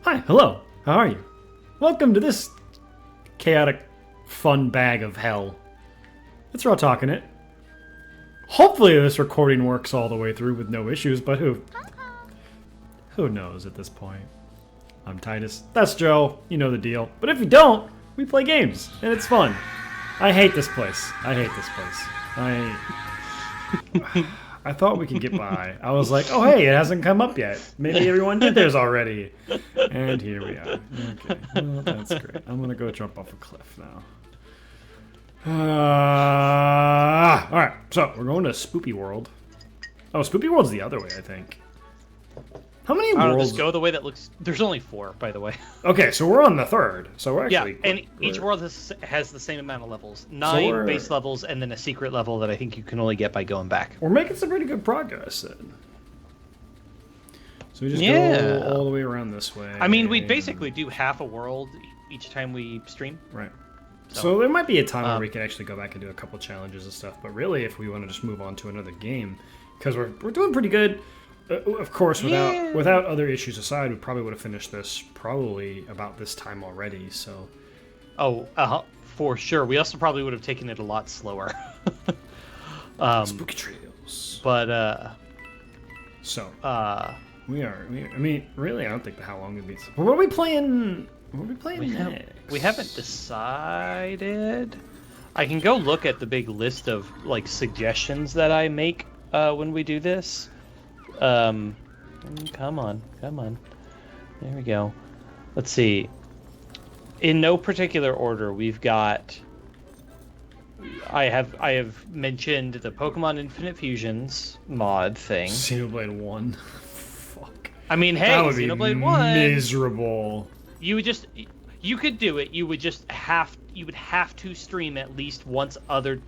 Hi, hello, how are you? Welcome to this chaotic, fun bag of hell. It's Raw Talkin' It. Hopefully this recording works all the way through with no issues, but who knows at this point. I'm Titus, that's Joe, you know the deal. But if you don't, we play games, and it's fun. I hate this place. I thought we could get by. I was like, oh hey, it hasn't come up yet. Maybe everyone did theirs already. And here we are. Okay, well that's great. I'm gonna go jump off a cliff now. Alright, so we're going to Spoopy World. Oh, Spoopy World's the other way, I think. How many worlds? Just go the way that looks... There's only 4, by the way. Okay, so we're on the 3rd. So we're actually... Yeah, and each world has the same amount of levels. 9 base levels, and then a secret level that I think you can only get by going back. We're making some pretty good progress, then. So we just go all the way around this way. I mean, we basically do half a world each time we stream. Right. So there might be a time where we can actually go back and do a couple challenges and stuff. But really, if we want to just move on to another game, because we're doing pretty good. Of course, without other issues aside, we probably would have finished this probably about this time already. So. Oh, for sure. We also probably would have taken it a lot slower. Spooky Trails. But we are. I mean, really, I don't think how long it'd be. What are we playing? What are we playing next? We haven't decided. I can go look at the big list of like suggestions that I make when we do this. Come on. There we go. Let's see. In no particular order, we've got. I have mentioned the Pokemon Infinite Fusions mod thing. Xenoblade 1. Fuck. I mean, hey, Xenoblade 1. Miserable. You could do it. You would have to stream at least once other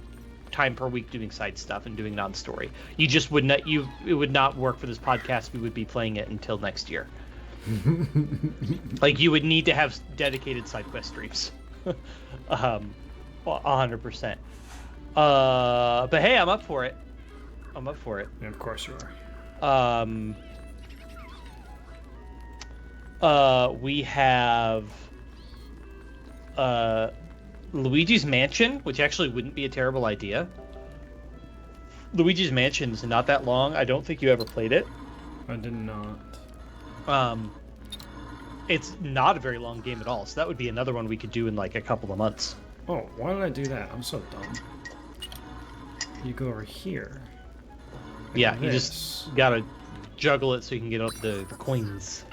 time per week doing side stuff and doing non-story. You just would not. It would not work for this podcast. We would be playing it until next year. Like you would need to have dedicated side quest streams. 100%. But hey, I'm up for it. Yeah, of course you are. We have Luigi's Mansion, which actually wouldn't be a terrible idea. Luigi's Mansion is not that long. I don't think you ever played it. I did not. It's not a very long game at all, so that would be another one we could do in like a couple of months. Oh, why did I do that? I'm so dumb. You go over here. Yeah, you just gotta juggle it so you can get up the coins.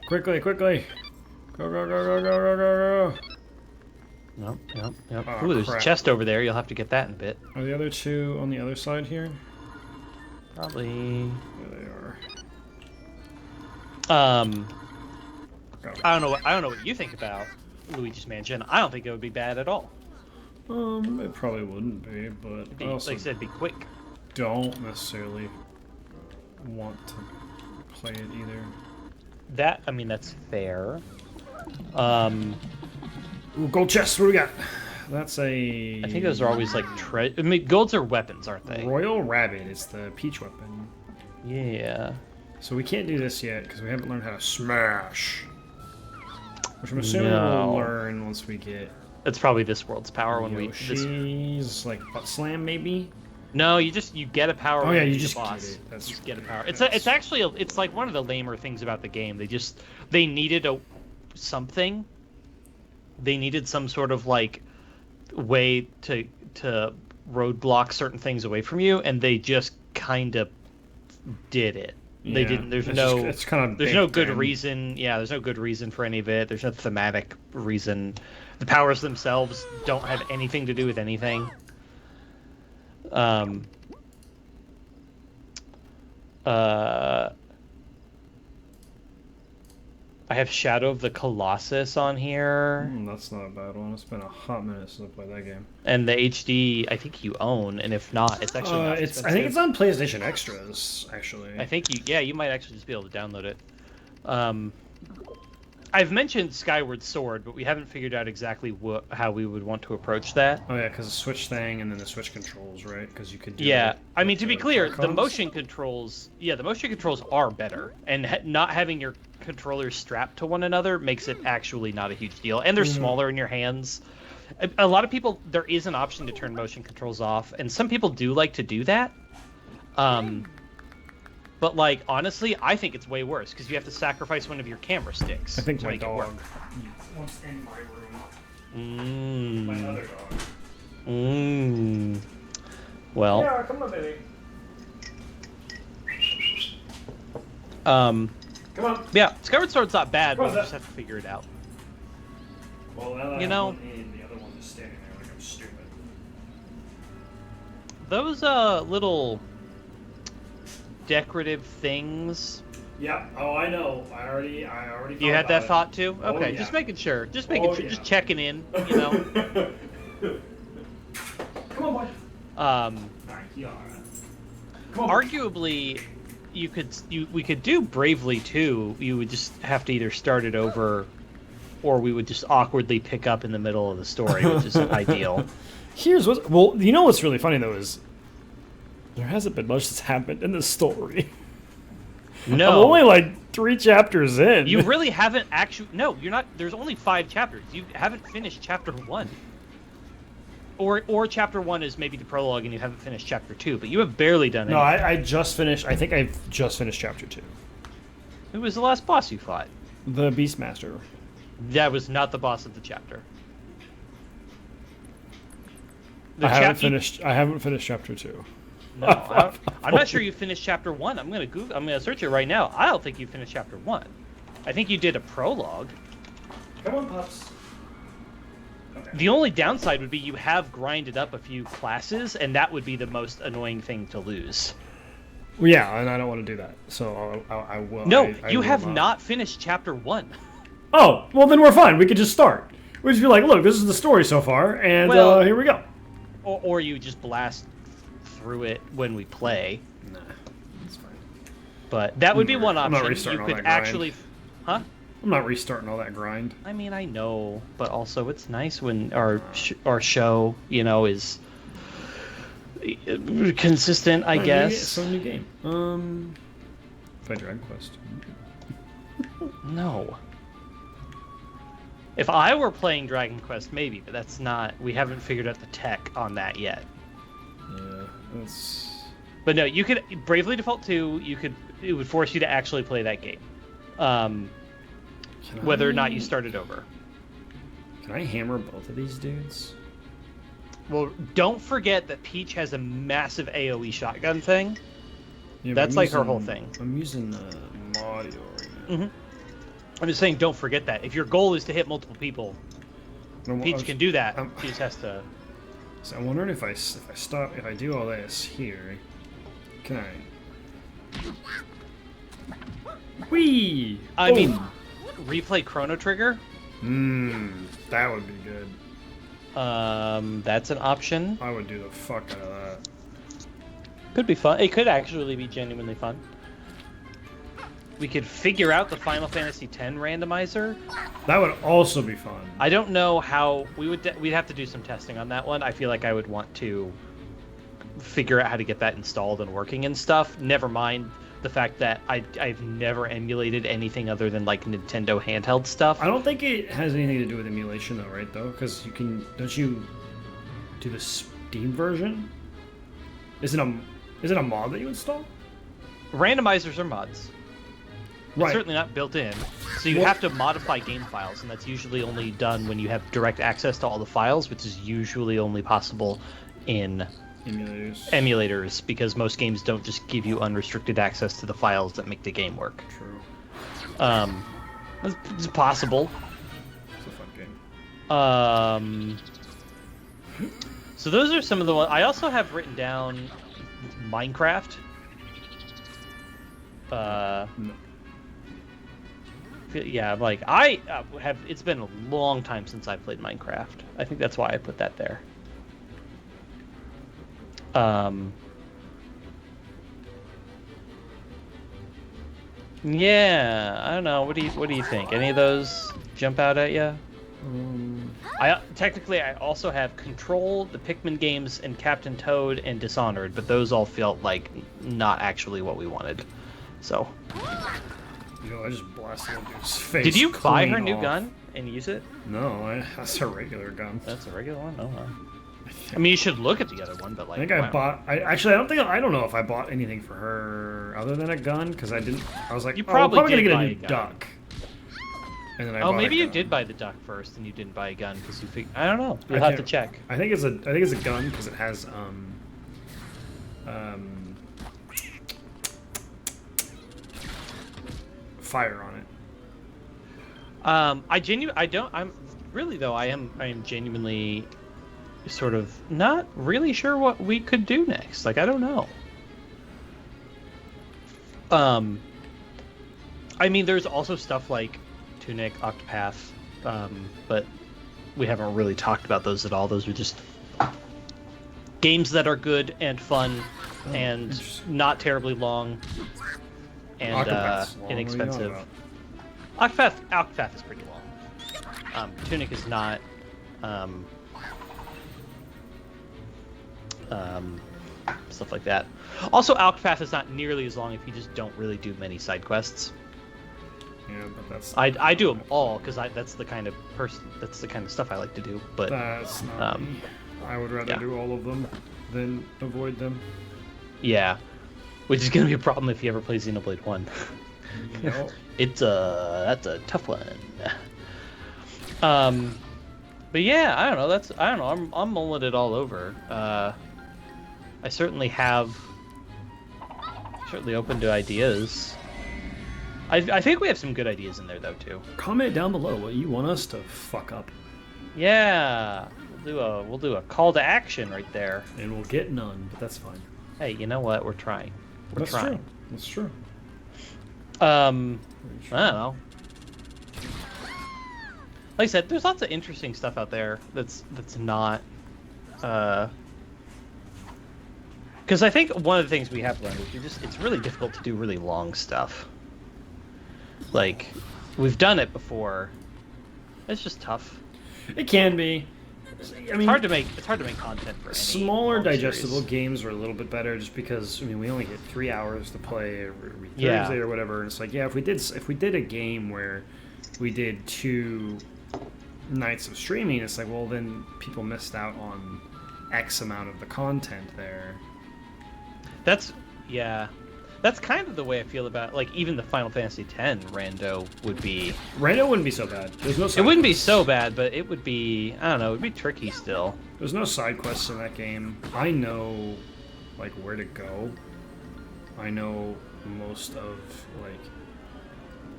Quickly! Go! Yep. Oh, Ooh, there's crap. a chest over there. You'll have to get that in a bit. Are the other two on the other side here? Probably. There they are. I don't know what you think about Luigi's Mansion. I don't think it would be bad at all. It probably wouldn't be, but I also like I said, it'd be quick. don't necessarily want to play it either. That's fair. Ooh, gold chest, what do we got? That's a... I think those are always like golds are weapons, aren't they? Royal Rabbit is the peach weapon. Yeah. So we can't do this yet because we haven't learned how to smash. Which I'm assuming we'll learn once we get... It's probably this world's power when we... Yoshi's like butt slam maybe? No, you get a power. Oh yeah, you the just boss. get it. That's you just get a power. It's actually it's like one of the lamer things about the game. They needed something. They needed some sort of like way to roadblock certain things away from you, and they just kind of did it. Yeah, they didn't. There's no good reason. Yeah, there's no good reason for any of it. There's no thematic reason. The powers themselves don't have anything to do with anything. I have Shadow of the Colossus on here. That's not a bad one. It's been a hot minute since I played that game. And the HD, I think you own, and if not, it's actually not expensive. I think it's on PlayStation Extras, actually. I think you might actually just be able to download it. I've mentioned Skyward Sword, but we haven't figured out exactly how we would want to approach that. Oh yeah, because the Switch thing and then the Switch controls, right? Because you could do Yeah, it I mean, with to be the clear, the Joy-Cons. motion controls, the motion controls are better, and not having your controllers strapped to one another makes it actually not a huge deal, and they're smaller in your hands. A lot of people, there is an option to turn motion controls off, and some people do like to do that. But like honestly, I think it's way worse because you have to sacrifice one of your camera sticks. I think to my make it work. dog wants in my room. My other dog. Well. Yeah, come on, baby. Come on. Yeah, Skyward Sword's not bad, but What's we that? just have to figure it out. Well, now that You I know- have one in, the other one is standing there like I'm stupid. Those little decorative things. Yeah. Oh, I know. I already. You had that thought too? Oh, Okay, yeah. just making sure. Just making Oh, sure. yeah. Just checking in. You know. Come on, boy. Alright, you alright. Come on. Arguably, we could do Bravely too. You would just have to either start it over, or we would just awkwardly pick up in the middle of the story, which is ideal. Here's what. Well, you know what's really funny though is there hasn't been much that's happened in this story. No, I'm only like 3 chapters in. you really haven't actually. No, you're not. There's only 5 chapters. You haven't finished chapter 1. Or chapter 1 is maybe the prologue, and you haven't finished chapter 2. But you have barely done it. No, I just finished. I think I've just finished chapter 2. Who was the last boss you fought? The Beastmaster. That was not the boss of the chapter. I haven't finished chapter 2. No, I'm not sure you finished chapter 1. I'm gonna search it right now. I don't think you finished chapter 1. I think you did a prologue. Come on, pups. The only downside would be you have grinded up a few classes, and that would be the most annoying thing to lose. Well, yeah, and I don't want to do that, so I will. No, I you will have not finished chapter 1. Oh, well then we're fine. We could just start. We just be like, look, this is the story so far, and Well- here we go. Or you just blast through it when we play. Nah, that's fine. But that would be one I'm not option. restarting You all could that grind. actually... Huh? I'm not restarting all that grind. I mean, I know, but also it's nice when our show, is consistent, I guess. It's a new game. Play Dragon Quest. No. If I were playing Dragon Quest, maybe, but that's not. We haven't figured out the tech on that yet. Yeah, that's. But no, you could Bravely Default 2. It would force you to actually play that game, whether or not you start it over. Can I hammer both of these dudes? Well, don't forget that Peach has a massive AOE shotgun thing. Yeah, but That's I'm like her using- whole thing. I'm using Mario right now. Mm-hmm. I'm just saying, don't forget that. If your goal is to hit multiple people, Peach can do that. She just has to. So I'm wondering if I do all this here, can I? Whee! I mean, replay Chrono Trigger. That would be good. That's an option. I would do the fuck out of that. Could be fun. It could actually be genuinely fun. We could figure out the Final Fantasy X randomizer. That would also be fun. I don't know how we'd have to do some testing on that one. I feel like I would want to figure out how to get that installed and working and stuff. Never mind the fact that I've never emulated anything other than like Nintendo handheld stuff. I don't think it has anything to do with emulation though, right? Though, because don't you do the Steam version? Is it a mod that you install? Randomizers are mods. It's Right. certainly not built in. So you have to modify game files, and that's usually only done when you have direct access to all the files, which is usually only possible in emulators, because most games don't just give you unrestricted access to the files that make the game work. True. It's possible. It's a fun game. So those are some of the ones. I also have written down Minecraft. No. Yeah, like I have. It's been a long time since I played Minecraft. I think that's why I put that there. Yeah, I don't know. What do you think? Any of those jump out at you? I also have Control, the Pikmin games, and Captain Toad and Dishonored, but those all felt like not actually what we wanted. So, You know, I just blasted into his face. did you buy her clean new off. gun and use it? No, that's a regular gun. That's a regular one. Oh, wow. I mean, you should look at the other one, but like, I think I wow. bought. I don't know if I bought anything for her other than a gun because I didn't. I was like, You oh, probably I'm probably did gonna buy get a new a gun. duck. And then I Oh, bought maybe a you gun. did buy the duck first, and you didn't buy a gun because you I don't know. You'll have to check. I think it's a gun because it has fire on it. I'm really though. I am genuinely sort of not really sure what we could do next. Like, I don't know. I mean, there's also stuff like Tunic, Octopath, but we haven't really talked about those at all. Those are just games that are good and fun and not terribly long and Octopath's long. inexpensive. What are you talking Octopath is pretty long. Tunic is not. Stuff like that. Also, Octopath is not nearly as long if you just don't really do many side quests. Yeah, but that's I do them all because that's the kind of stuff I like to do. But that's not me. I would rather yeah. do all of them than avoid them. yeah, which is gonna be a problem if you ever play Xenoblade 1. No. That's a tough one. But yeah, I don't know. I'm mulling it all over. I certainly open to ideas. I think we have some good ideas in there though too. Comment down below what you want us to fuck up, Yeah, we'll do a call to action right there. and we'll get none. But that's fine. Hey, you know what? We're trying. We're trying. True. That's true. I don't know. Like I said, there's lots of interesting stuff out there that's not. Because I think one of the things we have learned is it's really difficult to do really long stuff. Like, we've done it before. It's just tough. It can be. I mean, It's hard to make content for any smaller long digestible series. games are a little bit better, just because we only get 3 hours to play every Yeah. Thursday or whatever. And it's like, yeah, if we did a game where we did 2 nights of streaming, it's like, well, then people missed out on X amount of the content there. That's kind of the way I feel about, like, even the Final Fantasy X rando would be. Rando wouldn't be so bad. There's no. It wouldn't be so bad, but it would be. I don't know. It'd be tricky still. There's no side quests in that game. I know, like, where to go. I know most of, like,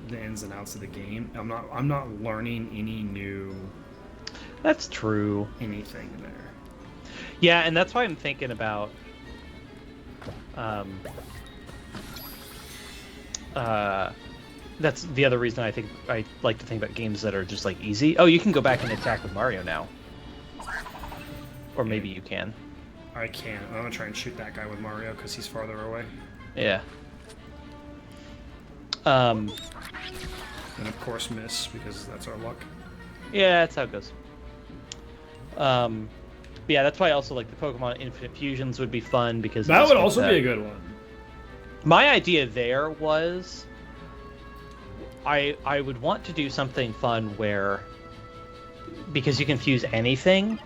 the ins and outs of the game. I'm not learning any new That's true. anything there. Yeah, and that's why I'm thinking about. That's the other reason I think I like to think about games that are just like easy. Oh, you can go back and attack with Mario now. Or maybe you can. I can't. I'm gonna try and shoot that guy with Mario because he's farther away. Yeah. And of course miss because that's our luck. Yeah, that's how it goes. But yeah, that's why I also like the Pokemon Infinite Fusions would be fun because That it's would like also be a good one. My idea there was I would want to do something fun where, because you can fuse anything,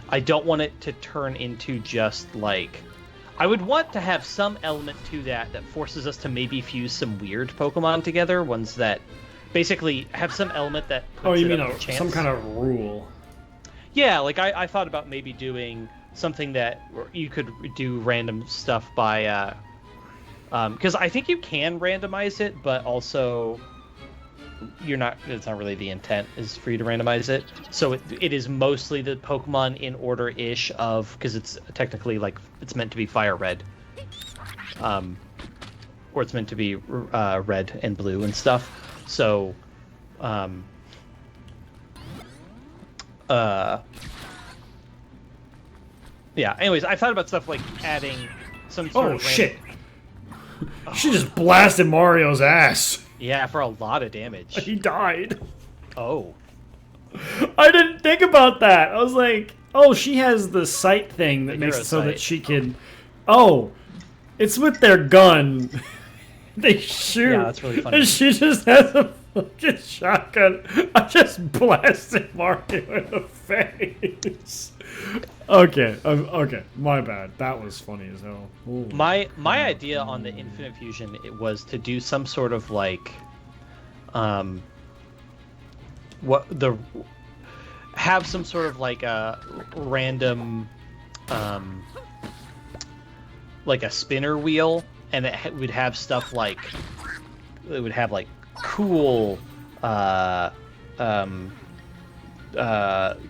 I don't want it to turn into just like, I would want to have some element to that forces us to maybe fuse some weird Pokemon together, ones that basically have some element that puts Oh, you it mean up to chance. some kind of rule? Yeah, like I thought about maybe doing something that you could do random stuff by, because I think you can randomize it, but also it's not really the intent is for you to randomize it. So it is mostly the Pokemon in order-ish of, because it's technically like, it's meant to be fire red. Or it's meant to be red and blue and stuff. So, yeah, anyways, I thought about stuff like adding some sort Oh of shit! She just blasted Mario's ass. Yeah, for a lot of damage. He died. Oh. I didn't think about that. I was like, oh, she has the sight thing that The makes hero it so that sight. she can. Oh, it's with their gun. They shoot. Yeah, that's really funny. And she just has a fucking shotgun. I just blasted Mario in the face. Okay, okay, my bad. That was funny as hell. Ooh. My idea on the Infinite Fusion it was to do some sort of like, have some sort of like a random, like a spinner wheel, and it would have stuff like, it would have like cool,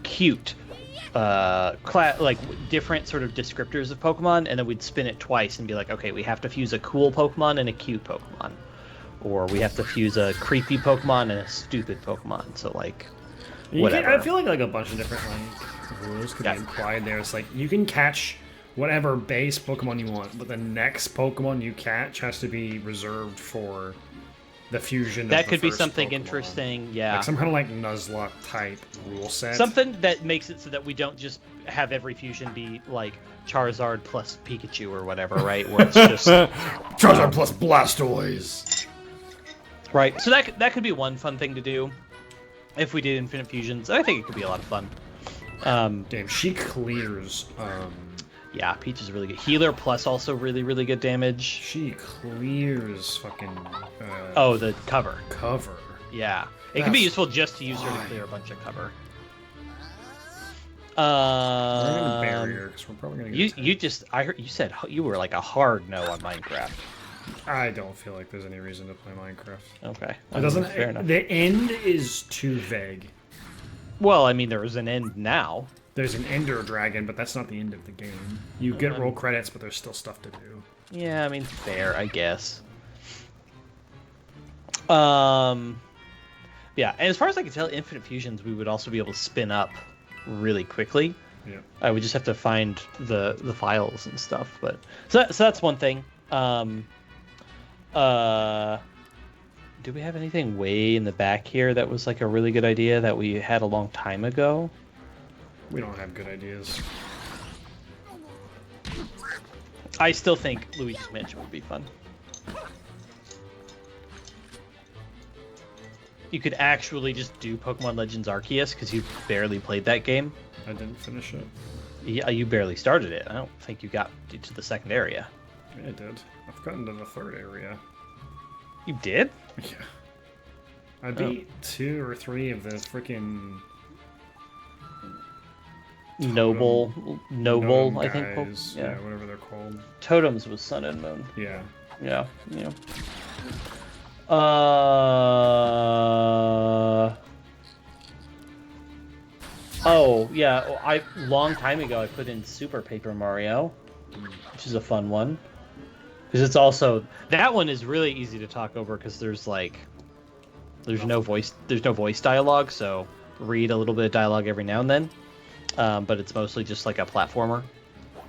cute. Like different sort of descriptors of Pokemon, and then we'd spin it twice and be like, okay, we have to fuse a cool Pokemon and a cute Pokemon, or we have to fuse a creepy Pokemon and a stupid Pokemon. So like, whatever. I feel like a bunch of different like rules could be implied there. It's like you can catch whatever base Pokemon you want, but the next Pokemon you catch has to be reserved for the fusion. That of could the be first something Pokemon. interesting, yeah. Like some kind of like Nuzlocke type rule set. Something that makes it so that we don't just have every fusion be like Charizard plus Pikachu or whatever, right? Where it's just Charizard plus Blastoise. right. So that could be one fun thing to do if we did Infinite Fusions. I think it could be a lot of fun. Damn, she clears. Yeah, Peach is really good. Healer plus also really, really good damage. She clears fucking. Oh, the cover. Cover. Yeah. It can be useful just to use her to clear a bunch of cover. We're gonna barrier because we're probably gonna get. You just I heard you said you were like a hard no on Minecraft. I don't feel like there's any reason to play Minecraft. Okay. It doesn't. Fair enough. The end is too vague. Well, I mean, there is an end now. There's an Ender Dragon, but that's not the end of the game. You get roll credits, but there's still stuff to do. Yeah, I mean, fair, I guess. Yeah, and as far as I can tell, Infinite Fusions we would also be able to spin up really quickly. Yeah. I would just have to find the files and stuff, but so that's one thing. Do we have anything way in the back here that was like a really good idea that we had a long time ago? We don't have good ideas. I still think Luigi's Mansion would be fun. You could actually just do Pokemon Legends Arceus because you barely played that game. I didn't finish it. Yeah, you barely started it. I don't think you got to the second area. Yeah, I did. I've gotten to the third area. You did? Yeah. I beat 2 or 3 of the freaking Noble, I think. guys. Yeah, whatever they're called. Totems was Sun and Moon. Yeah. Yeah. Oh yeah. Long time ago I put in Super Paper Mario, which is a fun one. Because it's also that one is really easy to talk over because there's no voice dialogue, so read a little bit of dialogue every now and then. But it's mostly just like a platformer,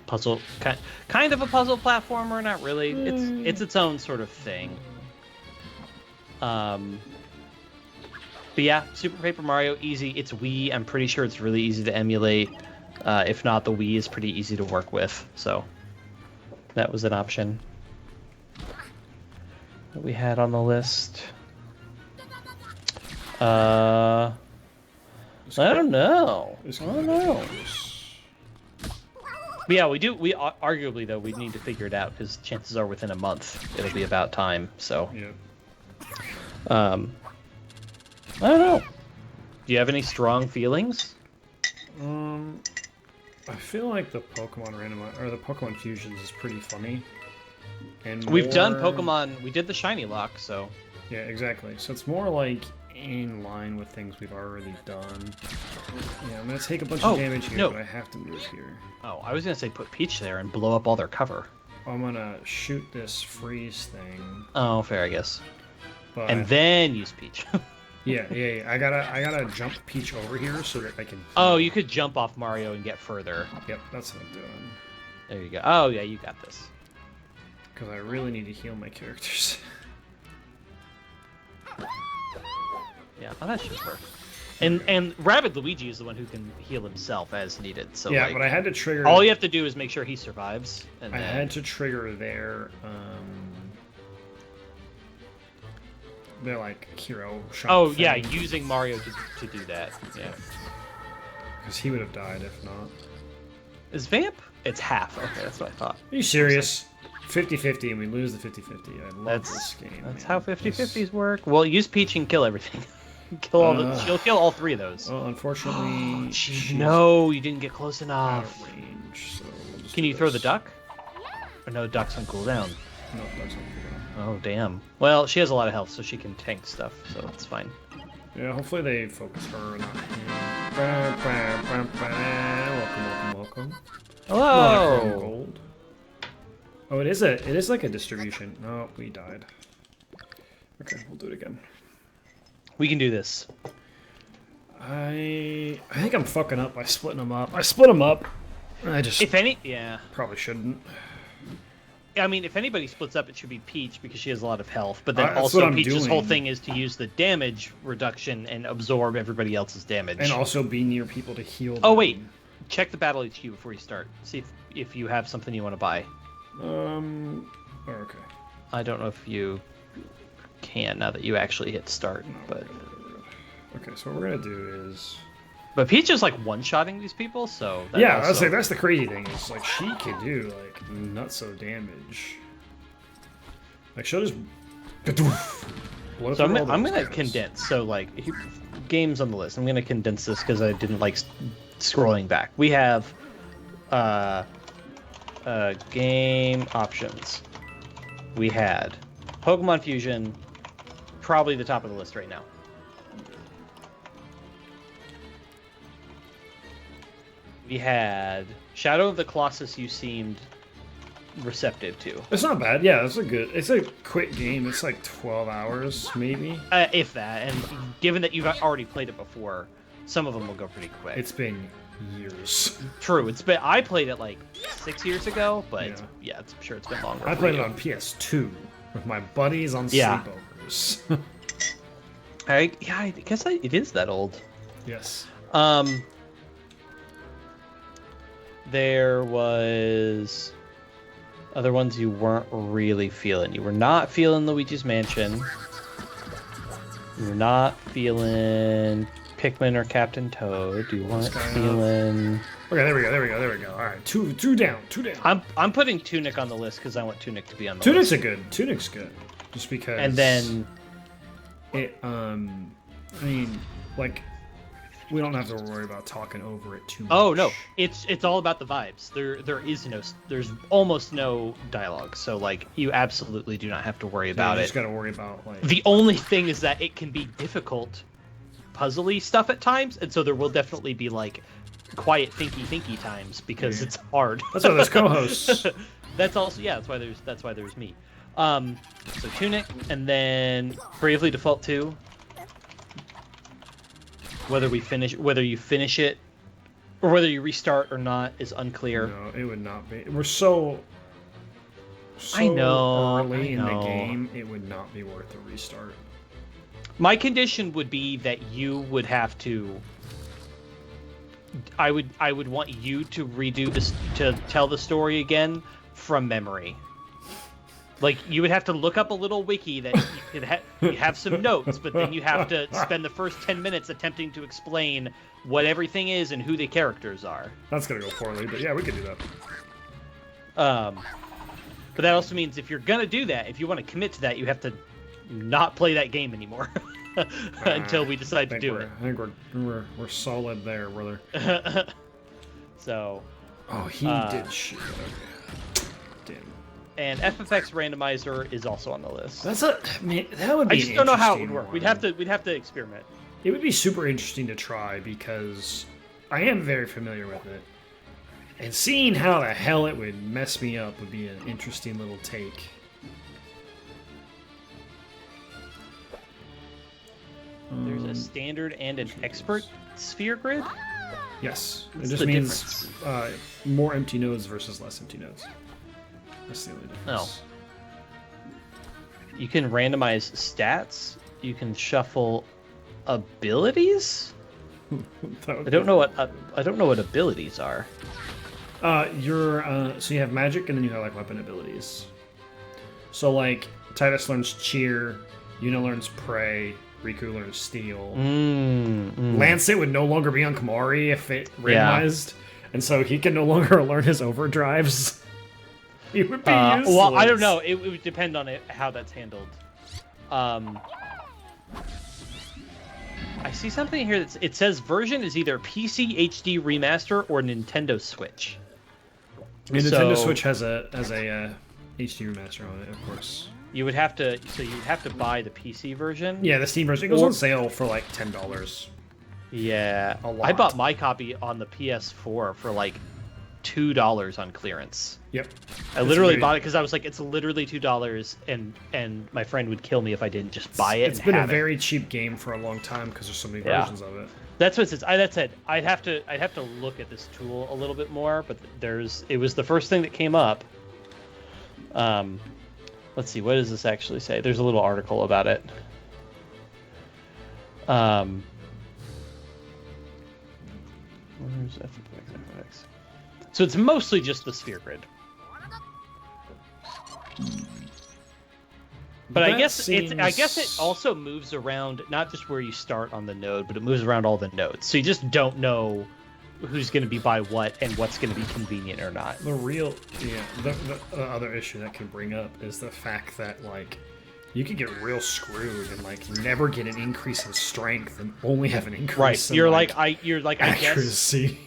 puzzle kind of a puzzle platformer. Not really. It's its own sort of thing. But yeah, Super Paper Mario, easy. It's Wii. I'm pretty sure it's really easy to emulate. If not, the Wii is pretty easy to work with. So that was an option that we had on the list. I don't know. But yeah, we do. We arguably though we need to figure it out because chances are within a month it'll be about time. So. Yeah. I don't know. Do you have any strong feelings? I feel like the Pokemon the Pokemon fusions is pretty funny. And We've done Pokemon. We did the Shiny Lock, so. Yeah, exactly. So it's more like in line with things we've already done. Yeah, I'm gonna take a bunch of damage here, but I have to move here. Oh, I was gonna say put Peach there and blow up all their cover. I'm gonna shoot this freeze thing. Oh, fair, I guess. But and then use Peach. yeah. I gotta jump Peach over here so that I can. Oh, you could jump off Mario and get further. Yep, that's what I'm doing. There you go. Oh yeah, you got this. Because I really need to heal my characters. Yeah, oh, that should work. And Rabbid Luigi is the one who can heal himself as needed. So yeah, like, but I had to trigger. all you have to do is make sure he survives. And I then... had to trigger their like hero shot. Oh thing. yeah, using Mario to do that. Yeah. Because he would have died if not. Is Vamp? It's half. Okay, that's what I thought. Are you serious? 50-50 and we lose the 50-50. I love this game. That's man. how 50-50s work. Well, use Peach and kill everything. Kill all the. She'll kill all three of those. Oh, unfortunately, she's No, you didn't get close out enough. of range. So we'll just Can do you throw the this. duck? Or no, duck's on cooldown. No, duck's on cooldown. Oh damn. Well, she has a lot of health, so she can tank stuff, so it's fine. Yeah, hopefully they focus her, not him. Welcome. Hello. Gold. Oh, it is like a distribution. No, we died. Okay, we'll do it again. We can do this. I think I'm fucking up by splitting them up. I split them up. I just Yeah. probably shouldn't. I mean, if anybody splits up, it should be Peach because she has a lot of health. But then That's what also I'm Peach's doing. whole thing is to use the damage reduction and absorb everybody else's damage. And also be near people to heal them. Oh wait, check the battle HQ before you start. See if you have something you want to buy. Oh, okay. I don't know if you can now that you actually hit start, but Okay, so what we're gonna do is. Peach is like one-shotting these people, so that Yeah, also... that's the crazy thing is like she can do like nutso damage. Like she'll just. So I'm gonna condense. So like games on the list. I'm gonna condense this because I didn't like scrolling back. We have game options. We had Pokemon Fusion, probably the top of the list right now. We had Shadow of the Colossus. You seemed receptive to. It's not bad. Yeah, it's a quick game. It's like 12 hours maybe. If that, and given that you've already played it before, some of them will go pretty quick. It's been years. True. I played it like 6 years ago, but Yeah. I'm sure it's been longer. I for played you. it on PS2 with my buddies on Yeah. sleepovers. I guess it is that old. Yes. There was other ones you weren't really feeling. You were not feeling Luigi's Mansion. You were not feeling Pikmin or Captain Toad. You weren't feeling. Okay, there we go. All right, two down. I'm putting Tunic on the list because I want Tunic to be on the Tunic's list. Tunic's good. Just because. And then it. I mean, like, we don't have to worry about talking over it too much. oh no, it's all about the vibes. There's almost no dialogue, so like you absolutely do not have to worry about You it. just gotta worry about like. The only thing is that it can be difficult, puzzly stuff at times, and so there will definitely be like quiet thinky times because it's hard. That's why there's co-hosts. That's why there's me. So Tunic, and then Bravely Default 2. Whether you finish it, or whether you restart or not is unclear. No, it would not be. We're so I know, early in the I know. game, it would not be worth a restart. My condition would be that you would have to. I would want you to redo this to tell the story again from memory. Like you would have to look up a little wiki that you could you have some notes, but then you have to spend the first 10 minutes attempting to explain what everything is and who the characters are. That's gonna go poorly, but yeah, we could do that. But that also means if you're gonna do that, if you want to commit to that, you have to not play that game anymore until we decide to do it. I think we're solid there, brother. So. Oh, he did shit. Okay. Damn. And FFX randomizer is also on the list. That would be. I just don't know how it would interesting work. one. We'd have to experiment. It would be super interesting to try because I am very familiar with it, and seeing how the hell it would mess me up would be an interesting little take. There's a standard and an expert sphere grid. Yes, it What's just the means more empty nodes versus less empty nodes. That's the only difference. You can randomize stats. You can shuffle abilities? I don't know what abilities are. So you have magic, and then you have like weapon abilities. So like Titus learns cheer, Yuna learns pray, Riku learns steal. Lancet would no longer be on Kamari if it randomized, and so he can no longer learn his overdrives. He would be useless. Well, I don't know. It would depend on how that's handled. I see something here it says version is either PC HD remaster or Nintendo Switch. I mean, Nintendo Switch has a HD remaster on it, of course. You would have to buy the PC version. Yeah, the Steam version. It goes on sale for like $10. Yeah, a lot. I bought my copy on the PS4 for like $2 on clearance. Yep. I literally bought it because I was like, it's literally $2, and my friend would kill me if I didn't just buy it. It's been a very cheap game for a long time because there's so many versions of it. That's what it says. That said, I'd have to look at this tool a little bit more, but it was the first thing that came up. Let's see, what does this actually say? There's a little article about it. Where's FX? So it's mostly just the sphere grid. But I guess it also moves around, not just where you start on the node, but it moves around all the nodes. So you just don't know who's going to be by what and what's going to be convenient or not. The other issue that can bring up is the fact that like you could get real screwed and like never get an increase in strength and only have an increase in accuracy.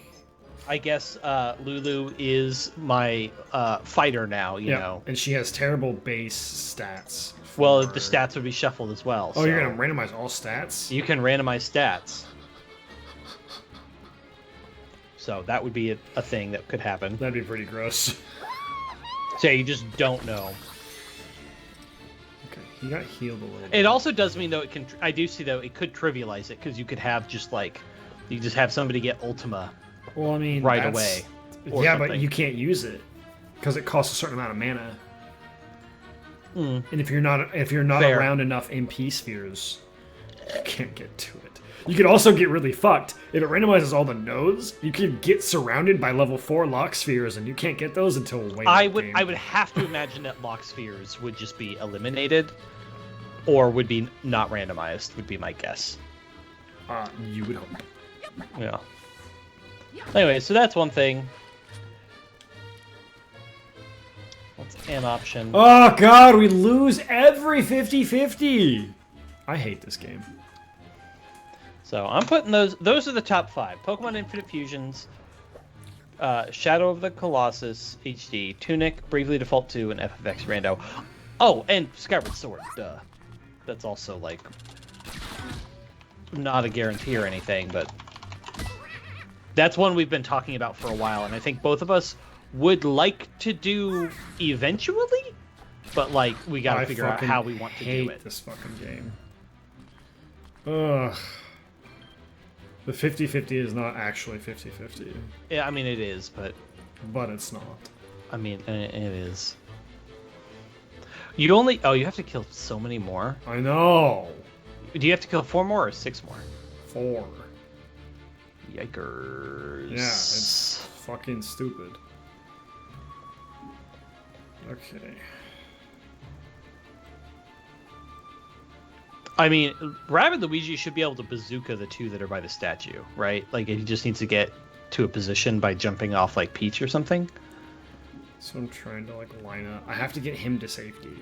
I guess Lulu is my fighter now, you know. And she has terrible base stats. Well, the stats would be shuffled as well. Oh, so you're going to randomize all stats? You can randomize stats. So that would be a thing that could happen. That'd be pretty gross. So yeah, you just don't know. Okay, he got healed a little bit. It also does mean, though, I do see, though, it could trivialize it, because you could have you just have somebody get Ultima. Well, I mean, right away. Yeah, something. But you can't use it because it costs a certain amount of mana. And if you're not around enough MP spheres, you can't get to it. You could also get really fucked if it randomizes all the nodes. You could get surrounded by level 4 lock spheres, and you can't get those until way. I would have to imagine that lock spheres would just be eliminated, or would be not randomized. Would be my guess. You would hope. Yeah. Anyway, so that's one thing. What's an option? Oh god, we lose every 50-50! I hate this game. So I'm putting those are the top 5. Pokemon Infinite Fusions, Shadow of the Colossus HD, Tunic, Bravely Default 2, and FFX Rando. Oh, and Skyward Sword, duh. That's also, like, not a guarantee or anything, but that's one we've been talking about for a while, and I think both of us would like to do eventually, but like we gotta figure out how we want to do it. I hate this fucking game. Ugh. The 50-50 is not actually 50-50. Yeah, I mean it is, but it's not. I mean it is. You have to kill so many more. I know. Do you have to kill 4 more or 6 more? 4. Yikers. Yeah, it's fucking stupid. Okay. I mean, Rabbid Luigi should be able to bazooka the 2 that are by the statue, right? Like, he just needs to get to a position by jumping off, like, Peach or something. So I'm trying to, like, line up. I have to get him to safety.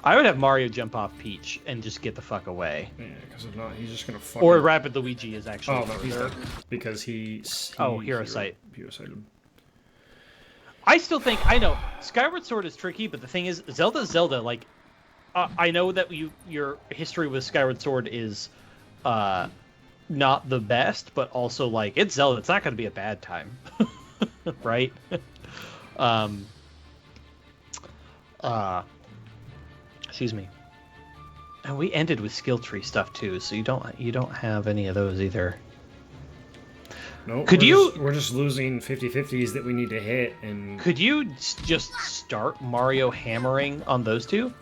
I would have Mario jump off Peach and just get the fuck away. Yeah, because if not, he's just gonna fuck. Or Rabbid Luigi is actually. Oh no, he's dead because he Hero Sight. Hero Sight him. I still think Skyward Sword is tricky, but the thing is, Zelda. Like, I know that your history with Skyward Sword is not the best, but also like it's Zelda. It's not going to be a bad time, right? Excuse me. And we ended with skill tree stuff too, so you don't have any of those either. No, we're just losing 50-50s that we need to hit, and could you just start Mario hammering on those 2?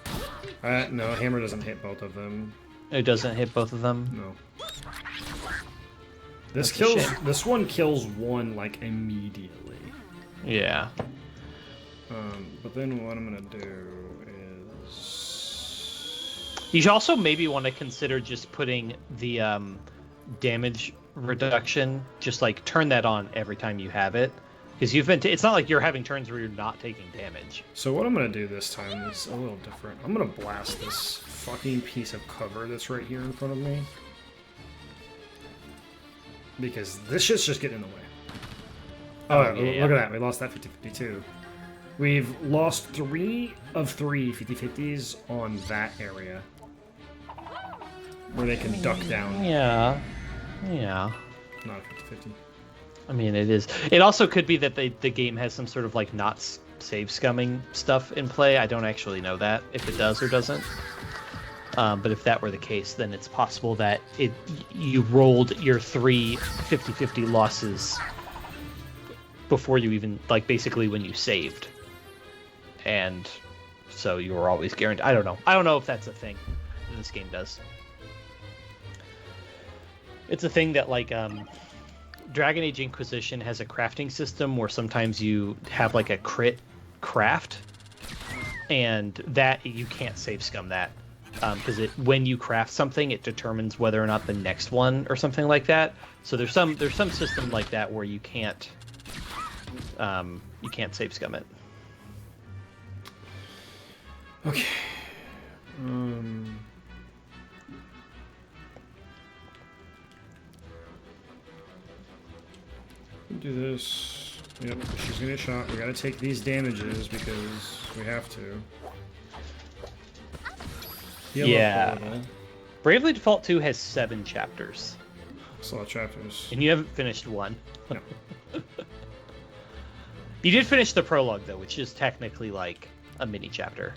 No, hammer doesn't hit both of them. It doesn't hit both of them? No. This That's a kills. shame. This one kills one like immediately. Yeah. But then what I'm gonna do is. You also maybe want to consider just putting the damage reduction, just like turn that on every time you have it. Because you've been. It's not like you're having turns where you're not taking damage. So what I'm gonna do this time is a little different. I'm gonna blast this fucking piece of cover that's right here in front of me. Because this shit's just getting in the way. Oh, yeah. Look at that. We lost that 50-50 too. We've lost 3 of 3 50-50s on that area. Where they can duck down. Yeah. Yeah. Not a 50-50. I mean, it is. It also could be that the game has some sort of like not save scumming stuff in play. I don't actually know that, if it does or doesn't. But if that were the case, then it's possible that you rolled your 3 50-50 losses before you even, like, basically when you saved. And so you were always guaranteed. I don't know. I don't know if that's a thing that this game does. It's a thing that, like, Dragon Age Inquisition has a crafting system where sometimes you have, like, a crit craft, and that you can't save scum that. Because when you craft something, it determines whether or not the next one or something like that. So there's some system like that where you can't save scum it. Okay. Do this. Yep, she's gonna get shot. We gotta take these damages because we have to. Yeah. Bravely Default 2 has 7 chapters. That's a lot of chapters. And you haven't finished one. No. You did finish the prologue, though, which is technically like a mini chapter.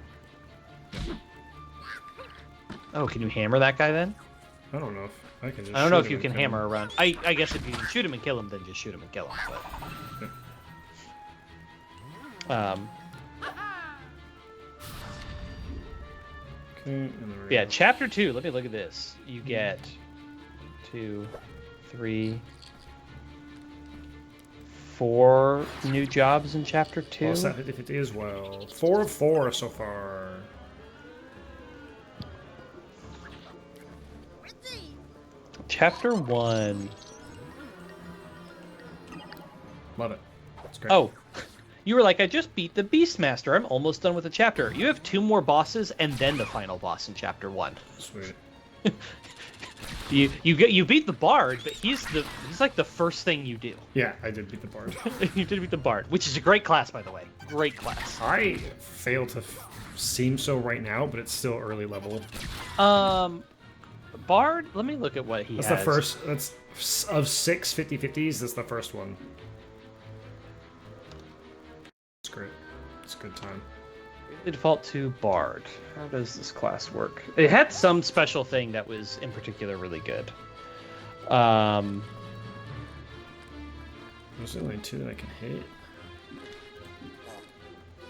Oh, can you hammer that guy then? I don't know if I can just I don't know shoot if you him can and kill hammer him. around. I guess if you can shoot him and kill him, then just shoot him and kill him. But Okay, and then we're yeah, gonna- chapter 2. Let me look at this. You get 2, 3, 4 new jobs in chapter 2. Lost that 50-50 as well. 4 of 4 so far. Chapter 1. Love it. It's great. Oh, you were like, I just beat the Beastmaster. I'm almost done with the chapter. You have 2 more bosses and then the final boss in chapter 1. Sweet. You beat the Bard, but he's like the first thing you do. Yeah, I did beat the bard. You did beat the Bard, which is a great class, by the way. Great class. I fail to seem so right now, but it's still early level. Bard, let me look at what he That's has. the first. That's of 6 50-50s. That's the first one. It's great. It's a good time. The default to Bard. How does this class work? It had some special thing that was in particular really good. There's only 2 that I can hit.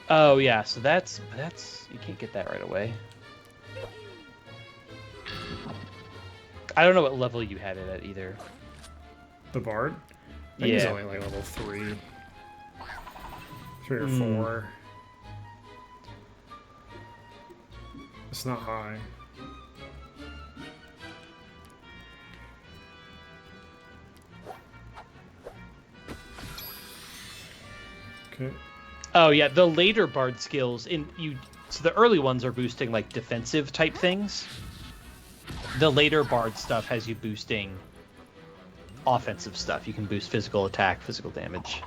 Oh yeah, so that's you can't get that right away. I don't know what level you had it at either. The bard. I think he's Yeah. only like level 3, 3 or 4. It's not high. Okay. Oh yeah, the later Bard skills so the early ones are boosting like defensive type things. The later Bard stuff has you boosting offensive stuff. You can boost physical attack, physical damage.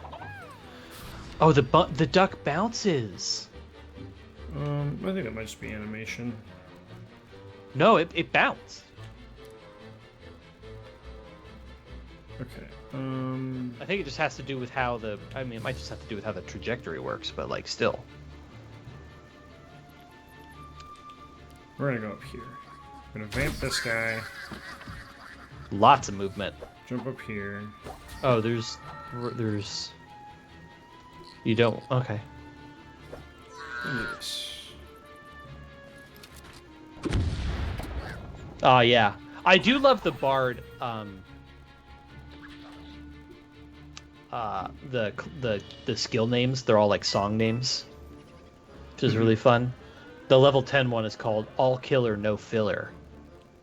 Oh, the duck bounces. I think that might just be animation. No, it bounced. Okay. I think it just has to do with how it might just have to do with how the trajectory works, but like still. We're gonna go up here. I'm gonna vamp this guy. Lots of movement. Jump up here. Oh, there's you don't. Okay. And do this. Oh yeah, I do love the bard. The skill names, they're all like song names, which is really fun. The level 10 one is called All Killer No Filler,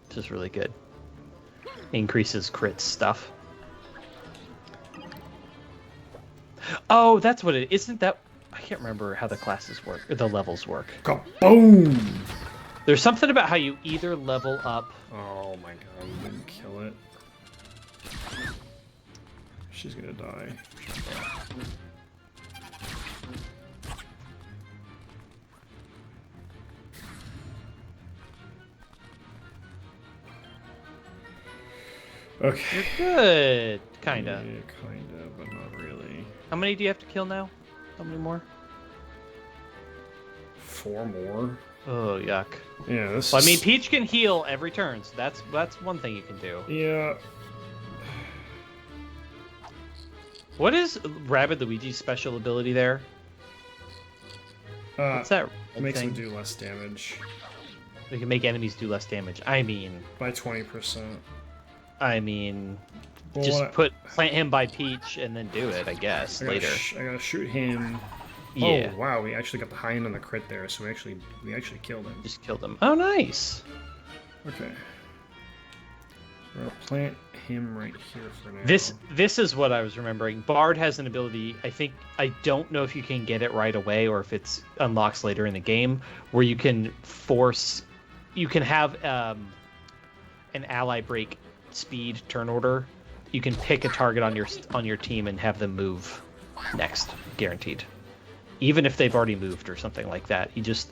which is really good. Increases crits stuff. Oh, that's what it isn't that I can't remember how the classes work or the levels work. Kaboom! There's something about how you either level up. Oh my god, we didn't kill it. She's gonna die. Okay. You're good, kinda. Yeah, kinda, but not really. How many do you have to kill now? How many more? 4 more. Oh, yuck. Yeah, this. Well, I mean, Peach can heal every turn, so that's one thing you can do. Yeah. What is Rabbid Luigi's special ability there? What's that? Makes thing? them do less damage. We can make enemies do less damage. I mean, By 20%. Well, just plant him by Peach and then do it, I guess, later. I gotta shoot him. Yeah. Oh wow, we actually got the high end on the crit there, so we actually killed him. Just killed him. Oh, nice. Okay. We're gonna plant him right here for now. This is what I was remembering. Bard has an ability, I don't know if you can get it right away or if it's unlocks later in the game, where you can have an ally break speed turn order. You can pick a target on your team and have them move next, guaranteed. Even if they've already moved or something like that. You just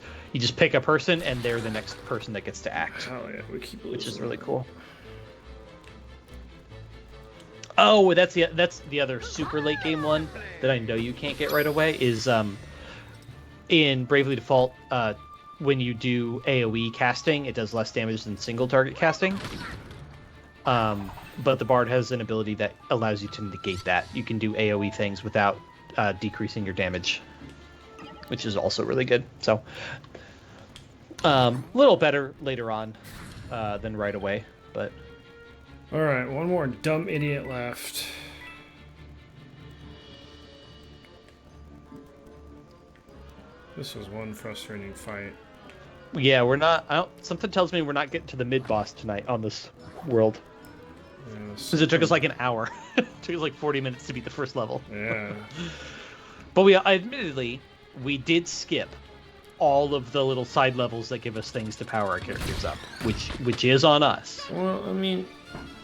pick a person and they're the next person that gets to act. Hell yeah, we keep which is really cool. Oh, that's the other super late game one that I know you can't get right away is in Bravely Default, when you do AoE casting, it does less damage than single target casting. But the Bard has an ability that allows you to negate that. You can do AoE things without decreasing your damage, which is also really good. So, a little better later on than right away, but. All right, one more dumb idiot left. This was one frustrating fight. Yeah, we're not. Something tells me we're not getting to the mid boss tonight on this world. Because it took us like an hour. It took us like 40 minutes to beat the first level. Yeah. But admittedly, we did skip all of the little side levels that give us things to power our characters up, which is on us. Well, I mean,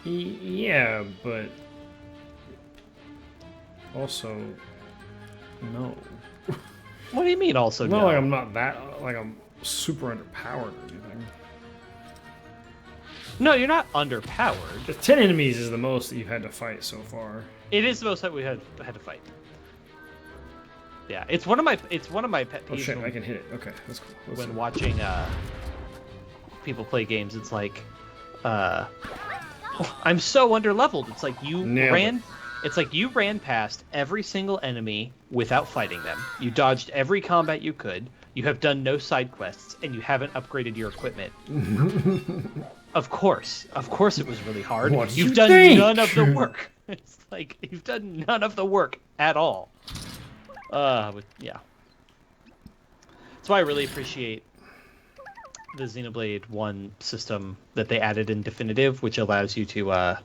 yeah, but also no. What do you mean? Also, no? no? Like I'm not that. Like I'm super underpowered or anything. No, you're not underpowered. The 10 enemies is the most that you've had to fight so far. It is the most that we had to fight. Yeah, it's one of my pet peeves. Oh shit, I can hit it. Okay, that's cool. When watching people play games, it's like I'm so underleveled. It's like you ran past every single enemy without fighting them. You dodged every combat you could. You have done no side quests, and you haven't upgraded your equipment. Of course it was really hard. You've done none of the work. It's like you've done none of the work at all. Yeah. That's why I really appreciate the Xenoblade 1 system that they added in Definitive, which allows you to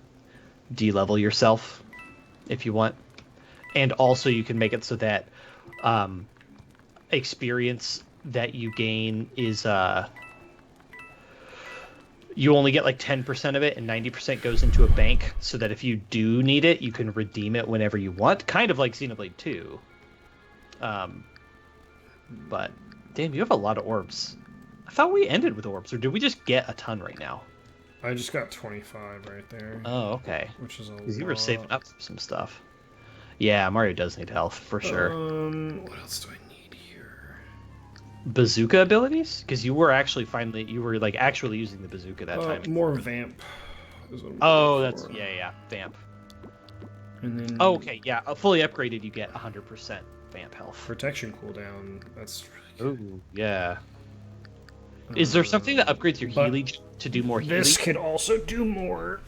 de-level yourself if you want. And also you can make it so that experience that you gain is you only get like 10% of it and 90% goes into a bank, so that if you do need it, you can redeem it whenever you want. Kind of like Xenoblade 2. But damn, you have a lot of orbs. I thought we ended with orbs, or did we just get a ton right now? I just got 25 right there. Oh, okay. Which is a lot. Because you were saving up some stuff. Yeah, Mario does need health, for sure. What else do I need here? Bazooka abilities? Because you were actually actually using the bazooka that time. More vamp. That's vamp. And then. Oh, okay, yeah. Fully upgraded, you get 100% vamp health. Protection cooldown. That's really good. Ooh, yeah. Is there something that upgrades your but healing to do more healing? This could also do more.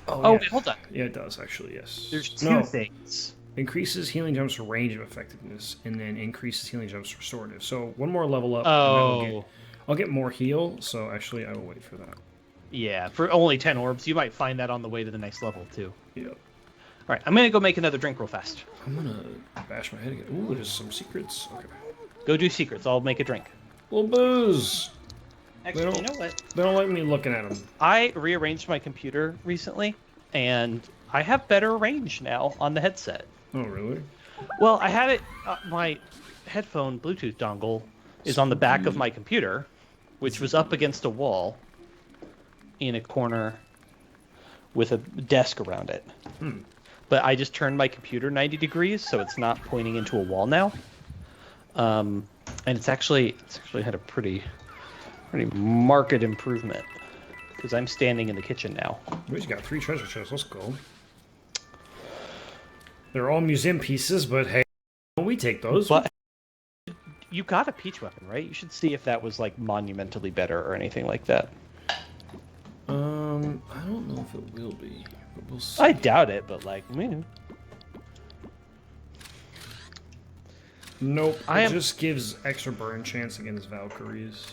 Oh, yeah. wait, hold on. Yeah, it does actually. Yes. There's two things. Increases healing jumps for range of effectiveness, and then increases healing jumps for restorative. So one more level up. Oh. And I'll get more heal. So actually, I will wait for that. Yeah, for only 10 orbs. You might find that on the way to the next level, too. Yep. All right, I'm going to go make another drink real fast. I'm going to bash my head again. Ooh, there's some secrets. Okay. Go do secrets. I'll make a drink. Little booze. Actually, you know what? They don't like me looking at them. I rearranged my computer recently, and I have better range now on the headset. Oh, really? Well, I had it... my headphone Bluetooth dongle is on the back of my computer, which was up against a wall in a corner with a desk around it. But I just turned my computer 90 degrees, so it's not pointing into a wall now. And it's actually had a pretty marked improvement because I'm standing in the kitchen now. We just got 3 treasure chests. Let's go. They're all museum pieces, but hey, we take those. But you got a peach weapon, right? You should see if that was like monumentally better or anything like that. I don't know if it will be, but we'll see. I doubt it, but like, Nope. It just gives extra burn chance against Valkyries.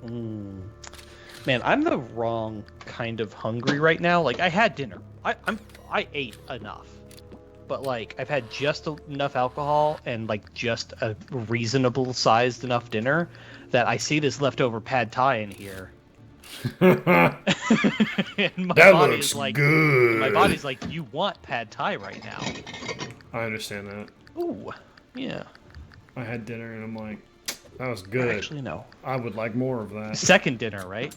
Man, I'm the wrong kind of hungry right now. Like, I had dinner. I ate enough. But like, I've had just enough alcohol and like just a reasonable sized enough dinner that I see this leftover pad thai in here. And my That body looks is like, good. my body's like, you want pad thai right now. I understand that. Ooh, yeah. I had dinner and I'm like, that was good. Actually, no. I would like more of that. Second dinner, right?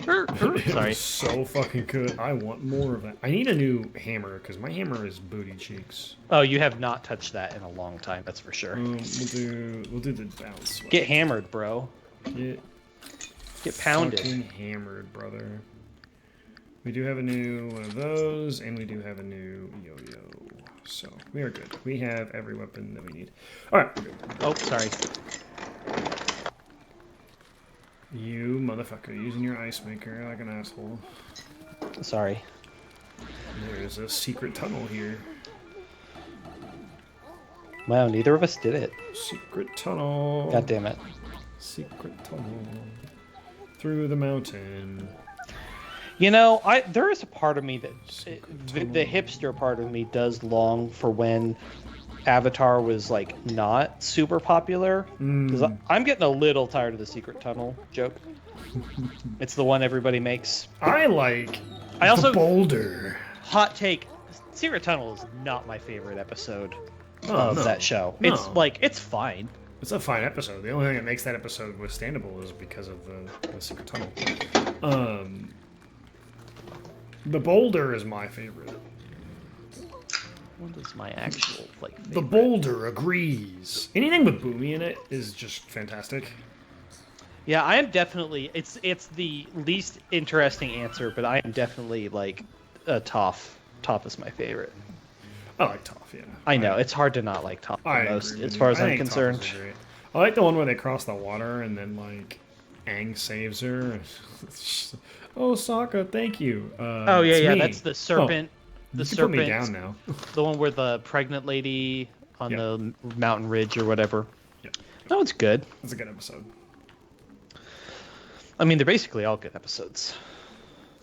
It Sorry. was so fucking good. I want more of that. I need a new hammer because my hammer is booty cheeks. Oh, you have not touched that in a long time. That's for sure. We'll do the bounce. Get hammered, bro. Get pounded. Fucking hammered, brother. We do have a new one of those, and we do have a new yo-yo. So we are good. We have every weapon that we need. All right. Oh, sorry. You motherfucker, using your ice maker like an asshole. Sorry. There's a secret tunnel here. Wow, neither of us did it. Secret tunnel. God damn it. Secret tunnel. Through the mountain. You know, there is a part of me that the hipster part of me does long for when Avatar was like not super popular. Because I'm getting a little tired of the secret tunnel joke. It's the one everybody makes. I like the boulder. Hot take: Secret Tunnel is not my favorite episode of that show. No. It's like it's fine. It's a fine episode. The only thing that makes that episode withstandable is because of the secret tunnel. The boulder is my favorite. What is my actual like? Favorite? The boulder agrees. Anything with Boomy in it is just fantastic. Yeah, I am definitely. It's the least interesting answer, but I am definitely like Toph. Toph is my favorite. I like Toph, yeah. I know it's hard to not like Toph the most, as far as I'm concerned. I like the one where they cross the water and then like Aang saves her. Oh, Sokka, thank you. Oh yeah, that's the serpent. The serpent. Put me down now. The one where the pregnant lady on the mountain ridge or whatever. Yeah. That one's good. That's a good episode. I mean, they're basically all good episodes.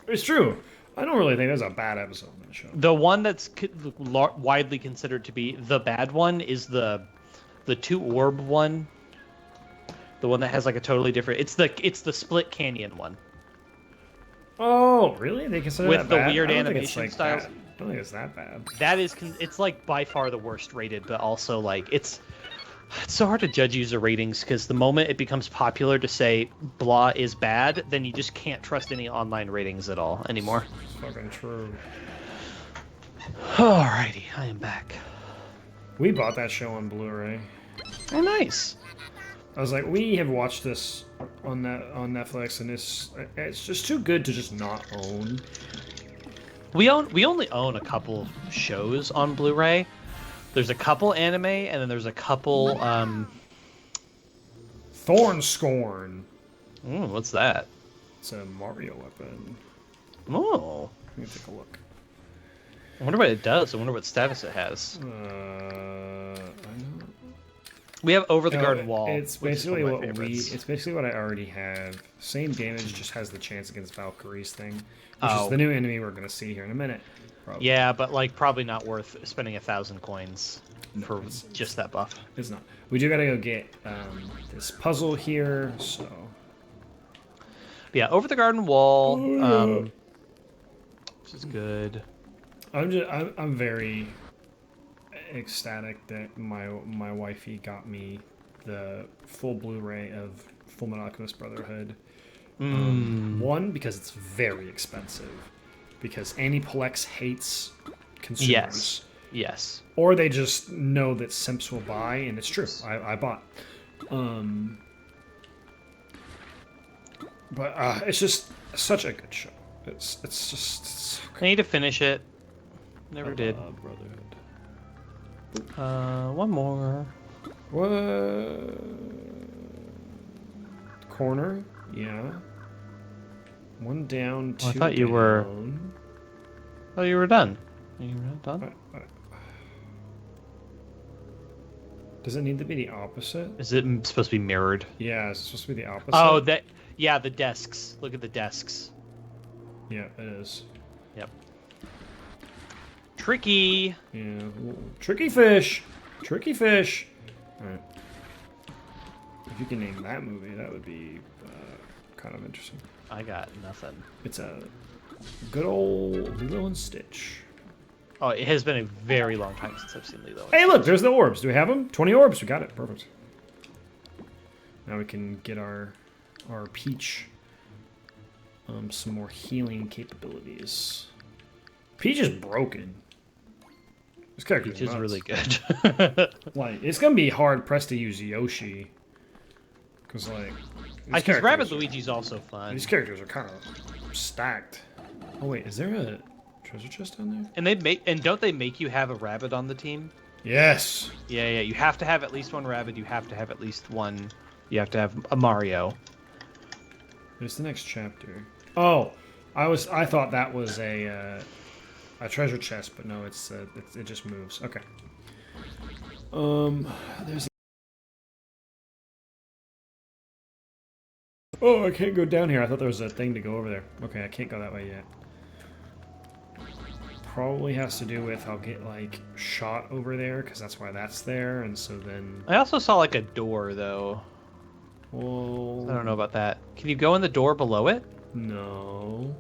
It's true. I don't really think there's a bad episode in that show. The one that's widely considered to be the bad one is the 2-orb one. The one that has like a totally different. It's the split canyon one. Oh, really? They consider with that the bad? weird I don't animation think it's styles. Bad. I don't think it's that bad. That is, it's like by far the worst rated, but also like it's so hard to judge user ratings because the moment it becomes popular to say blah is bad, then you just can't trust any online ratings at all anymore. It's fucking true. Alrighty, I am back. We bought that show on Blu-ray. Oh, nice. I was like, we have watched this on Netflix, and it's just too good to just not own. We only own a couple shows on Blu-ray. There's a couple anime, and then there's a couple Thorn Scorn. Ooh, what's that? It's a Mario weapon. Oh. Let me take a look. I wonder what it does. I wonder what status it has. I don't... We have Over the No, Garden Wall. It's which is basically one of what my favorites. It's basically what I already have. Same damage, just has the chance against Valkyrie's thing, which Oh. is the new enemy we're gonna see here in a minute. Probably. Yeah, but like probably not worth spending 1,000 coins No, for just that buff. It's not. We do gotta go get this puzzle here. So Yeah, Over the Garden Wall. Oh, yeah. Which is good. I'm very ecstatic that my wifey got me the full Blu-ray of Full Metal Alchemist Brotherhood. One, because it's very expensive, because Aniplex hates consumers. Yes. Or they just know that simps will buy, and it's true. I bought. But it's just such a good show. It's just so I need to finish it. Never did. Brotherhood. One more. What? Corner? Yeah. One down, two I thought you were. down. Oh, you were done. You were not done. Does it need to be the opposite? Is it supposed to be mirrored? Yeah, it's supposed to be the opposite. Oh, that. Yeah, the desks. Look at the desks. Yeah, it is. Yep. Tricky. Yeah. Tricky fish! Tricky fish! Alright. If you can name that movie, that would be kind of interesting. I got nothing. It's a good old Lilo and Stitch. Oh, it has been a very long time since I've seen Lilo. Hey, look, there's the orbs. Do we have them? 20 orbs. We got it. Perfect. Now we can get our Peach some more healing capabilities. Peach is broken. This character Which is really good. Like, it's gonna be hard pressed to use Yoshi, because like Because Rabbid Luigi's also fun. these characters are kind of stacked. Oh wait, is there a treasure chest down there? And don't they make you have a rabbit on the team? Yes. Yeah. You have to have at least one rabbit. You have to have at least one. You have to have a Mario. There's the next chapter. Oh, I thought that was a treasure chest, but no, it just moves. Okay. There's. Oh, I can't go down here. I thought there was a thing to go over there. Okay, I can't go that way yet. Probably has to do with I'll get like shot over there because that's why that's there, and so then. I also saw like a door though. Well, I don't know about that. Can you go in the door below it? No,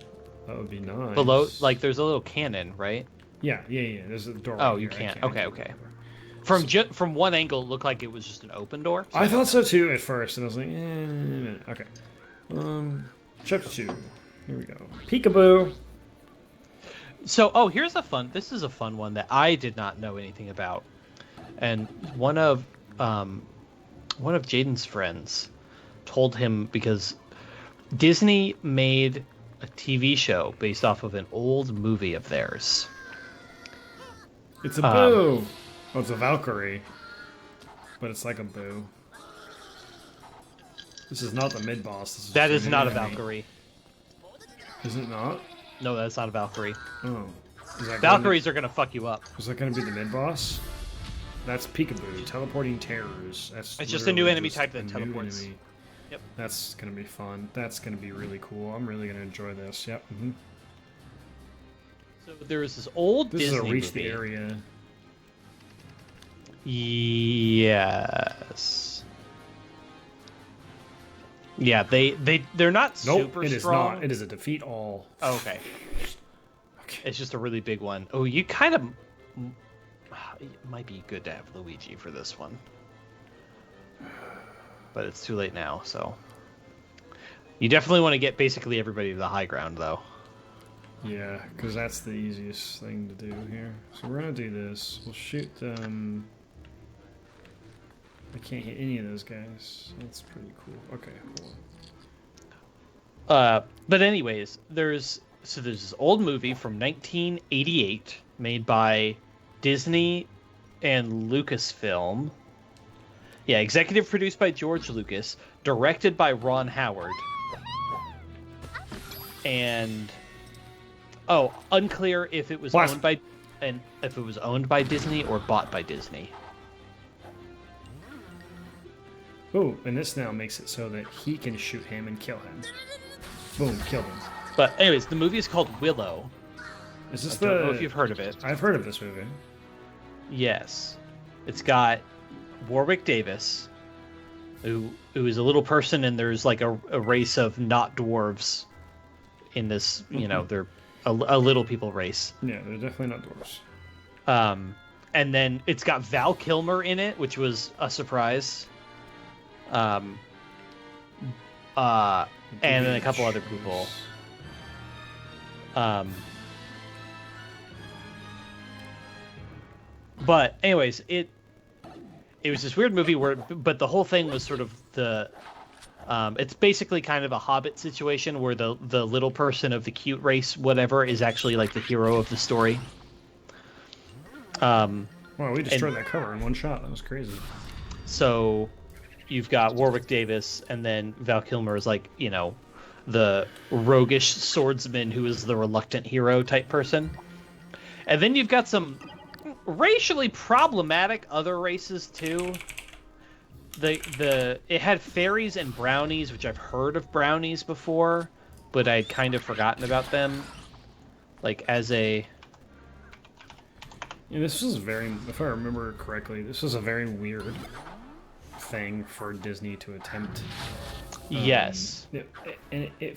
that would be nice. Below, like there's a little cannon, right? Yeah. There's a door. Oh, right you here. can't. Okay. From one angle, it looked like it was just an open door. So I thought so too at first, and I was like, okay. Chapter 2. Here we go. Peekaboo. So, this is a fun one that I did not know anything about. And one of Jaden's friends told him because Disney made a TV show based off of an old movie of theirs. It's a boo. Oh, it's a Valkyrie. But it's like a boo. This is not the mid-boss. That is not a Valkyrie. Is it not? No, that's not a Valkyrie. Oh. Valkyries are going to fuck you up. Is that going to be the mid-boss? That's Peekaboo, teleporting terrors. It's just a new enemy type that teleports. Yep. That's going to be fun. That's going to be really cool. I'm really going to enjoy this. Yep. So there was this old Disney This is a reach movie. the area. Yes. Yeah, they're not super It is strong. not. It is a defeat all. Oh, okay. Okay. It's just a really big one. Oh, you kind of... It might be good to have Luigi for this one. But it's too late now, so... You definitely want to get basically everybody to the high ground, though. Yeah, because that's the easiest thing to do here. So we're going to do this. We'll shoot them... I can't hit any of those guys. That's pretty cool. Okay, hold on. But anyways, there's this old movie from 1988 made by Disney and Lucasfilm. Yeah, executive produced by George Lucas, directed by Ron Howard. and unclear if it was Blast. owned by Disney or bought by Disney. Oh, and this now makes it so that he can shoot him and kill him. Boom, killed him. But anyways, the movie is called Willow. Is this I don't know if you've heard of it. I've heard of this movie. Yes. It's got Warwick Davis, who is a little person, and there's like a race of not dwarves in this, they're a little people race. Yeah, they're definitely not dwarves. And then it's got Val Kilmer in it, which was a surprise. And then a couple other people. But anyways, it was this weird movie but the whole thing was sort of it's basically kind of a Hobbit situation where the little person of the cute race, whatever, is actually like the hero of the story. Wow, we destroyed that cover in one shot. That was crazy. So you've got Warwick Davis, and then Val Kilmer is like, the roguish swordsman who is the reluctant hero type person. And then you've got some racially problematic other races too. It had fairies and brownies, which I've heard of brownies before, but I'd kind of forgotten about them. Like as a this was if I remember correctly, this was a very weird thing for Disney to attempt. Yes. It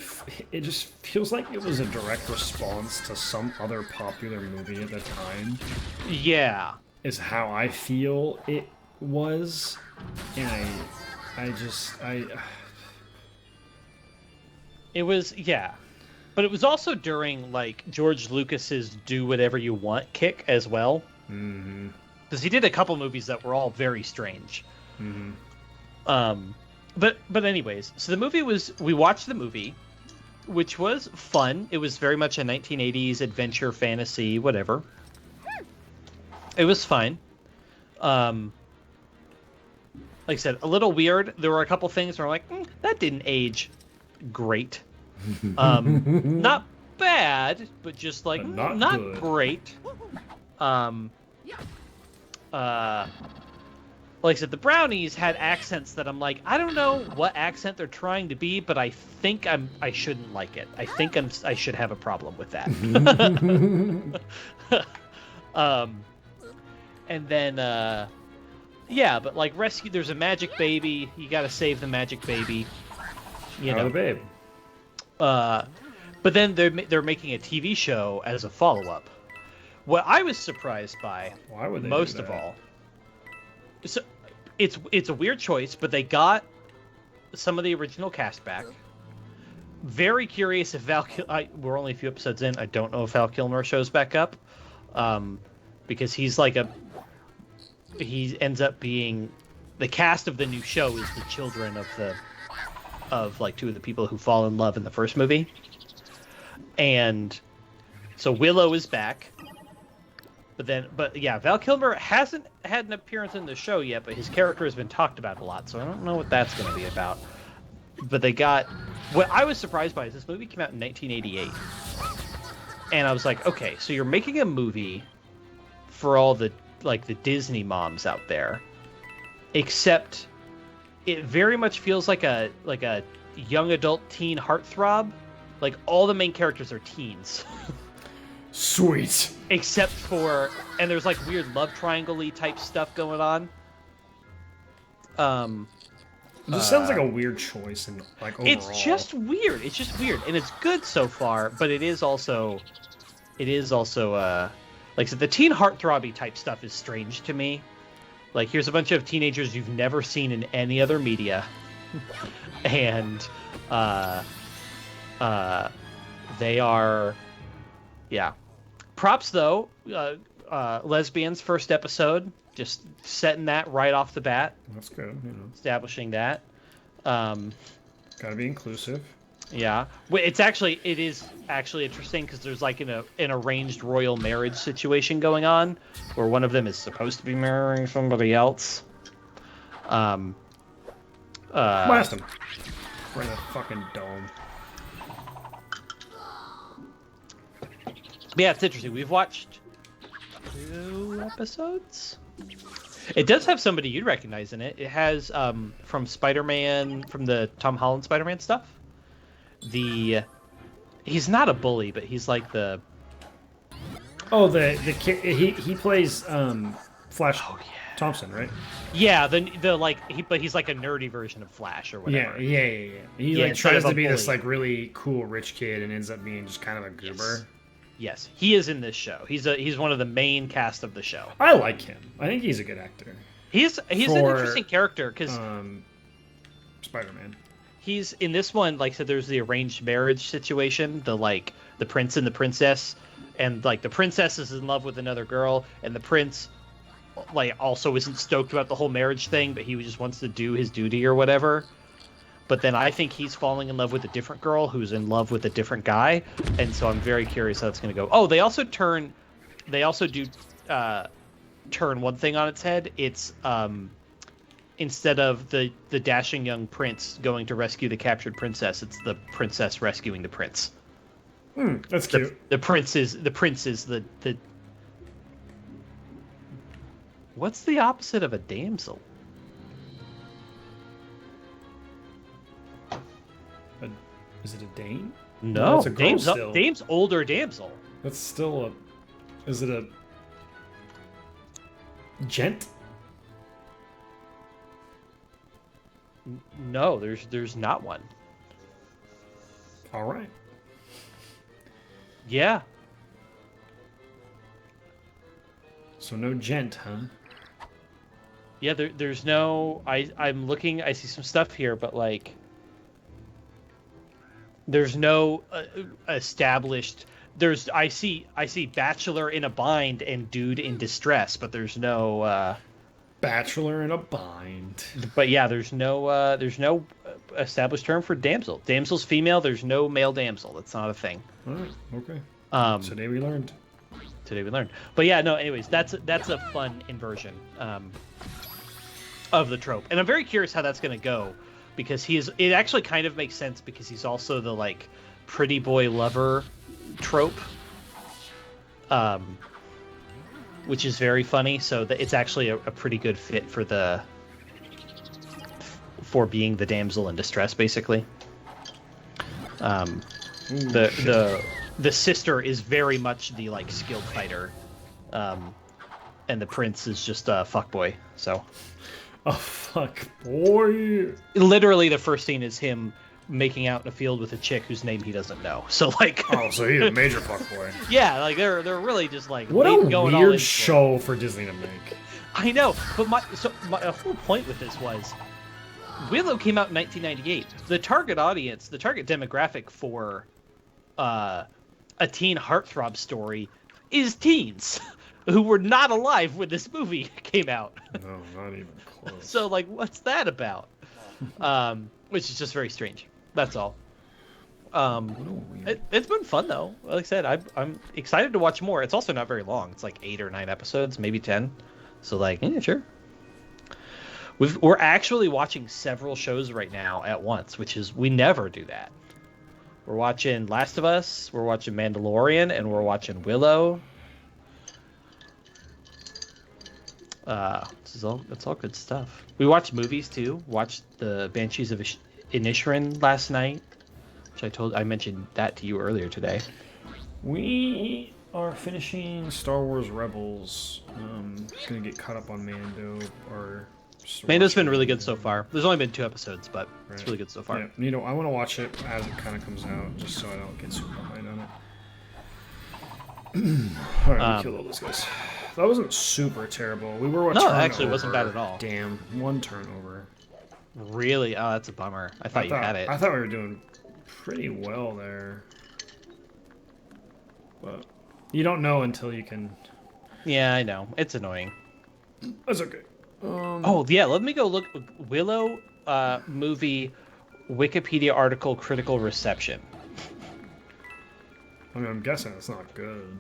just feels like it was a direct response to some other popular movie at the time. Yeah. Is how I feel it was. And It was, yeah. But it was also during, like, George Lucas's do whatever you want kick as well. Mm-hmm. Because he did a couple movies that were all very strange. Mm-hmm. But anyways, so we watched the movie, which was fun. It was very much a 1980s adventure fantasy, whatever. It was fine. Like I said, a little weird. There were a couple things where I'm like, that didn't age great. Not bad, but just like not great. Like I said, the brownies had accents that I'm like, I don't know what accent they're trying to be, but I think I shouldn't like it. I think I should have a problem with that. And then yeah, but like rescue, there's a magic baby. You got to save the magic baby. The babe. But then they're making a TV show as a follow-up. What I was surprised by, why would they most do that? of all, so it's a weird choice, but they got some of the original cast back. Very curious if we're only a few episodes in. I don't know if Val Kilmer shows back up, because he's like he ends up being the cast of the new show is the children of like two of the people who fall in love in the first movie, and so Willow is back. But yeah, Val Kilmer hasn't had an appearance in the show yet, but his character has been talked about a lot, so I don't know what that's going to be about. But what I was surprised by is this movie came out in 1988. And I was like, okay, so you're making a movie for all the Disney moms out there, except it very much feels like a young adult teen heartthrob. Like all the main characters are teens. Sweet. Except for, and there's like weird love triangle-y type stuff going on. This sounds like a weird choice, and like overall. It's just weird. And it's good so far, but it is also, like I said, the teen heartthrobby type stuff is strange to me. Like, here's a bunch of teenagers you've never seen in any other media, and they are, yeah. Props though, lesbians first episode, just setting that right off the bat. That's good, establishing that. Gotta be inclusive. Yeah, it is actually interesting because there's like an arranged royal marriage situation going on, where one of them is supposed to be marrying somebody else. Blast him! Right in the fucking dome. But yeah, it's interesting. We've watched 2 episodes. It does have somebody you'd recognize in it. It has from Spider-Man, from the Tom Holland Spider-Man stuff. He's not a bully, but he's like the. Oh, he plays Flash Thompson, right? Yeah, but he's like a nerdy version of Flash or whatever. Yeah. He Yeah, like tries to be bully. this like really cool rich kid and ends up being just kind of a goober. Yes, he is in this show. He's one of the main cast of the show. I like him. I think he's a good actor. He's an interesting character because Spider-Man. he's in this one. Like I said, there's the arranged marriage situation. The prince and the princess, and like the princess is in love with another girl, and the prince like also isn't stoked about the whole marriage thing, but he just wants to do his duty or whatever. But then I think he's falling in love with a different girl who's in love with a different guy, and so I'm very curious how it's going to go. Oh, they also do turn one thing on its head. It's instead of the dashing young prince going to rescue the captured princess, it's the princess rescuing the prince. That's cute. The prince is the. What's the opposite of a damsel? Is it a Dane? No, that's a girl still. Dame's older damsel. That's still a. Is it a gent? No, there's not one. All right. Yeah. So no gent, huh? Yeah, there's no. I'm looking. I see some stuff here, but like. There's no established. I see bachelor in a bind and dude in distress, but there's no. Bachelor in a bind. But yeah, there's no established term for damsel. Damsel's female. There's no male damsel. That's not a thing. All right. Okay. Today we learned. But yeah, no. Anyways, that's a fun inversion of the trope, and I'm very curious how that's going to go. Because it actually kind of makes sense because he's also the like pretty boy lover trope, which is very funny. So it's actually a pretty good fit for being the damsel in distress, basically. The sister is very much the like skilled fighter, and the prince is just a fuckboy. So. Oh, fuck, boy. Literally, the first scene is him making out in a field with a chick whose name he doesn't know. So, like... Oh, so he's a major fuckboy. Yeah, like, they're really just, like... What a weird show for Disney to make. I know, but my whole point with this was... Willow came out in 1998. The target audience, the target demographic for a teen heartthrob story is teens who were not alive when this movie came out. No, not even close. So, like, what's that about? Which is just very strange. That's all. It's been fun, though. Like I said, I'm excited to watch more. It's also not very long. It's like 8 or 9 episodes, maybe 10. So, like, yeah, sure. We're actually watching several shows right now at once, which is, we never do that. We're watching Last of Us, we're watching Mandalorian, and we're watching Willow. That's all good stuff. We watched movies too. Watched the Banshees of Inisherin last night, which I mentioned that to you earlier today. We are finishing Star Wars Rebels. Gonna get caught up on Mando. Mando's been really good so far. There's only been 2 episodes, but It's really good so far. Yeah, I want to watch it as it kind of comes out, just so I don't get super behind on it. All right, we killed all those guys. That wasn't super terrible. We were No, it actually wasn't bad at all. Damn, 1 turnover. Really? Oh, that's a bummer. I thought you had it. I thought we were doing pretty well there. But you don't know until you can... Yeah, I know. It's annoying. That's okay. Oh, yeah, let me go look. Willow movie Wikipedia article critical reception. I mean, I'm guessing it's not good.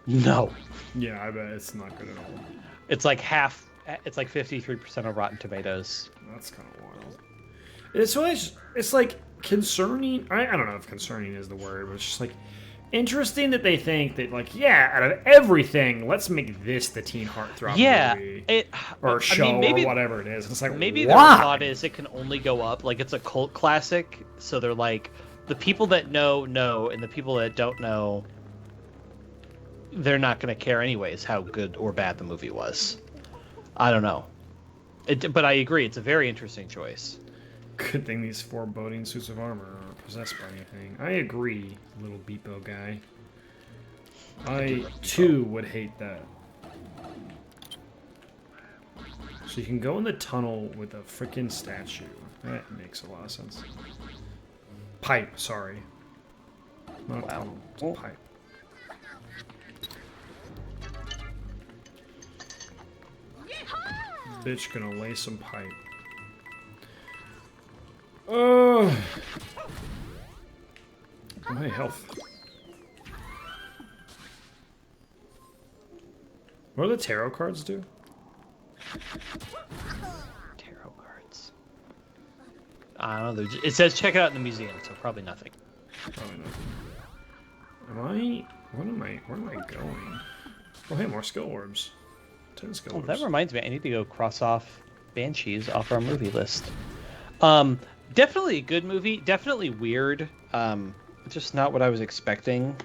No. Yeah, I bet it's not good at all. It's like half. It's like 53% of Rotten Tomatoes. That's kind of wild. It's like concerning. I don't know if concerning is the word, but it's just like interesting that they think that, like, yeah, out of everything, let's make this the teen heartthrob movie or show, I mean, maybe, or whatever it is. It's like, maybe why? their thought is it can only go up. Like, it's a cult classic, so they're like, the people that know, and the people that don't know, they're not going to care anyways how good or bad the movie was. I don't know. But I agree, it's a very interesting choice. Good thing these foreboding suits of armor aren't possessed by anything. I agree, little Beepo guy. I, too, would hate that. So you can go in the tunnel with a freaking statue. That makes a lot of sense. Pipe, sorry. Not a tunnel, it's a pipe. Bitch gonna lay some pipe. Oh, hey, health. What do the tarot cards do? Tarot cards. I don't know. It says check it out in the museum, so probably nothing. Probably nothing. Where am I going? Oh, hey, more skill orbs. 10 skill orbs. That reminds me, I need to go cross off Banshees off our movie list. Definitely a good movie. Definitely weird. Just not what I was expecting.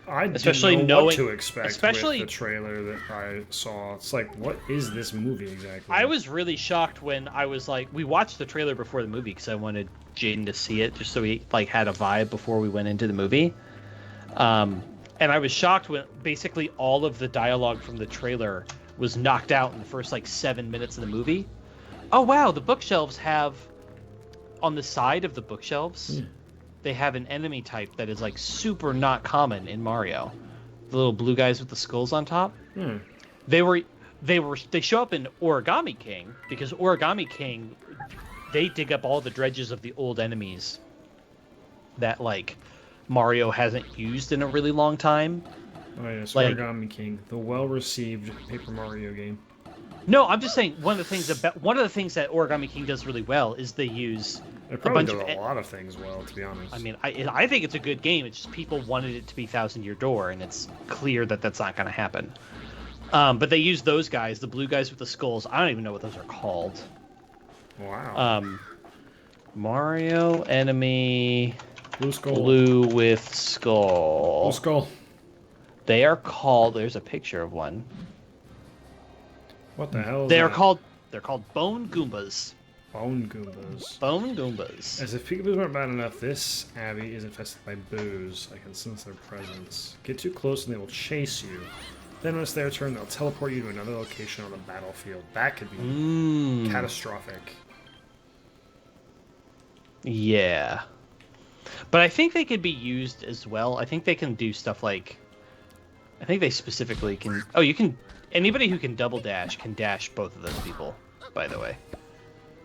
I didn't know what to expect with the trailer that I saw. It's like, what is this movie exactly? I was really shocked when I was like, we watched the trailer before the movie because I wanted Jaden to see it just so he like had a vibe before we went into the movie. And I was shocked when basically all of the dialogue from the trailer was knocked out in the first like 7 minutes of the movie. Oh wow, the bookshelves have on the side of the bookshelves. They have an enemy type that is like super not common in Mario. The little blue guys with the skulls on top. They show up in Origami King because Origami King, they dig up all the dredges of the old enemies that like Mario hasn't used in a really long time. Oh yes, like, Origami King, the well-received Paper Mario game. No, I'm just saying one of the things that Origami King does really well is they use it probably does a lot of things well, to be honest. I mean, I think it's a good game. It's just people wanted it to be Thousand Year Door, and it's clear that that's not going to happen. But they use those guys, the blue guys with the skulls. I don't even know what those are called. Wow. Mario enemy blue skull. Blue with skull. Blue skull. They are called. There's a picture of one. What the hell? They're called Bone Goombas. Bone Goombas. Bone Goombas. As if peekaboos weren't bad enough, this abbey is infested by boos. I can sense their presence. Get too close and they will chase you. Then when it's their turn, they'll teleport you to another location on the battlefield. That could be catastrophic. Yeah. But I think they could be used as well. I think they can do stuff like... I think they specifically can... Oh, you can... Anybody who can double dash can dash both of those people, by the way.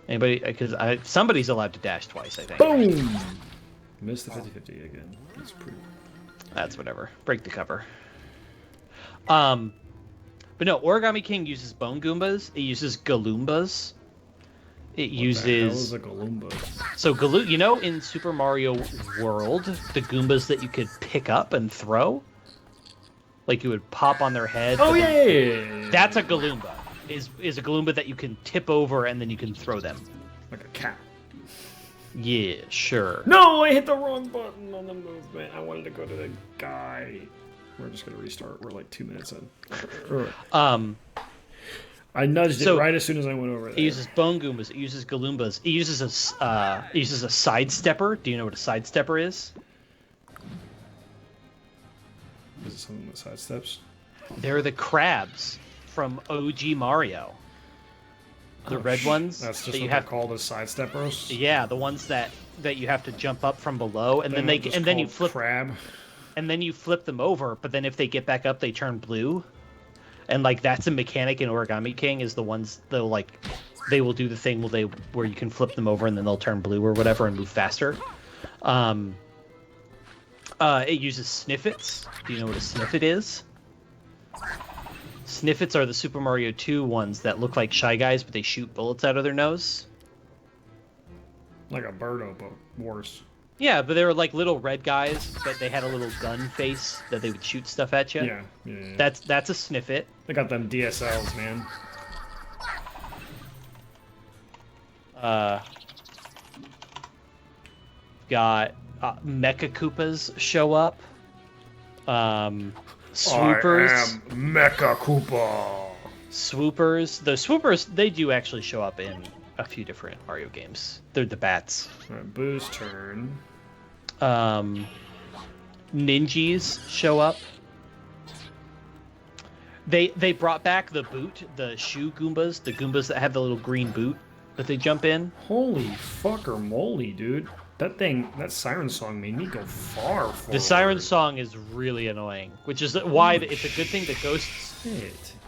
Anybody... Because somebody's allowed to dash twice, I think. Boom! Missed the 50-50 again. That's pretty... That's whatever. Break the cover. But no, Origami King uses Bone Goombas. It uses Galoombas. It uses... What the hell is a Galoomba? So, you know in Super Mario World, the Goombas that you could pick up and throw? Like you would pop on their head. Oh, yeah. That's a Galoomba. Is a Galoomba that you can tip over and then you can throw them. Like a cat. Yeah, sure. No, I hit the wrong button on the movement. I wanted to go to the guy. We're just going to restart. We're like 2 minutes in. I nudged it right as soon as I went over there. It uses Bone Goombas. It uses Galoombas. It uses a sidestepper. Do you know what a sidestepper is? Is it something that sidesteps? They're the crabs from OG Mario. The red ones. That's just what they're called as sidesteppers? Yeah, the ones that you have to jump up from below, and then you flip crab. And then you flip them over, but then if they get back up, they turn blue. And like that's a mechanic in Origami King is the ones they will do the thing where you can flip them over and then they'll turn blue or whatever and move faster. It uses Sniffits. Do you know what a Sniffit is? Sniffits are the Super Mario 2 ones that look like Shy Guys, but they shoot bullets out of their nose. Like a Birdo, but worse. Yeah, but they were like little red guys, but they had a little gun face that they would shoot stuff at you. Yeah. That's a sniff it. They got them DSLs, man. Got Mecha Koopas show up. Swoopers. I am Mecha Koopa. Swoopers. The swoopers, they do actually show up in a few different Mario games. They're the bats. Alright, Boo's turn. Ninjas show up. They brought back the boot, the shoe Goombas, the Goombas that have the little green boot that they jump in. Holy fucker moly, dude. That siren song made me go far forward. The siren song is really annoying, which is why it's a good thing that ghosts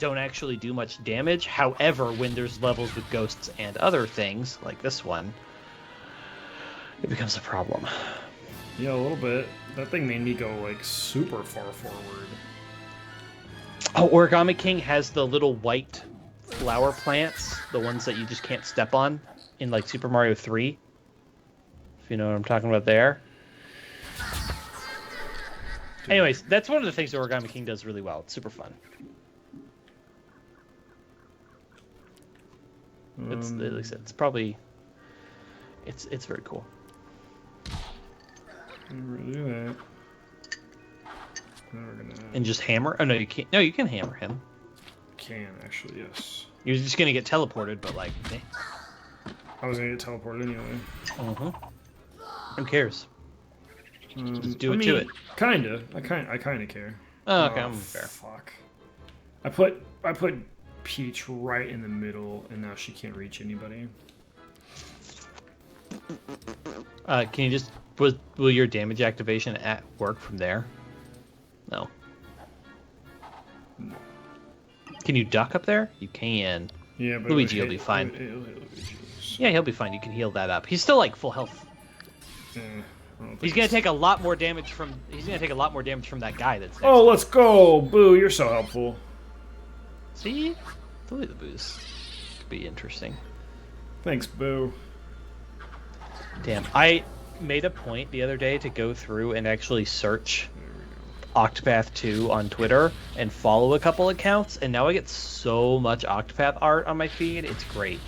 don't actually do much damage. However, when there's levels with ghosts and other things, like this one, it becomes a problem. Yeah, a little bit. That thing made me go, like, super far forward. Oh, Origami King has the little white flower plants, the ones that you just can't step on in, like, Super Mario 3. If you know what I'm talking about there. Anyways, that's one of the things that Origami King does really well. It's super fun. It's like I said, it's probably it's very cool. Never do that. Never gonna. And just hammer? Oh no, you can't. No, you can hammer him. Can actually, yes. You're just gonna get teleported, but like. Eh. I was gonna get teleported anyway. Who cares? Just do to it. Kinda. I kinda care. Oh, okay, I'm fair. Fuck. I put Peach right in the middle, and now she can't reach anybody. Can you just will your damage activation work from there? No. Can you duck up there? You can. Yeah, but Luigi will be fine. Yeah, he'll be fine. You can heal that up. He's still like full health. He's gonna take a lot more damage from. He's gonna take a lot more damage from that guy that's. Oh, let's go, Boo! You're so helpful. See, the boost could be interesting. Thanks, Boo. Damn, I made a point the other day to go through and actually search Octopath 2 on Twitter and follow a couple accounts, and now I get so much Octopath art on my feed. It's great.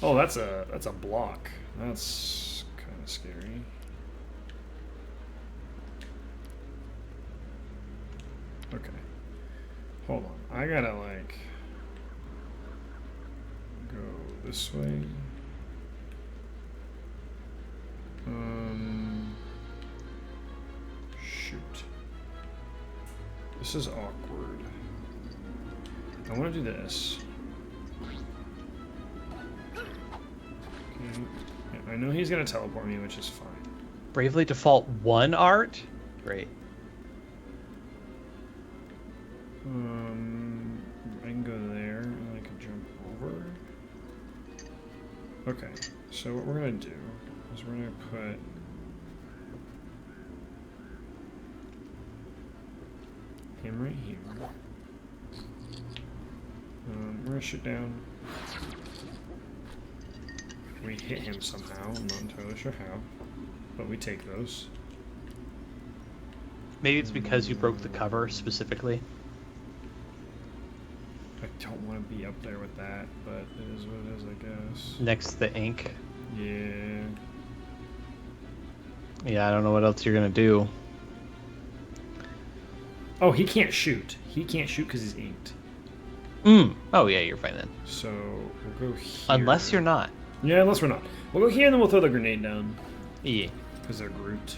Oh, that's a block. That's kind of scary. Okay. Hold on. I gotta, like, go this way. Shoot. This is awkward. I want to do this. Okay. Yeah, I know he's gonna teleport me, which is fine. Bravely Default 1 art? Great. I can go there, and I can jump over. Okay, so what we're gonna do is we're gonna put him right here. We're gonna shoot down. We hit him somehow, I'm not entirely sure how, but we take those. Maybe it's because you broke the cover specifically. I don't want to be up there with that, but it is what it is, I guess. Next to the ink. Yeah. Yeah, I don't know what else you're gonna do. Oh, he can't shoot. He can't shoot because he's inked. Oh yeah, you're fine then. So we'll go here. Unless you're not. Yeah, unless we're not. We'll go here and then we'll throw the grenade down. Yeah. Because they're Groot.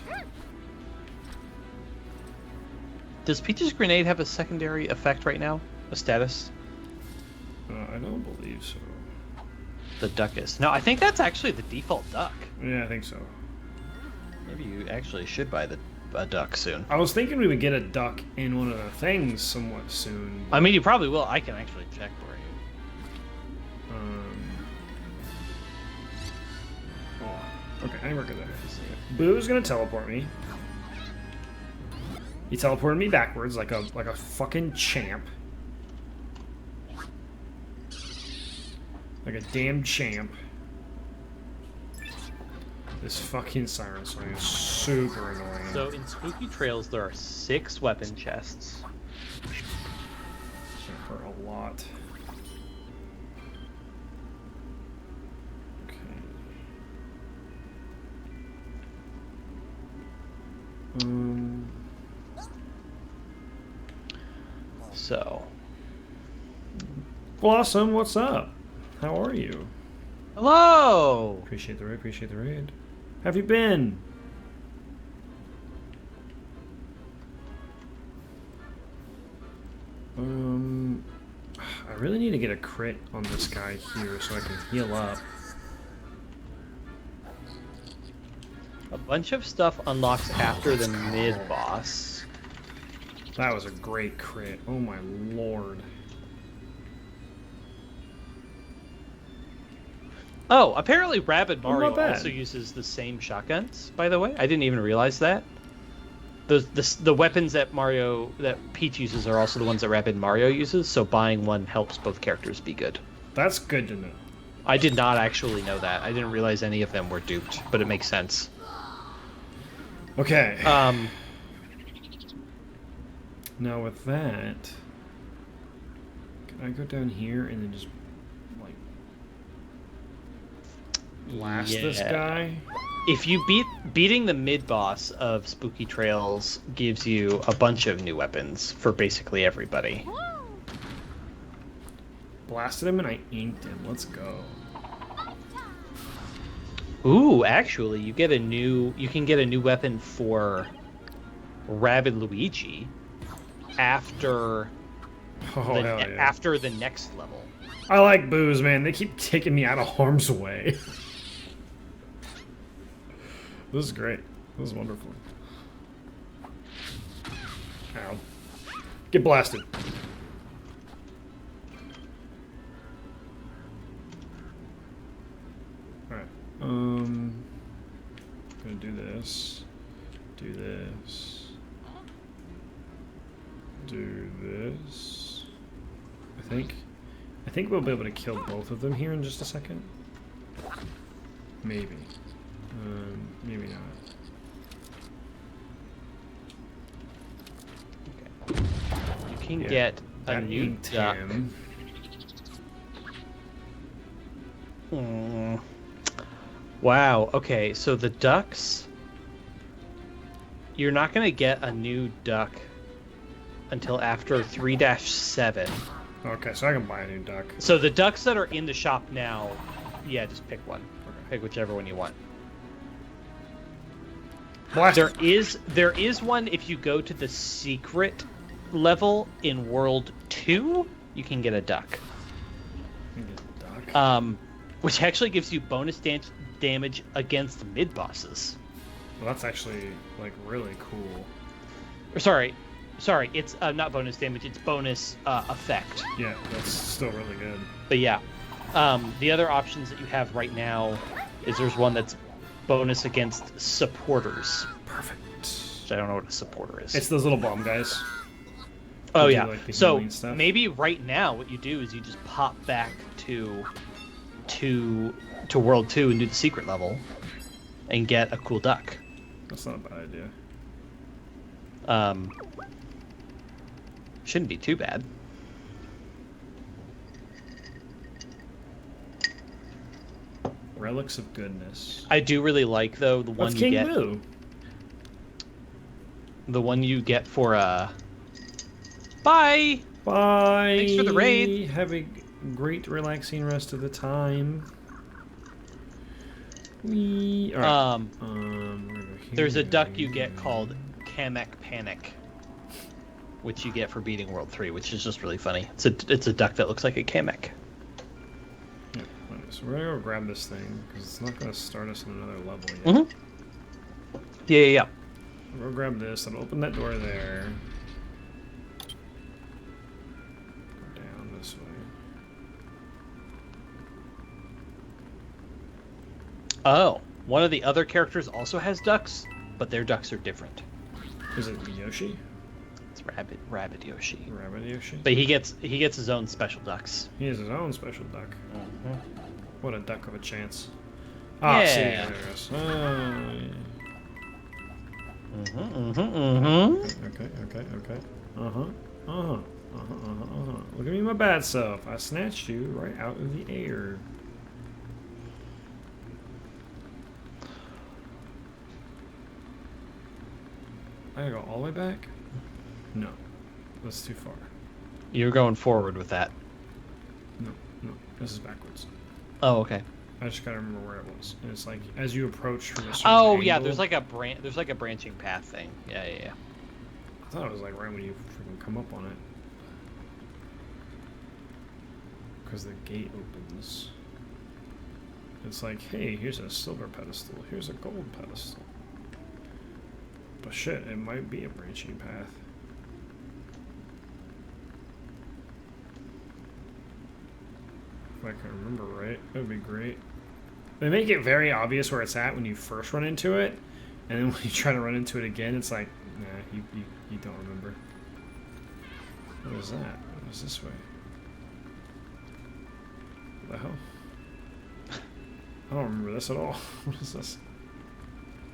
Does Peach's grenade have a secondary effect right now? A status? I don't believe so. The duck is. No, I think that's actually the default duck. Yeah, I think so. Maybe you actually should buy a duck soon. I was thinking we would get a duck in one of the things somewhat soon. I mean, you probably will. I can actually check for you. Okay, I work at that. Boo's gonna teleport me. He teleported me backwards like a fucking champ. Like a damn champ. This fucking siren song is super annoying. So in Spooky Trails, there are 6 weapon chests. For a lot. Okay. So. Blossom, what's up? How are you? Hello! Appreciate the raid, appreciate the raid. How have you been? I really need to get a crit on this guy here so I can heal up. A bunch of stuff unlocks after the mid-boss. That was a great crit. Oh my lord. Oh, apparently Rabbid Mario not bad. also uses the same shotguns, by the way. I didn't even realize that. The weapons that Peach uses are also the ones that Rabbid Mario uses, so buying one helps both characters be good. That's good to know. I did not actually know that. I didn't realize any of them were duped, but it makes sense. Okay. Now with that, can I go down here and then just like blast this guy? If you beating the mid-boss of Spooky Trails gives you a bunch of new weapons for basically everybody. Blasted him and I inked him. Let's go. Ooh, actually, you can get a new weapon for Rabid Luigi after after the next level. I like booze, man. They keep taking me out of harm's way. This is great. This is wonderful. Ow. Get blasted. Alright. Gonna do this. Do this. Do this. I think we'll be able to kill both of them here in just a second. Maybe. Maybe not. Okay. You can get a new duck. Wow, okay, so the ducks... You're not going to get a new duck until after 3-7. Okay, so I can buy a new duck. So the ducks that are in the shop now, yeah, just pick one. Pick whichever one you want. Blast. There is one if you go to the secret level in World 2, you can get a duck. You can get a duck? Which actually gives you bonus damage against mid-bosses. Well, that's actually, like, really cool. Sorry, it's not bonus damage, it's bonus effect. Yeah, that's still really good. But yeah, the other options that you have right now is there's one that's bonus against supporters. Perfect. Which I don't know what a supporter is. It's those little bomb guys. Oh yeah. Like the So stuff. maybe right now what you do is you just pop back to World 2 and do the secret level, and get a cool duck. That's not a bad idea. Shouldn't be too bad. Relics of goodness. I do really like though the one That's you King get. Boo. The one you get for Bye. Bye. Thanks for the raid. Have a great relaxing rest of the time. All right. There's a duck you get called Kamek Panic, which you get for beating World 3, which is just really funny. It's a duck that looks like a Kamek. Yeah, so we're gonna go grab this thing because it's not gonna start us on another level yet. Mm-hmm. Yeah. We'll go grab this and open that door there. Go down this way. Oh, one of the other characters also has ducks, but their ducks are different. Is it Yoshi? It's Rabbid Yoshi. Rabbid Yoshi? But he gets his own special ducks. He has his own special duck. Mm-hmm. What a duck of a chance. Ah, see, Yeah. there it is. Okay. Uh-huh. Look at me, my bad self. I snatched you right out of the air. I gotta go all the way back? No. That's too far. You're going forward with that. No. This is backwards. Oh, okay. I just gotta remember where it was. And it's like, as you approach from a certain Oh, yeah, angle- there's like a branching path thing. Yeah. I thought it was like right when you freaking come up on it. Because the gate opens. It's like, hey, here's a silver pedestal. Here's a gold pedestal. But shit, it might be a branching path. If I can remember right, that would be great. They make it very obvious where it's at when you first run into it, and then when you try to run into it again, it's like, nah, you don't remember. What is that? What is this way? What the hell? I don't remember this at all. What is this?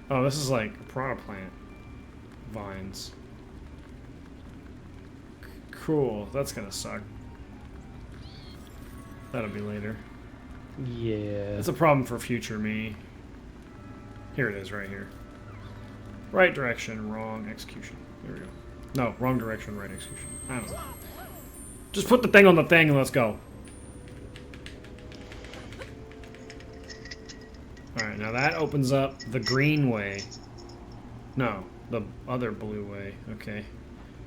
Oh, this is like a piranha plant. Vines. Cool. That's gonna suck. That'll be later. Yeah. It's a problem for future me. Here it is, right here. Right direction, wrong execution. There we go. No, wrong direction, right execution. I don't know. Just put the thing on the thing and let's go. Alright, now that opens up the green way. No, the other blue way. Okay.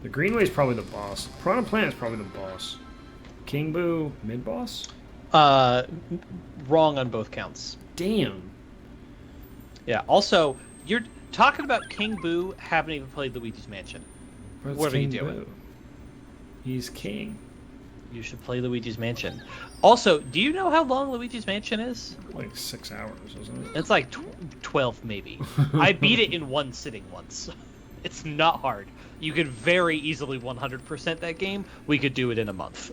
The green way is probably the boss. Piranha Plant is probably the boss. King Boo, mid-boss? Wrong on both counts. Damn. Yeah, also, you're talking about King Boo, haven't even played Luigi's Mansion. What's What are you King doing? Boo? He's king. You should play Luigi's Mansion. Also, do you know how long Luigi's Mansion is? Like 6 hours, isn't it? It's like 12 maybe. I beat it in one sitting once. It's not hard. You could very easily 100% that game. We could do it in a month.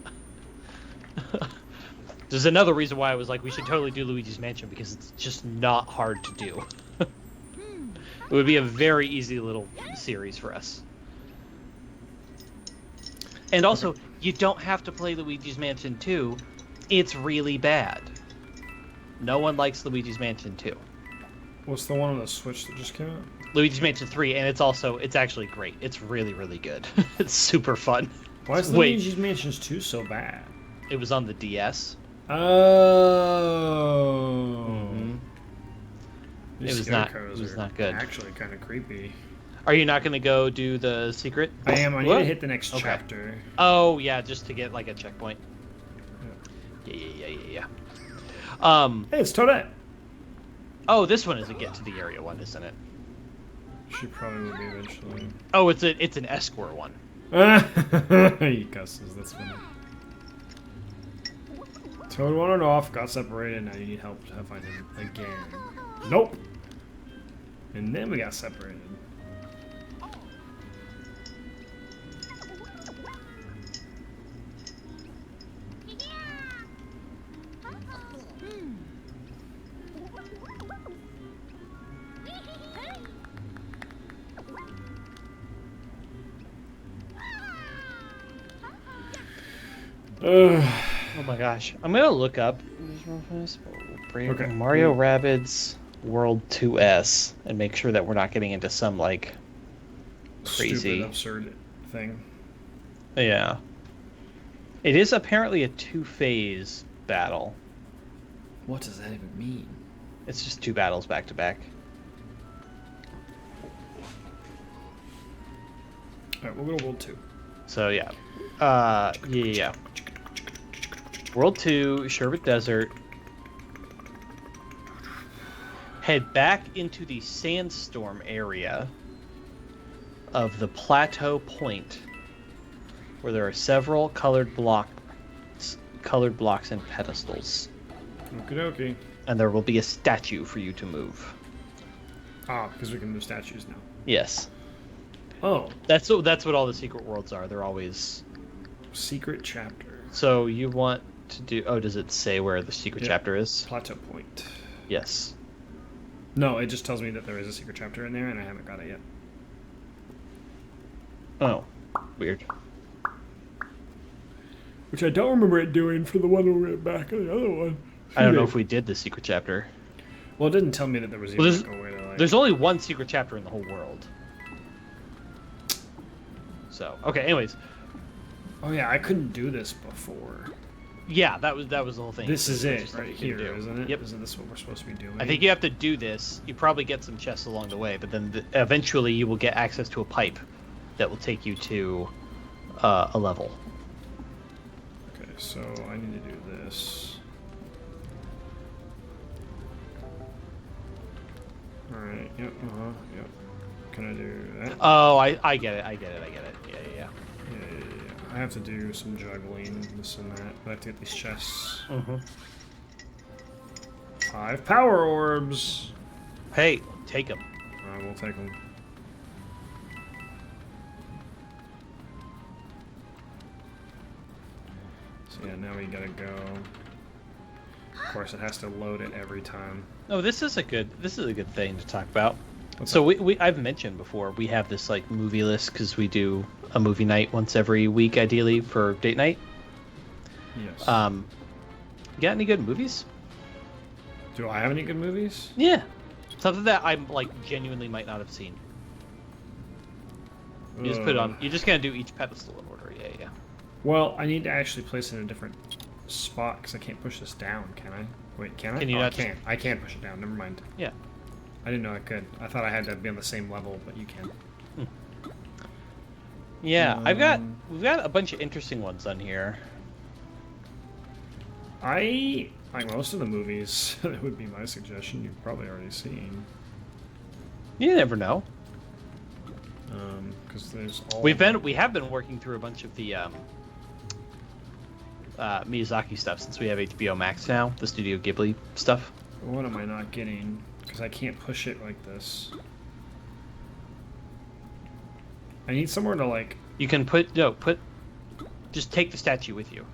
There's another reason why I was like, we should totally do Luigi's Mansion, because it's just not hard to do. It would be a very easy little series for us. And also, you don't have to play Luigi's Mansion 2. It's really bad. No one likes Luigi's Mansion 2. What's the one on the Switch that just came out? Luigi's Mansion 3, and it's actually great. It's really, really good. It's super fun. Why is Luigi's Mansions 2 so bad? It was on the DS. Oh. It These was not. scarecrows It was are not good. Actually, kind of creepy. Are you not going to go do the secret? I am. I need What? to hit the next Okay. chapter. Oh yeah, just to get like a checkpoint. Yeah. Hey, it's Toadette. Oh, this one is a get to the area one, isn't it? She probably will be eventually. Oh, it's an escort one. He cusses. That's funny. Toad wandered off, got separated. Now you need help to find him again. Nope. And then we got separated. Oh my gosh, I'm gonna look up Okay. Mario Rabbids World 2S and make sure that we're not getting into some like crazy, Stupid, absurd thing. Yeah. It is apparently a 2-phase battle. What does that even mean? It's just 2 battles back to back. Alright, we'll go to World 2. So yeah. Yeah. World 2, Sherbet Desert. Head back into the sandstorm area of the Plateau Point, where there are several colored blocks and pedestals. Okie dokie. And there will be a statue for you to move. Ah, because we can move statues now. Yes. Oh. That's what all the secret worlds are. They're always... Secret chapter. So you want to do... Oh, does it say where the secret chapter is? Plateau Point. Yes. No, it just tells me that there is a secret chapter in there, and I haven't got it yet. Oh, weird. Which I don't remember it doing for the one we went back on the other one. I don't know if we did the secret chapter. Well, it didn't tell me that there was even a way to, like... There's only one secret chapter in the whole world. So, okay, anyways. Oh yeah, I couldn't do this before. Yeah, that was the whole thing. This is it right here, isn't it? Yep. Isn't this what we're supposed to be doing? I think you have to do this. You probably get some chests along the way, but then eventually you will get access to a pipe that will take you to a level. Okay, so I need to do this. Alright, yep, yep. Can I do that? Oh, I get it. Yeah. I have to do some juggling, this and that. But I have to get these chests. 5 power orbs! Hey, take them. Alright, we'll take them. So yeah, now we gotta go. Of course, it has to load it every time. Oh, this is a good thing to talk about. So I've mentioned before, we have this like movie list because we do a movie night once every week, ideally for date night. Yes. You got any good movies? Do I have any good movies? Yeah, something that I'm like genuinely might not have seen. You just put it on. You're just gonna do each pedestal in order. Yeah. Well, I need to actually place it in a different spot because I can't push this down. Can I? Wait, can I? Can you not? I can't. I can't push it down. Never mind. Yeah. I didn't know I could. I thought I had to be on the same level, but you can. Yeah, we've got a bunch of interesting ones on here. I like most of the movies. That would be my suggestion. You've probably already seen. You never know. Because there's all. We have been working through a bunch of the Miyazaki stuff since we have HBO Max now, the Studio Ghibli stuff. What am I not getting? Because I can't push it like this. I need somewhere to like... You can just take the statue with you.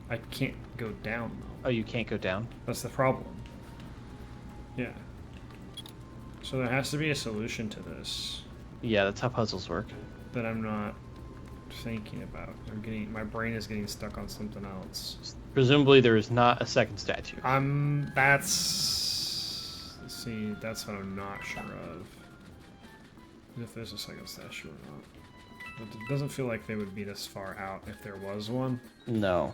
I can't go down though. Oh, you can't go down? That's the problem. Yeah. So there has to be a solution to this. Yeah, that's how puzzles work. That I'm not thinking about. My brain is getting stuck on something else. Presumably there is not a second statue. See, that's what I'm not sure of. If there's a second statue or not. But it doesn't feel like they would be this far out if there was one. No.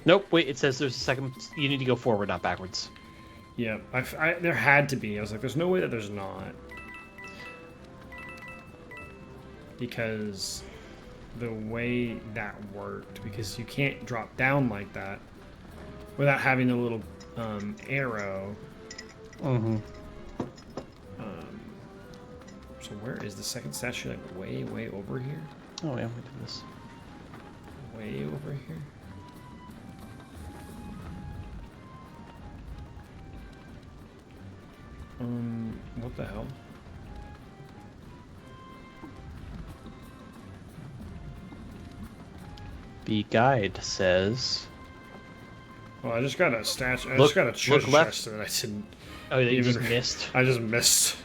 Nope, wait, it says there's a second... You need to go forward, not backwards. Yeah, there had to be. I was like, there's no way that there's not. Because the way that worked, because you can't drop down like that without having a little arrow. So where is the second statue? Like way over here? Oh yeah, we did this. Way over here? What the hell? The guide says... Well, I just got a statue. I just got a treasure chest that I didn't. Oh, that you just missed. I just missed.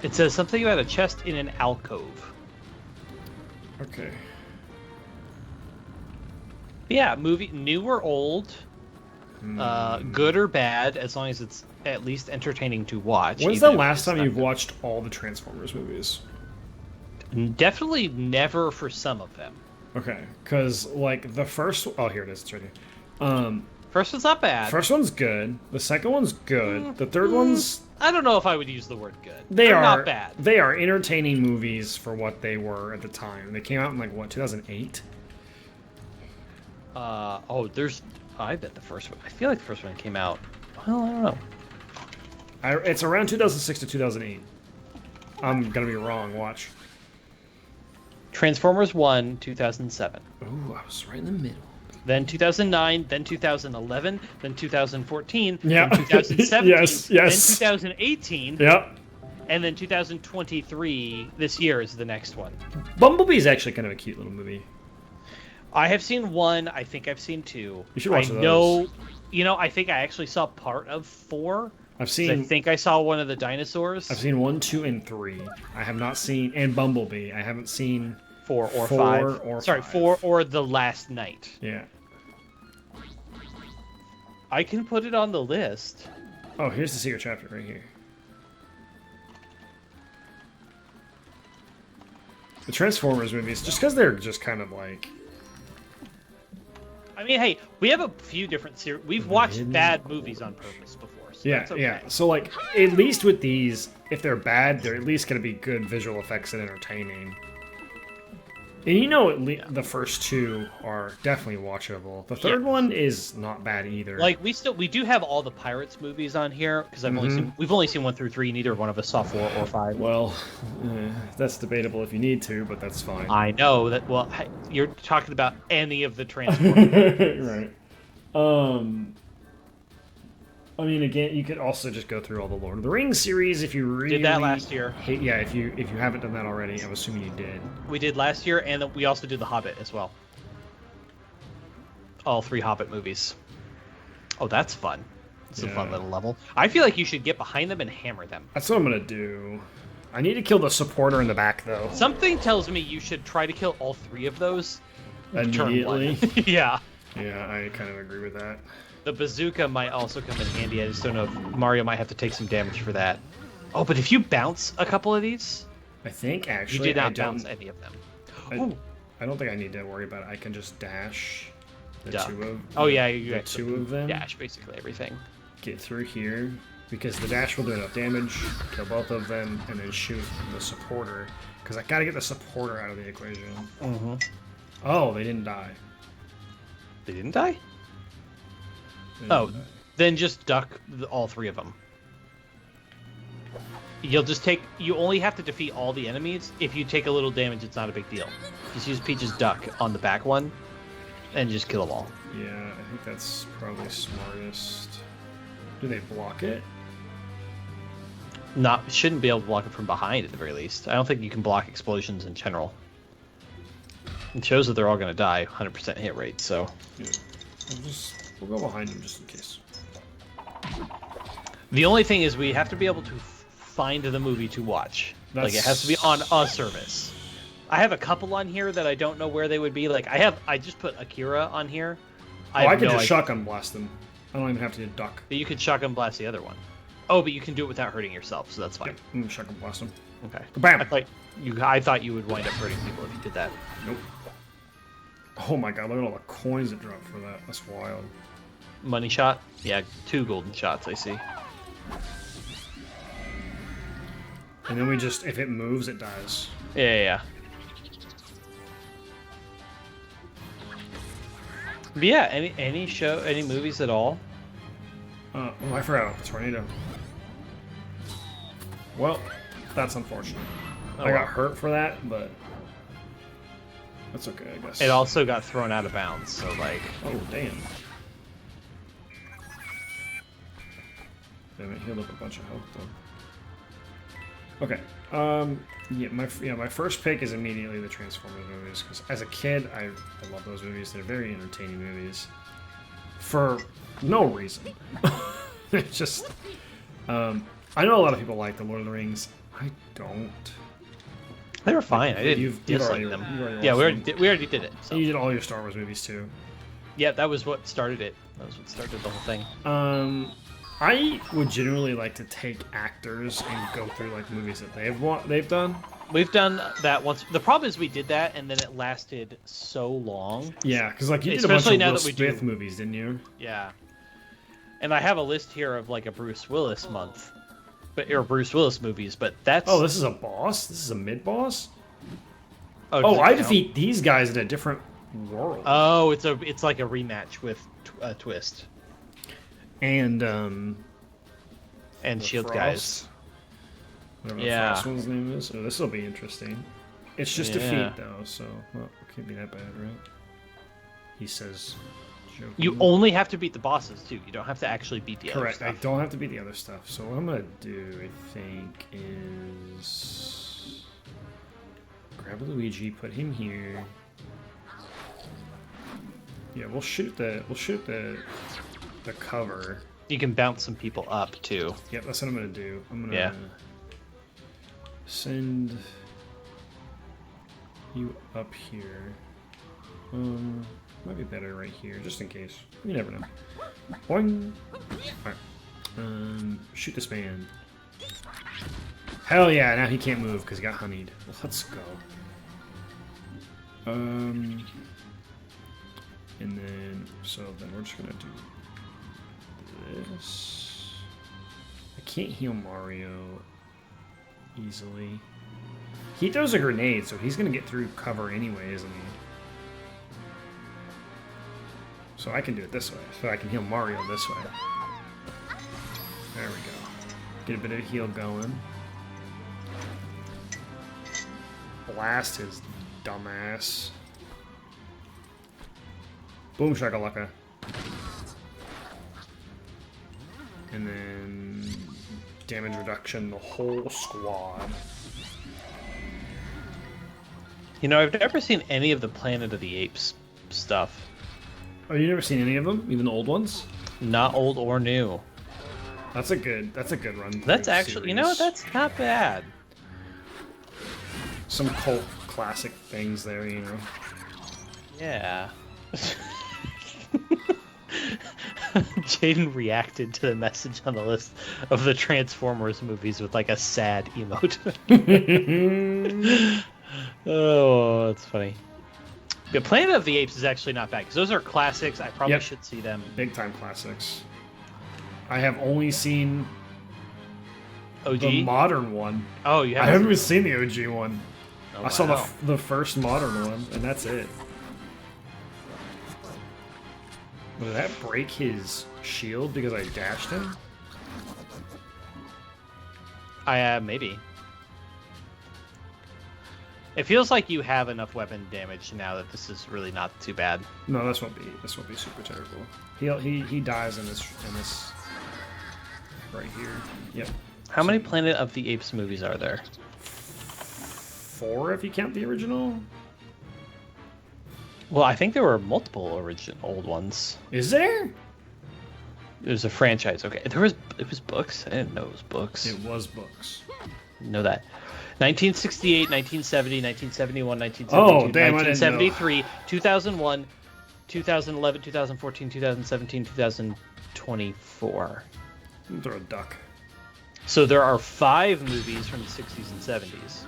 It says something about a chest in an alcove. Okay. Yeah, movie, new or old, good or bad, as long as it's at least entertaining to watch. When's the last time you've watched all the Transformers movies? Definitely never for some of them. Okay, because like the first. Oh, here it is. It's right here. First one's not bad. First one's good. The second one's good. The third one's... I don't know if I would use the word good. They're not bad. They are entertaining movies for what they were at the time. They came out in like, what, 2008? I bet the first one... I feel like the first one came out... Well, I don't know. It's around 2006 to 2008. I'm going to be wrong. Watch. Transformers 1, 2007. Ooh, I was right in the middle. Then 2009, then 2011, then 2014, yeah. then 2017, yes. then 2018, yep. And then 2023, this year, is the next one. Bumblebee is actually kind of a cute little movie. I have seen one. I think I've seen two. You should watch those. You know, I think I actually saw part of 4. I've 'Cause seen. I think I saw one of the dinosaurs. I've seen 1, 2, and 3. I have not seen, and Bumblebee. I haven't seen 4 or 4 5. or Sorry, 5. 4 or The Last Night. Yeah. I can put it on the list. Oh, here's the secret chapter right here. The Transformers movies, just because they're just kind of like... I mean, hey, we have a few different series. We've watched bad movies on purpose before, so Yeah, that's okay. yeah. So, like, at least with these, if they're bad, they're at least going to be good visual effects and entertaining. And you know, the first 2 are definitely watchable. The third one is not bad either. Like we do have all the Pirates movies on here because we've only seen 1 through 3. Neither one of us saw 4 or 5. Well, that's debatable if you need to, but that's fine. I know that. Well, you're talking about any of the Transformers. Right. I mean, again, you could also just go through all the Lord of the Rings series if you really Did that last year. Yeah, if you haven't done that already, I'm assuming you did. We did last year, and we also did The Hobbit as well. All 3 Hobbit movies. Oh, that's fun. It's a fun little level. I feel like you should get behind them and hammer them. That's what I'm gonna do. I need to kill the supporter in the back, though. Something tells me you should try to kill all 3 of those. Immediately. Yeah. Yeah, I kind of agree with that. The bazooka might also come in handy. I just don't know if Mario might have to take some damage for that. Oh, but if you bounce a couple of these... I think, actually, you did not bounce any of them. I don't think I need to worry about it. I can just dash the Duh. 2 of Oh, yeah, you the 2 of them. dash basically everything. Get through here, because the dash will do enough damage, kill both of them, and then shoot the supporter. Because I gotta get the supporter out of the equation. Mm-hmm. Oh, they didn't die. They didn't die? They didn't die. Then just duck all 3 of them. You only have to defeat all the enemies. If you take a little damage, it's not a big deal. Just use Peach's duck on the back one, and just kill them all. Yeah, I think that's probably smartest. Do they block it? Shouldn't be able to block it from behind at the very least. I don't think you can block explosions in general. It shows that they're all going to die, 100% hit rate, so... Yeah. We'll go behind them just in case. The only thing is we have to be able to find the movie to watch. Like, it has to be on a service. I have a couple on here that I don't know where they would be. Like, I just put Akira on here. I can just shotgun blast them. I don't even have to duck. But you could shotgun blast the other one. Oh, but you can do it without hurting yourself, so that's fine. Yep, I'm gonna shotgun blast them. Okay. Bam! I thought you would wind up hurting people if you did that. Nope. Oh my god, look at all the coins that drop for that. That's wild. Money shot? Yeah, 2 golden shots, I see. And then we just, if it moves, it dies. Yeah. But yeah, any movies at all? Oh, I forgot about the tornado. Well, that's unfortunate. I got hurt for that, but that's okay, I guess. It also got thrown out of bounds, so like... Oh, damn. Damn it, healed up a bunch of health, though. Okay, my first pick is immediately the Transformers movies, because as a kid, I love those movies. They're very entertaining movies. For no reason. It's just... I know a lot of people like the Lord of the Rings. I don't. They were fine. I didn't You've dislike already, them. you've already Yeah, we watched already did it. So. You did all your Star Wars movies, too. Yeah, that was what started it. That was what started the whole thing. I would generally like to take actors and go through like movies that they've done. We've done that once. The problem is we did that and then it lasted so long. Yeah, because like you did Especially a now bunch of that Will we Smith movies, didn't you? Yeah. And I have a list here of like a Bruce Willis month, or Bruce Willis movies, but that's... Oh, this is a boss? This is a mid-boss? Oh, Oh, I defeat these guys in a different world. Oh, it's like a rematch with Twist. And Shield Frost. guys. Whatever Yeah. the first one's name is. Oh, this will be interesting. It's just defeat, though, so... Well, it can't be that bad, right? He says... Joking. You only have to beat the bosses, too. You don't have to actually beat the other Correct. stuff. I don't have to beat the other stuff. So what I'm going to do, I think, is... Grab Luigi, put him here. Yeah, we'll shoot the the cover. You can bounce some people up too. Yep, that's what I'm gonna do. I'm gonna send you up here. Might be better right here, just in case. You never know. Boing. Alright. Shoot this man. Hell yeah, now he can't move because he got honeyed. Let's go. And then, we're just gonna do this. I can't heal Mario easily. He throws a grenade, so he's gonna get through cover anyway, isn't he? So I can do it this way, so I can heal Mario this way. There we go. Get a bit of heal going. Blast his dumbass. Boom shakalaka. And then damage reduction, the whole squad. You know, I've never seen any of the Planet of the Apes stuff. Oh, you never seen any of them? Even the old ones? Not old or new. That's a good run. That's actually, you know, that's not bad. Some cult classic things there, you know. Yeah. Jaden reacted to the message on the list of the Transformers movies with like a sad emote. Oh, that's funny. The Planet of the Apes is actually not bad because those are classics. I probably should see them. Big time classics. I have only seen OG? the modern one. Oh, you I haven't even seen the OG one. Oh, I saw the first modern one, and that's it. Did that break his shield because I dashed him? Maybe. It feels like you have enough weapon damage now that this is really not too bad. No, this won't be super terrible. He dies in this right here. Yep. How many Planet of the Apes movies are there? 4 if you count the original. Well, I think there were multiple old ones. Is there? There's a franchise. Okay, it was books. I didn't know it was books. It was books. Didn't know that. 1968, 1970, 1971, 1972, Oh, damn, 1973, 2001, 2011, 2014, 2017, 2024. Throw a duck. So there are 5 movies from the 60s and 70s.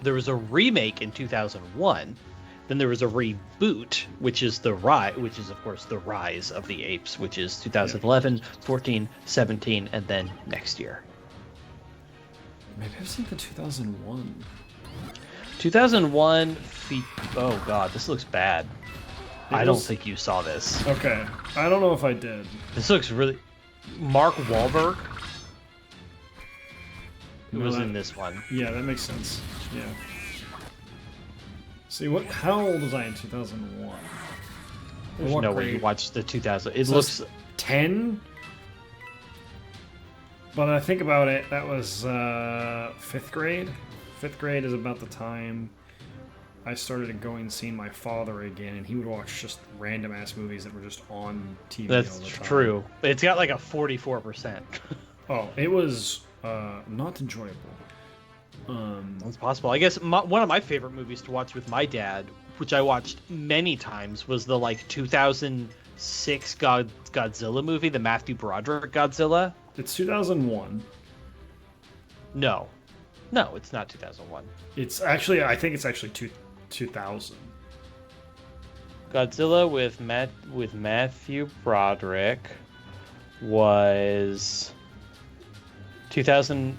There was a remake in 2001. Then there was a reboot, which is of course the Rise of the Apes, which is 2011, 14, 17, and then next year. Maybe I've seen the 2001. 2001. Oh god, this looks bad. I don't think you saw this. Okay, I don't know if I did. This looks really. Mark Wahlberg was in this one. Yeah, that makes sense. Yeah. See how old was I in 2001? There's no way you watched the 2000. It looks 10. But I think about it, that was 5th grade. 5th grade is about the time I started going and seeing my father again, and he would watch just random ass movies that were just on TV. That's all the time. true. It's got like a 44%. Oh, it was not enjoyable. That's possible. I guess one of my favorite movies to watch with my dad, which I watched many times, was the 2006 Godzilla movie, the Matthew Broderick Godzilla. It's 2001. No, it's not 2001. It's actually, I think it's actually 2000. Godzilla with Matthew Broderick was 2000.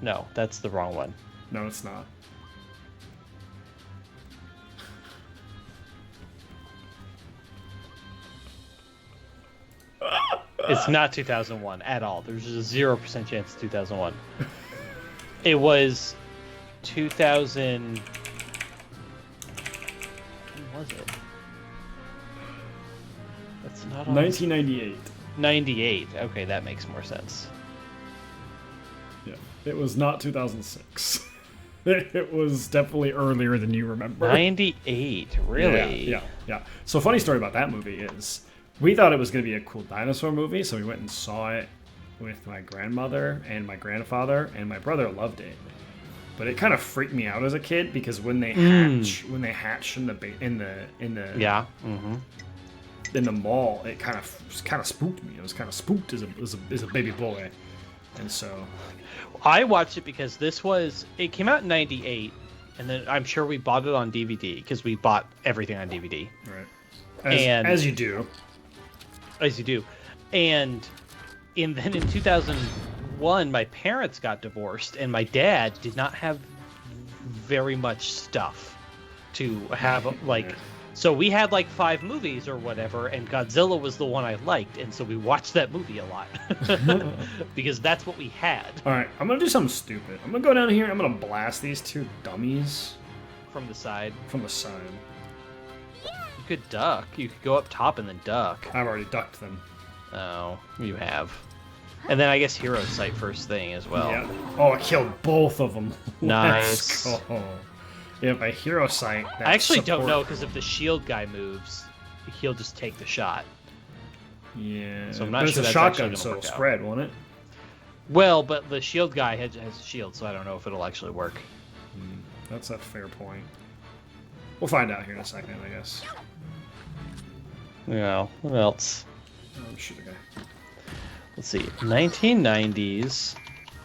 No, that's the wrong one. No, it's not. It's not 2001 at all. There's just a 0% chance it's 2001. It was 2000. When was it? That's not on 1998. 98. Okay, that makes more sense. Yeah, it was not 2006. It was definitely earlier than you remember. 98, really? Yeah. So funny story about that movie is we thought it was going to be a cool dinosaur movie, so we went and saw it with my grandmother and my grandfather, and my brother loved it. But it kind of freaked me out as a kid because when they hatch in the Yeah. in the mall, it kind of spooked me. I was kind of spooked as a baby boy, and so I watched it because it came out in '98, and then I'm sure we bought it on DVD because we bought everything on DVD. right as you do. As you do. And then in 2001, my parents got divorced, and my dad did not have very much stuff to have, like... So we had, like, 5 movies or whatever, and Godzilla was the one I liked, and so we watched that movie a lot. Because that's what we had. Alright, I'm gonna do something stupid. I'm gonna go down here, and I'm gonna blast these 2 dummies. From the side. From the side. You could duck. You could go up top and then duck. I've already ducked them. Oh, you have. And then I guess Hero Sight first thing as well. Yeah. Oh, I killed both of them. Nice. Let's go. Yeah, by Hero Sight. I actually don't know, because if the shield guy moves, he'll just take the shot. Yeah. So I'm not sure it's a that's shotgun, actually so gonna it'll work spread, won't it? Well, but the shield guy has a shield, so I don't know if it'll actually work. That's a fair point. We'll find out here in a second, I guess. Yeah, what else? Oh, shoot the guy. Let's see. 1990s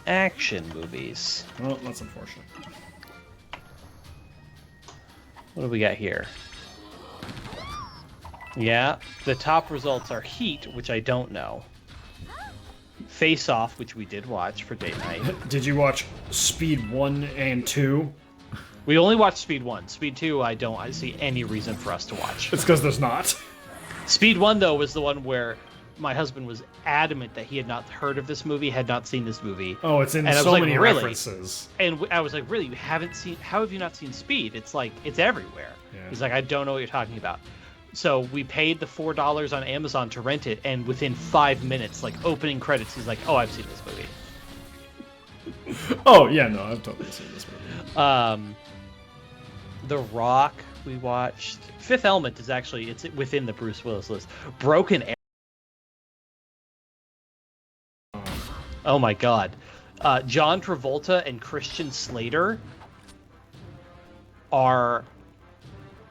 action movies. Well, that's unfortunate. What do we got here? Yeah, the top results are Heat, which I don't know. Face Off, which we did watch for date night. Did you watch Speed 1 and 2? We only watched Speed 1. Speed 2, I see any reason for us to watch. It's because there's not. Speed 1, though, was the one where my husband was adamant that he had not heard of this movie, had not seen this movie. Oh, it's in so many references. And I was like, really, you haven't seen... How have you not seen Speed? It's like, it's everywhere. Yeah. He's like, I don't know what you're talking about. So we paid the $4 on Amazon to rent it, and within 5 minutes, like, opening credits, he's like, oh, I've seen this movie. Oh, yeah, no, I've totally seen this movie. The Rock, we watched. Fifth Element is actually, it's within the Bruce Willis list. Broken Arrow. Oh my god. John Travolta and Christian Slater are...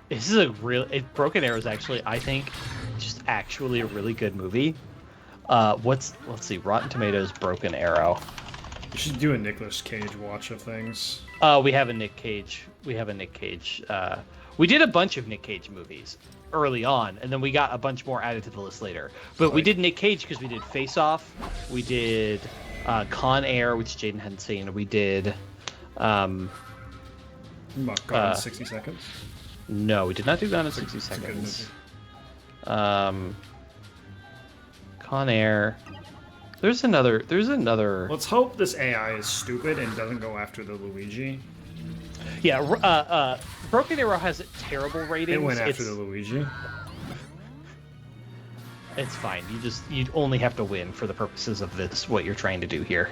This is a real... Broken Arrow is actually, I think, just actually a really good movie. Let's see, Rotten Tomatoes, Broken Arrow. You should do a Nicolas Cage watch of things. We have a Nick Cage. We did a bunch of Nick Cage movies early on, and then we got a bunch more added to the list later. But we did Nick Cage because we did Face Off. We did Con Air, which Jaden hadn't seen. We did... Gone in 60 Seconds? No, we did not do Gone in 60 Seconds. Con Air... There's another... Let's hope this AI is stupid and doesn't go after the Luigi. Yeah, Broken Arrow has terrible ratings. It went after the Luigi. It's fine. You only have to win for the purposes of this, what you're trying to do here.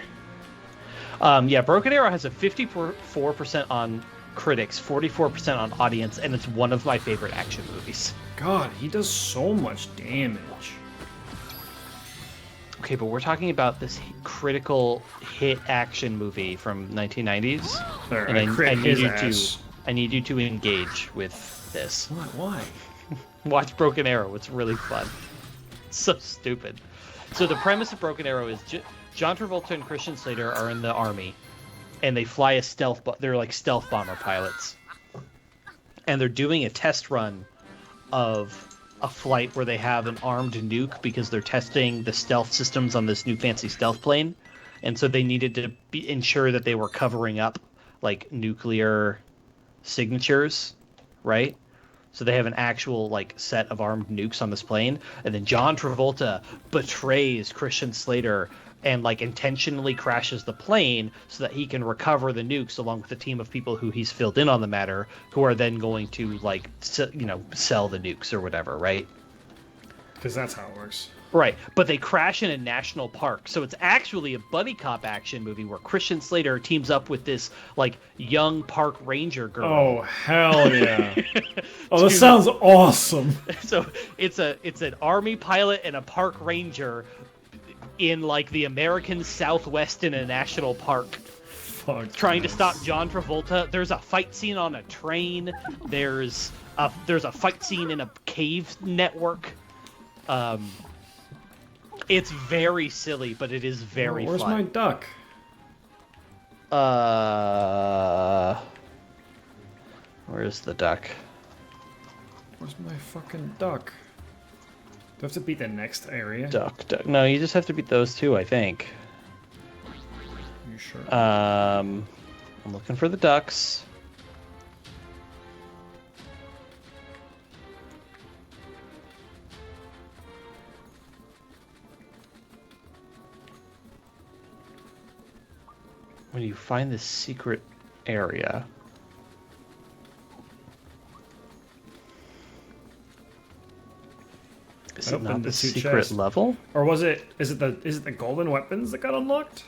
Yeah, Broken Arrow has a 54% on critics, 44% on audience, and it's one of my favorite action movies. God, he does so much damage. Okay, but we're talking about this critical hit action movie from 1990s. There, and I need you to engage with this. Why? Watch Broken Arrow. It's really fun. It's so stupid. So the premise of Broken Arrow is John Travolta and Christian Slater are in the army, and they fly a stealth. They're like stealth bomber pilots, and they're doing a test run of a flight where they have an armed nuke because they're testing the stealth systems on this new fancy stealth plane, and so they needed to ensure that they were covering up like nuclear signatures, right? So they have an actual like set of armed nukes on this plane, and then John Travolta betrays Christian Slater and like intentionally crashes the plane so that he can recover the nukes along with a team of people who he's filled in on the matter, who are then going to like sell the nukes or whatever, right? Because that's how it works. Right, but they crash in a national park, so it's actually a buddy cop action movie where Christian Slater teams up with this like young park ranger girl. Oh hell yeah! Oh, this sounds awesome. So it's an army pilot and a park ranger in like the American Southwest in a national park. Fuck Trying this. to stop John Travolta. There's a fight scene on a train. There's a fight scene in a cave network. It's very silly, but it is very Where's fun. my duck? Where's the duck? Where's my fucking duck? Do I have to beat the next area? Duck. No, you just have to beat those two, I think. You sure? I'm looking for the ducks. When you find this secret area. Is it not the secret level? Or was it? Is it the golden weapons that got unlocked?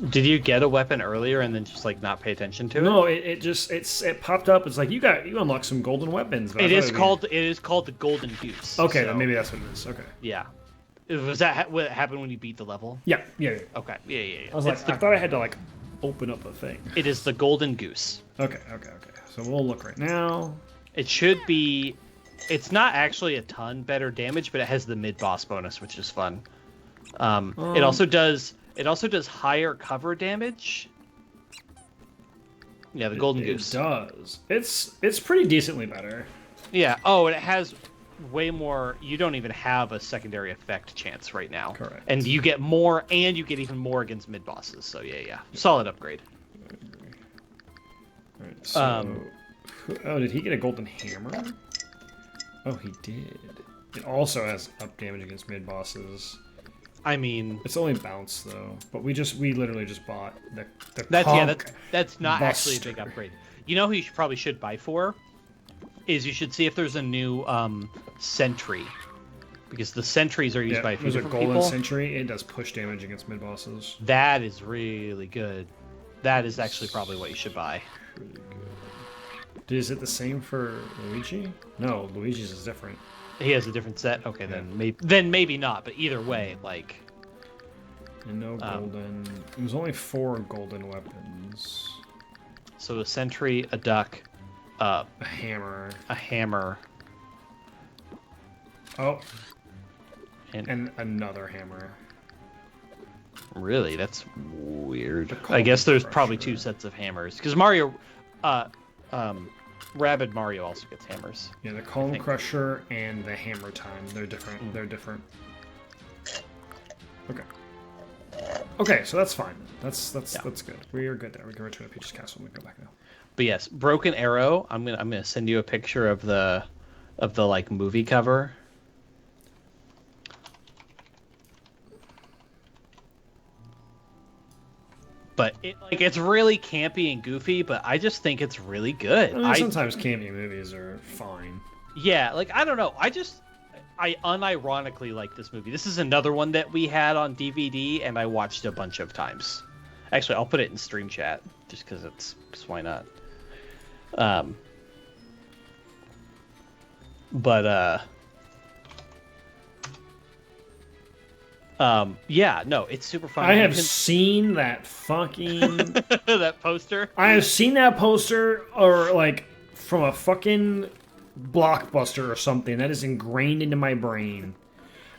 Did you get a weapon earlier and then just like not pay attention to it? No, it popped up. It's like you unlocked some golden weapons. It is called the Golden Goose. Okay, so, then maybe that's what it is. Okay. Yeah. Was that what happened when you beat the level? Yeah. Okay. Yeah. I was like, I thought I had to like open up a thing. It is the Golden Goose. Okay. So we'll look right now. It should be. It's not actually a ton better damage, but it has the mid boss bonus, which is fun. It also does higher cover damage. Yeah, the Golden Goose. It does. It's pretty decently better. Yeah. Oh, and it has way more. You don't even have a secondary effect chance right now. Correct. And you get more, and you get even more against mid bosses. So yeah. Solid upgrade. All right, so, oh, did he get a golden hammer? Oh, he did. It also has up damage against mid bosses. I mean, it's only bounce though. But we literally just bought the that's not Buster. actually a big upgrade. You know who you probably should buy for? Is you should see if there's a new sentry, because the sentries are used by a few different people. There's a golden sentry. It does push damage against mid bosses. That is really good. That is actually probably what you should buy. Really good. Is it the same for Luigi? No, Luigi's is different. He has a different set. Okay, Yeah. then maybe not. But either way, like. And no golden. It was only 4 golden weapons. So a sentry, a duck, a hammer. Oh. And another hammer. Really, that's weird. I guess there's probably 2 sets of hammers because Mario, Rabid Mario also gets hammers. Yeah, the Calm Crusher and the Hammer Time. They're different. They're different. Okay. Okay, so that's fine. That's good. We are good there. We can return to Peach's Castle when we go back now. But yes, Broken Arrow. I'm gonna send you a picture of the like movie cover. But it's really campy and goofy, but I just think it's really good. I mean, sometimes campy movies are fine. Yeah, like I don't know. I unironically like this movie. This is another one that we had on DVD, and I watched a bunch of times. Actually, I'll put it in stream chat just because why not? Yeah, no, it's super fun. I have seen that fucking that poster. I have seen that poster, or like from a fucking Blockbuster or something. That is ingrained into my brain.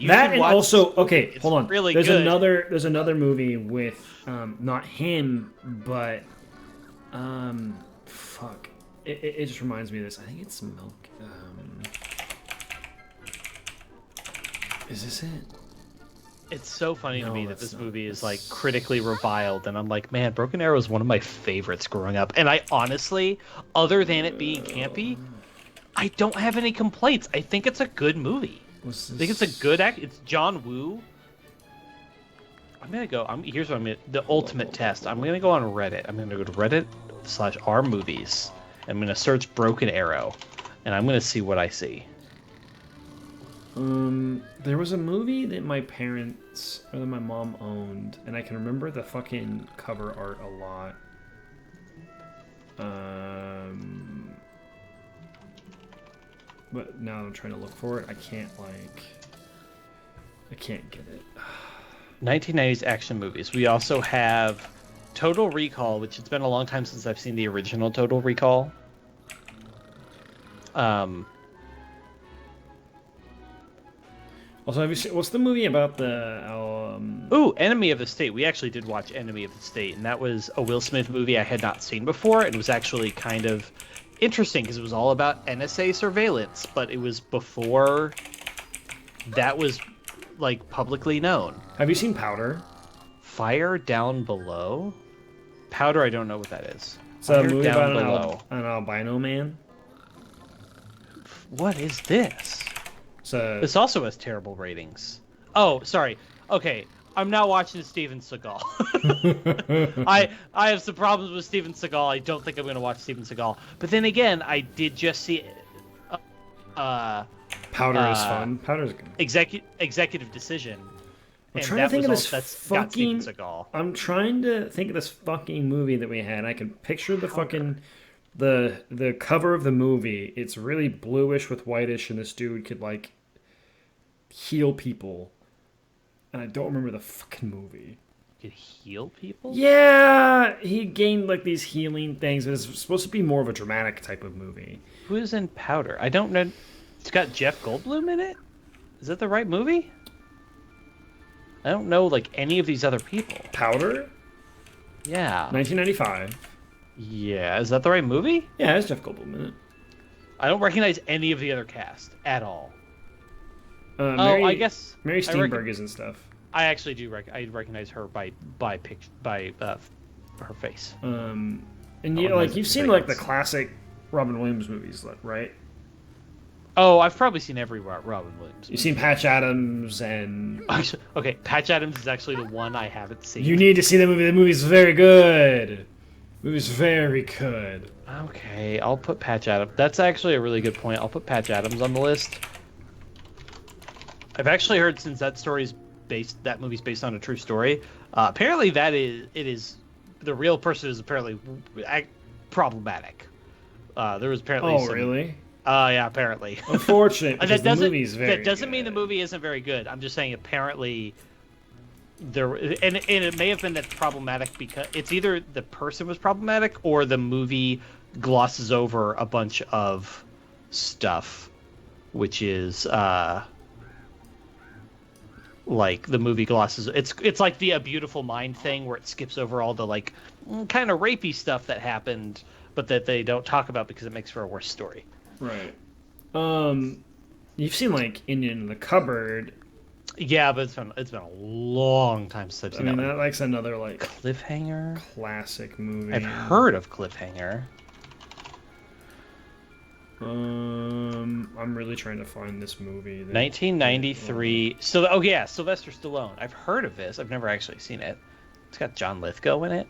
That and also hold on. Really there's good. There's another movie with not him, but fuck. It just reminds me of this. I think it's Milk. Is this it? It's so funny to me that this movie is like critically reviled, and I'm like, man, Broken Arrow is one of my favorites growing up. And I honestly, other than it being campy, I don't have any complaints. I think it's a good movie. I think it's a good act. It's John Woo. I'm gonna go. Here's what I'm gonna. The ultimate test. I'm gonna go on Reddit. I'm gonna go to Reddit/r-movies. I'm gonna search Broken Arrow, and I'm gonna see what I see. There was a movie that my parents or that my mom owned, and I can remember the fucking cover art a lot. But now I'm trying to look for it. I can't get it. 1990s action movies. We also have Total Recall, which it's been a long time since I've seen the original Total Recall. Also, have you seen, what's the movie about the? Ooh, Enemy of the State. We actually did watch Enemy of the State, and that was a Will Smith movie I had not seen before. It was actually kind of interesting because it was all about NSA surveillance, but it was before that was like publicly known. Have you seen Powder? Fire Down Below? Powder, I don't know what that is. It's a movie about an albino man. What is this? So this also has terrible ratings. Oh, sorry. Okay, I'm now watching Steven Seagal. I have some problems with Steven Seagal. I don't think I'm going to watch Steven Seagal. But then again, I did just see Powder is fun. Powder's good. Executive Decision. I'm trying to think of this fucking Seagal. I'm trying to think of this fucking movie that we had. I can picture the fucking the cover of the movie. It's really bluish with whitish, and this dude could like heal people. And I don't remember the fucking movie. Could heal people? Yeah, he gained like these healing things. It's supposed to be more of a dramatic type of movie. Who is in Powder? I don't know. It's got Jeff Goldblum in it? Is that the right movie? I don't know like any of these other people. Powder? Yeah. 1995. Yeah, is that the right movie? Yeah, it's Jeff Goldblum in it. I don't recognize any of the other cast at all. I guess Mary Steenburgen is and stuff. I actually do. I recognize her by her face. And you've seen like the classic Robin Williams movies, right? Oh, I've probably seen every Robin Williams. You've seen Patch Adams and... Okay, Patch Adams is actually the one I haven't seen. You need to see the movie. The movie's very good. The movie's very good. Okay, I'll put Patch Adams. That's actually a really good point. I'll put Patch Adams on the list. I've actually heard since that movie's based on a true story. Apparently, the real person is apparently problematic. There was apparently. Oh, really? Yeah, apparently. Unfortunate, because the movie's very That doesn't mean the movie isn't very good. I'm just saying apparently there... And it may have been that's problematic because it's either the person was problematic or the movie glosses over a bunch of stuff, which is... like the movie glosses... It's like the A Beautiful Mind thing where it skips over all the like kind of rapey stuff that happened, but that they don't talk about because it makes for a worse story. Right. You've seen like Indian in the Cupboard. Yeah, but it's been a long time since I've seen that. That's another like Cliffhanger classic movie. I've heard of Cliffhanger. I'm really trying to find this movie. 1993. Sylvester Stallone. I've heard of this. I've never actually seen it. It's got John Lithgow in it.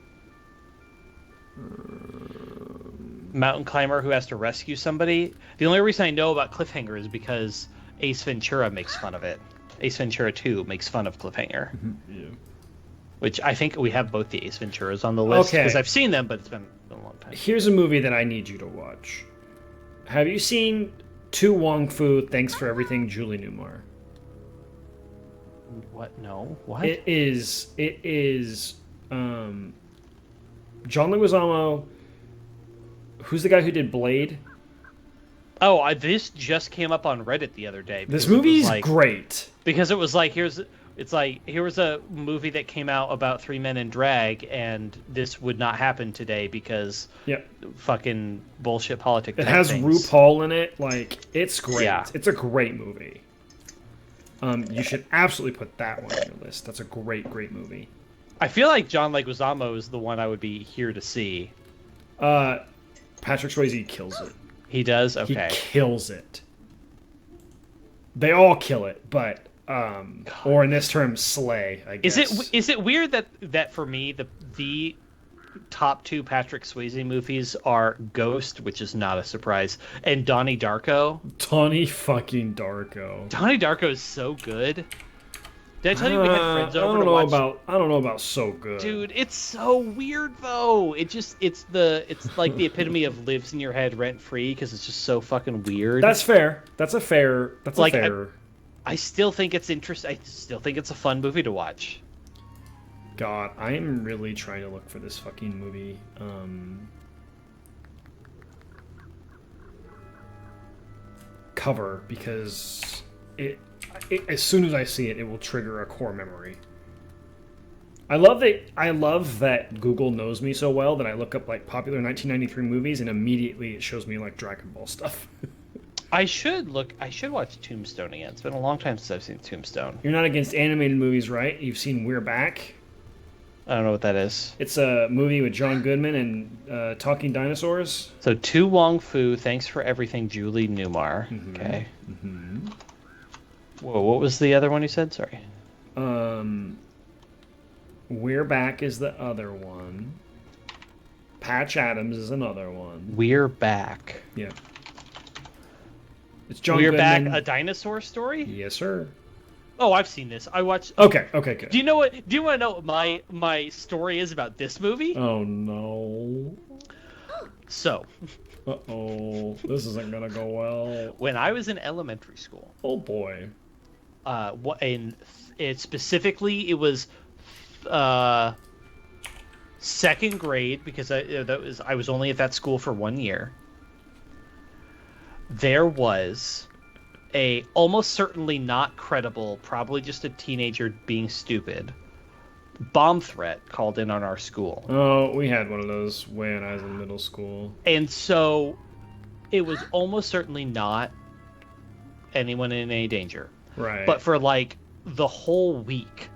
Mountain climber who has to rescue somebody. The only reason I know about Cliffhanger is because Ace Ventura makes fun of it. Ace Ventura 2 makes fun of Cliffhanger. Yeah. Which I think we have both the Ace Venturas on the list because I've seen them, but it's been a long time. Here's a movie that I need you to watch. Have you seen To Wong Fu, Thanks for Everything, Julie Newmar? What? No. What? It is John Leguizamo. Who's the guy who did Blade? Oh, this just came up on Reddit the other day. This movie's great. Because it was like, here was a movie that came out about three men in drag, and this would not happen today because fucking bullshit politics. It has RuPaul in it. Like, it's great. Yeah. It's a great movie. You should absolutely put that one on your list. That's a great, great movie. I feel like John Leguizamo is the one I would be here to see. Patrick Swayze kills it. He does? Okay. He kills it. They all kill it, but or in this term, slay, I guess. Is it weird that for me the top 2 Patrick Swayze movies are Ghost, which is not a surprise, and Donnie Darko. Donnie fucking Darko. Donnie Darko is so good. Did I tell you we had friends over to watch? I don't know about so good. Dude, it's so weird though. It's like the epitome of lives in your head rent free because it's just so fucking weird. That's fair. That's a fair. I still think it's interesting. I still think it's a fun movie to watch. God, I am really trying to look for this fucking movie. Cover because it as soon as I see it, it will trigger a core memory. I love that Google knows me so well that I look up like popular 1993 movies and immediately it shows me like Dragon Ball stuff. I should watch Tombstone again. It's been a long time since I've seen Tombstone. You're not against animated movies, right? You've seen We're Back? I don't know what that is. It's a movie with John Goodman and talking dinosaurs. So Tu Wong Fu, thanks for everything, Julie Newmar. Mm-hmm. Okay. Mm-hmm. Whoa, what was the other one you said? Sorry. We're Back is the other one. Patch Adams is another one. We're Back. Yeah. It's John We're Goodman. Back, a dinosaur story? Yes, sir. Oh, I've seen this. I watched. Okay, good. Do you want to know what my story is about this movie? Oh no. So. Uh-oh. This isn't gonna go well. When I was in elementary school. Oh boy. Specifically, it was second grade because I was only at that school for 1 year. There was a almost certainly not credible, probably just a teenager being stupid, bomb threat called in on our school. Oh, we had one of those when I was in middle school. And so it was almost certainly not anyone in any danger. Right. But for like the whole week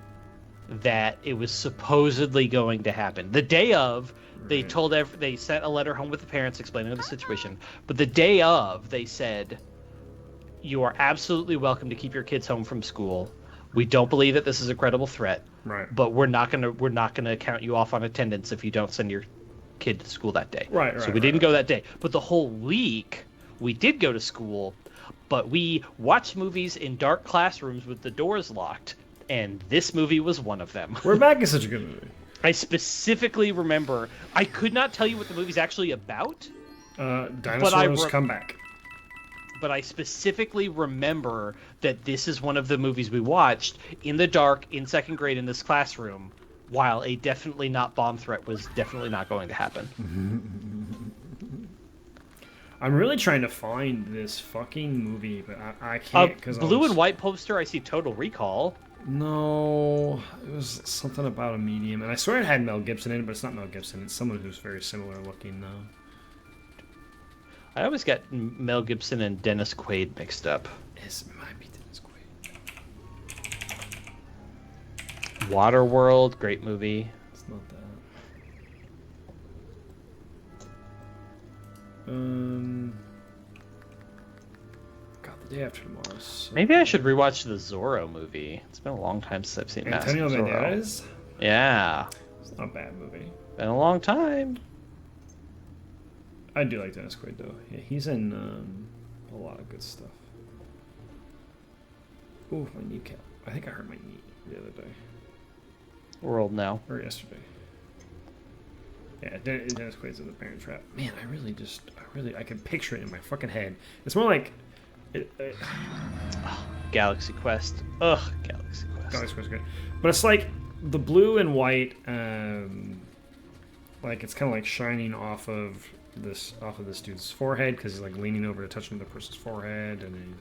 that it was supposedly going to happen. The day of, they they sent a letter home with the parents explaining the situation. But the day of, they said, you are absolutely welcome to keep your kids home from school. We don't believe that this is a credible threat. Right. But we're not gonna count you off on attendance if you don't send your kid to school that day. Right. So we didn't go that day. But the whole week we did go to school, but we watched movies in dark classrooms with the doors locked, and this movie was one of them. We're Back is such a good movie. I specifically remember, I could not tell you what the movie's actually about. Dinosaurs Come Back. But I specifically remember that this is one of the movies we watched in the dark in second grade in this classroom, while a definitely not bomb threat was definitely not going to happen. I'm really trying to find this fucking movie, but I can't because blue and white poster. I see Total Recall. No, it was something about a medium, and I swear it had Mel Gibson in it, but it's not Mel Gibson. It's someone who's very similar looking though. I always got Mel Gibson and Dennis Quaid mixed up. It might be Dennis Quaid. Waterworld, great movie. It's not that. God, The Day After Tomorrow. So maybe I should rewatch the Zorro movie. It's been a long time since I've seen Antonio Zorro. Banderas? Yeah. It's not a bad movie. Been a long time. I do like Dennis Quaid though. Yeah, he's in a lot of good stuff. Ooh, my kneecap. I think I hurt my knee the other day. World now. Or yesterday. Yeah, Dennis Quaid's in The Parent Trap. Man, I can picture it in my fucking head. It's more like... Galaxy Quest. Ugh, Galaxy Quest. Galaxy Quest is good. But it's like the blue and white, like it's kind of like shining off of this dude's forehead because he's like leaning over to touch another person's forehead, and then,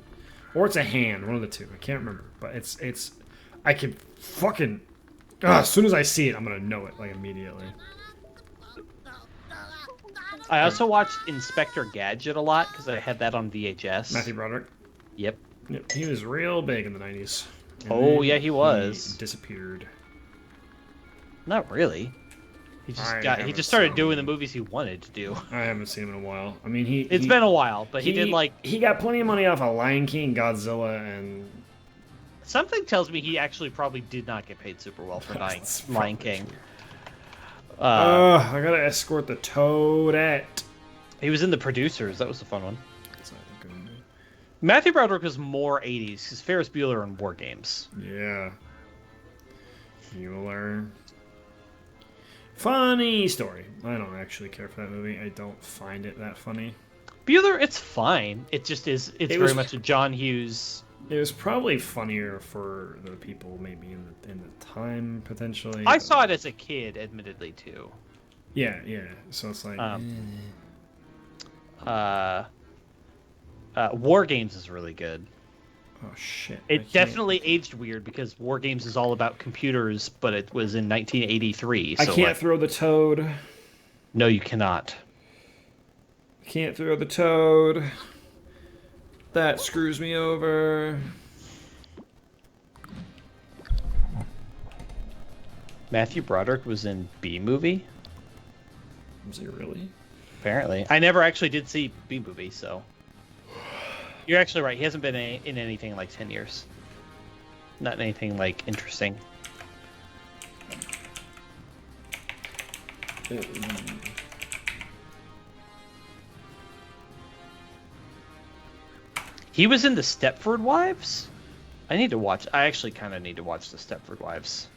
or it's a hand, one of the two. I can't remember, but it's I can fucking as soon as I see it, I'm gonna know it like immediately. I also watched Inspector Gadget a lot because I had that on VHS. Matthew Broderick. Yep. He was real big in the 90s. Oh yeah, he was. He disappeared. Not really. He just started doing the movies he wanted to do. I haven't seen him in a while. I mean, it's been a while, but he did like... He got plenty of money off of Lion King, Godzilla, and... Something tells me he actually probably did not get paid super well for Lion King. I gotta escort the Toadette. He was in The Producers. That was a fun one. That's not a good movie. Matthew Broderick was more 80s. Because Ferris Bueller and War Games. Yeah. Bueller. Funny story. I don't actually care for that movie. I don't find it that funny. Bueller, it's fine. It just is. It's very much a John Hughes. It was probably funnier for the people maybe in the time potentially. I saw it as a kid, admittedly too. Yeah. So it's like. War Games is really good. Oh shit! It definitely aged weird because War Games is all about computers, but it was in 1983. So I can't throw the toad. No, you cannot. Can't throw the toad. That screws me over. Matthew Broderick was in B-Movie? Was he really? Apparently. I never actually did see B-Movie, so... You're actually right. He hasn't been in anything in like 10 years. Not anything like interesting. He was in the Stepford Wives? I actually kind of need to watch the Stepford Wives.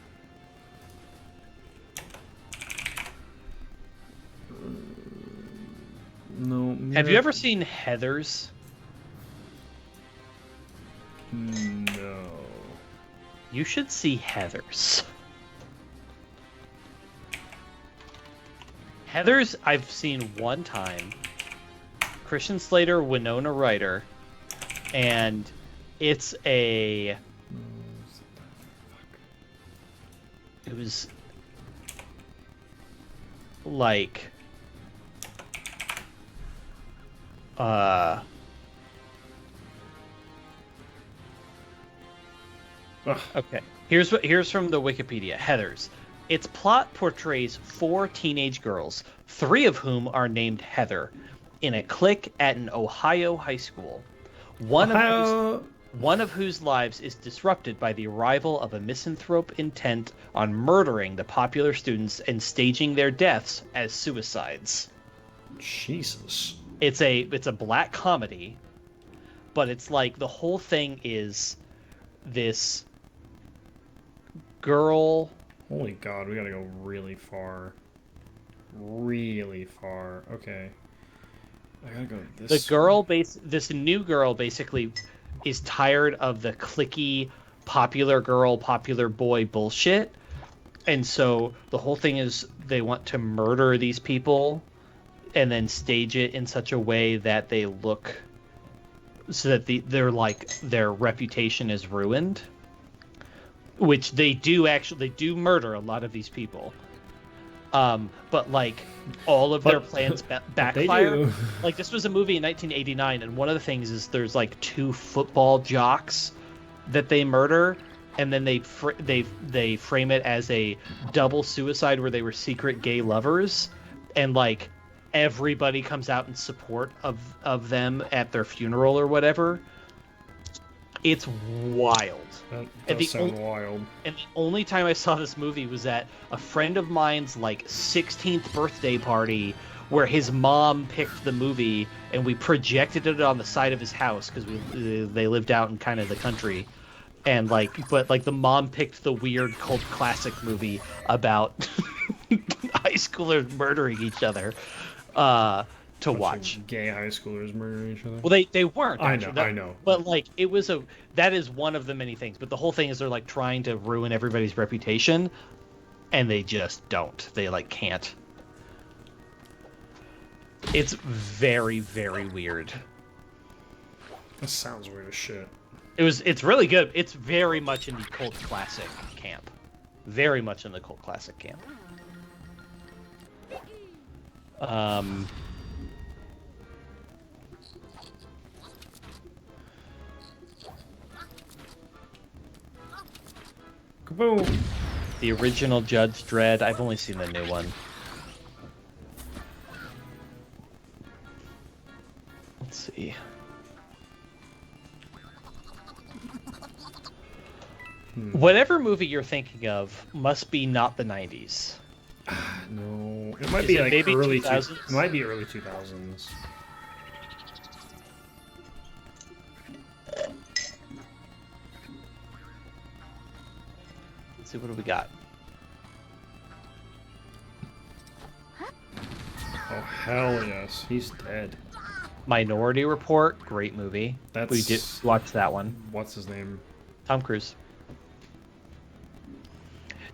No. Have you ever seen Heathers? No. You should see Heathers. Heathers, I've seen one time. Christian Slater, Winona Ryder, and it's a... It was... like... Okay. Here's from the Wikipedia. Heathers. Its plot portrays 4 teenage girls, 3 of whom are named Heather, in a clique at an Ohio high school. One of whose lives is disrupted by the arrival of a misanthrope intent on murdering the popular students and staging their deaths as suicides. Jesus. It's a black comedy, but it's like the whole thing is this girl. Holy God, we gotta go really far. Really far. Okay. I gotta go this. This new girl basically is tired of the cliquey popular girl, popular boy bullshit. And so the whole thing is they want to murder these people and then stage it in such a way that they look so that their reputation is ruined. Which they do murder a lot of these people. But like all of their plans backfire. Like this was a movie in 1989, and one of the things is there's like 2 football jocks that they murder, and then they frame it as a double suicide where they were secret gay lovers, and like everybody comes out in support of them at their funeral or whatever. It's wild. That does sound wild. And the only time I saw this movie was at a friend of mine's like 16th birthday party where his mom picked the movie and we projected it on the side of his house because they lived out in kind of the country. And but the mom picked the weird cult classic movie about high schoolers murdering each other to watch. Gay high schoolers murdering each other. Well, they weren't. Actually. I know. But like that is one of the many things. But the whole thing is they're like trying to ruin everybody's reputation, and they just don't. They like can't. It's very, very weird. That sounds weird as shit. It's really good. It's very much in the cult classic camp. Very much in the cult classic camp. Kaboom! The original Judge Dredd. I've only seen the new one. Let's see. Whatever movie you're thinking of must be not the 90s. No, it might Is be it like maybe early 2000s? It might be early 2000s. Let's see, what do we got? Oh hell yes, he's dead. Minority Report, great movie. That's We did watch that one. What's his name? Tom Cruise.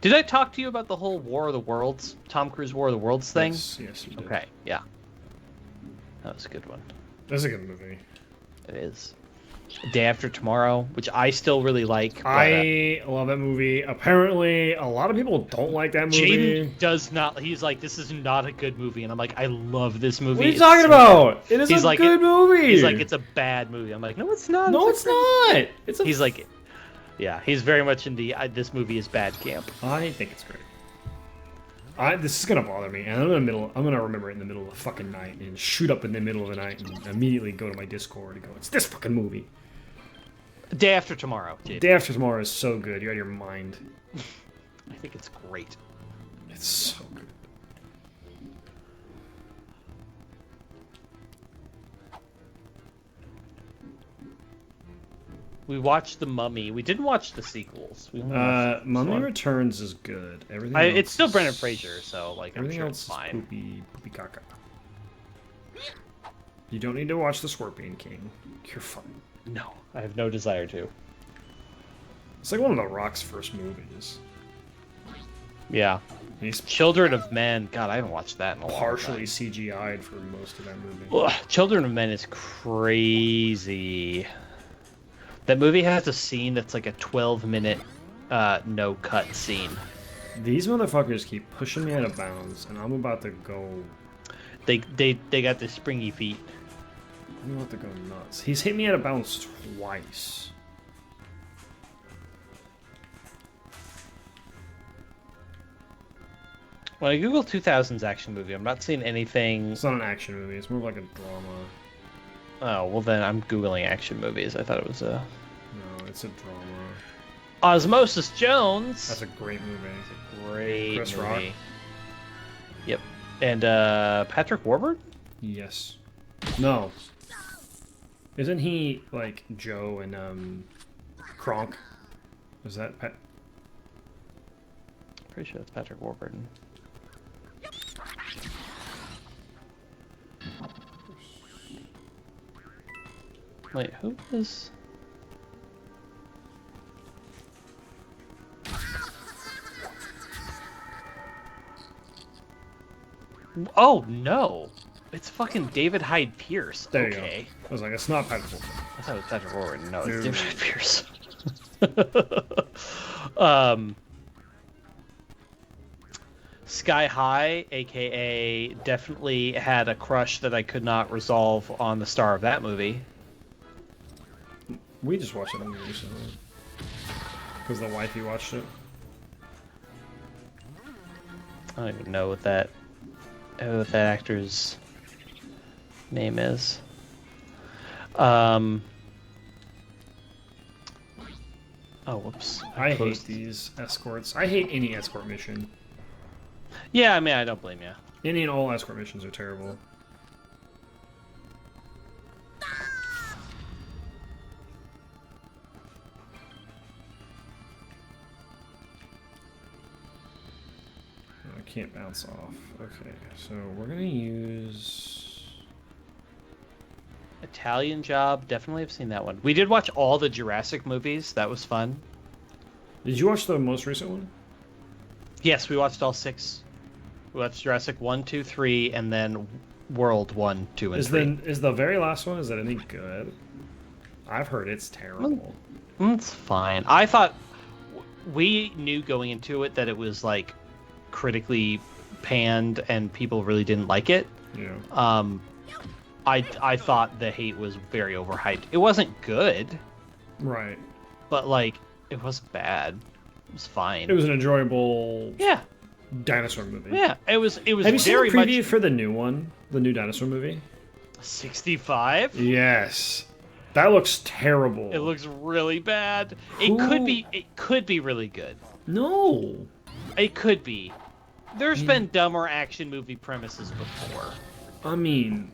Did I talk to you about the whole War of the Worlds, Tom Cruise War of the Worlds thing? Yes, you did. Okay, yeah. That was a good one. That's a good movie. It is. Day After Tomorrow, which I still really like. But, I love that movie. Apparently, a lot of people don't like that movie. Jaden does not. He's like, this is not a good movie, and I'm like, I love this movie. What are you It's talking so about? good. It is He's a like, good movie. He's like, it's a bad movie. I'm like, no, it's not. No, it's not. It's a He's like, yeah, he's very much in the this movie is bad camp. I think it's great. This is gonna bother me, and I'm gonna remember it in the middle of the fucking night and shoot up in the middle of the night and immediately go to my Discord and go, "It's this fucking movie." Day After Tomorrow, Jaden. Day After Tomorrow is so good. You're out of your mind. I think it's great. It's so good. We watched The Mummy. We didn't watch the sequels. We only watched this Mummy one. Returns is good. Everything It's else still is- Brendan Fraser, so like I'm Everything sure else it's fine. is poopy caca. You don't need to watch The Scorpion King. You're fine. No, I have no desire to. It's like one of The Rock's first movies. Yeah. He's Children of Men. God, I haven't watched that in a long partially time. CGI'd for most of that movie. Ugh, Children of Men is crazy. That movie has a scene that's like a 12-minute no cut scene. These motherfuckers keep pushing me out of bounds, and I'm about to go. They got the springy feet. I'm about to go nuts. He's hit me out of bounds twice. When I Google 2000s action movie, I'm not seeing anything. It's not an action movie. It's more like a drama. Oh, well then I'm Googling action movies. I thought it was a... No, it's a drama. Osmosis Jones! That's a great movie. Great Chris movie. Rock. Yep. And Patrick Warburton? Yes. No. Isn't he like Joe and Kronk? Is that Pat? Pretty sure that's Patrick Warburton. Wait, who is... Oh, no! It's fucking David Hyde Pierce. There you Okay. go. I was like, it's not Patrick Warburton. I thought it was Patrick Warburton. No, it's No. David Hyde Pierce. Sky High, aka definitely had a crush that I could not resolve on the star of that movie. We just watched that movie recently. Because the wifey watched it. I don't even know what that actor's name is. Oh, whoops. I hate closed- these escorts. I hate any escort mission. Yeah, I mean, I don't blame you. Any and all escort missions are terrible. I can't bounce off. Okay, so we're gonna use... Italian Job, definitely have seen that one. We did watch all the Jurassic movies. That was fun. Did you watch the most recent one? Yes, we watched all 6. We watched Jurassic 1, 2, 3, and then World 1, 2, and Is 3. the very last one, is that any good? I've heard it's terrible. It's fine. I thought we knew going into it that it was like critically panned and people really didn't like it. Yeah. I thought the hate was very overhyped. It wasn't good, Right. but like it wasn't bad. It was fine. It was an enjoyable yeah, dinosaur movie. yeah. It was Have you very seen the preview much for the new one? The new dinosaur movie? 65. Yes. That looks terrible. It looks really bad. Who- It could be really good. No. It could be. There's been dumber action movie premises before. I mean,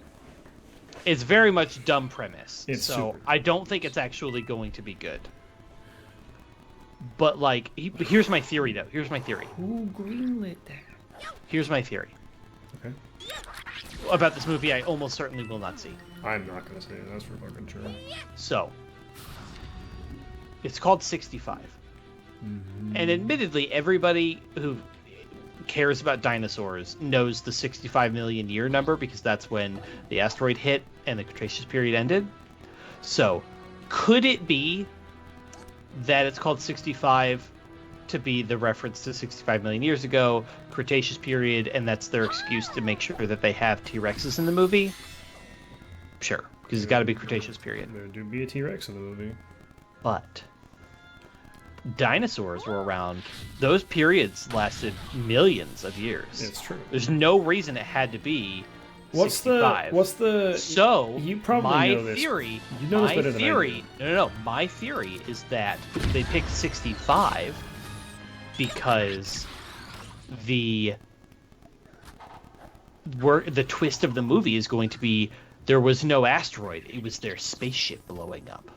It's very much dumb premise. It's so super. I don't think it's actually going to be good. But like, here's my theory though. Here's my theory. who greenlit that? Here's my theory Okay. about this movie. I almost certainly will not see. I'm not gonna say it. That's for fucking sure. So it's called 65, and admittedly, everybody who cares about dinosaurs knows the 65 million year number because that's when the asteroid hit and the Cretaceous period ended. So could it be that it's called 65 to be the reference to 65 million years ago, Cretaceous period, and that's their excuse to make sure that they have T-Rexes in the movie? Sure, because it's got to be Cretaceous period. There do be a T-Rex in the movie. But dinosaurs were around. Those periods lasted millions of years. It's true. There's no reason it had to be What's 65. the? So you probably my know this. theory, You know this my better than I theory, do. no, my theory is that they picked 65 because the twist of the movie is going to be there was no asteroid; it was their spaceship blowing up.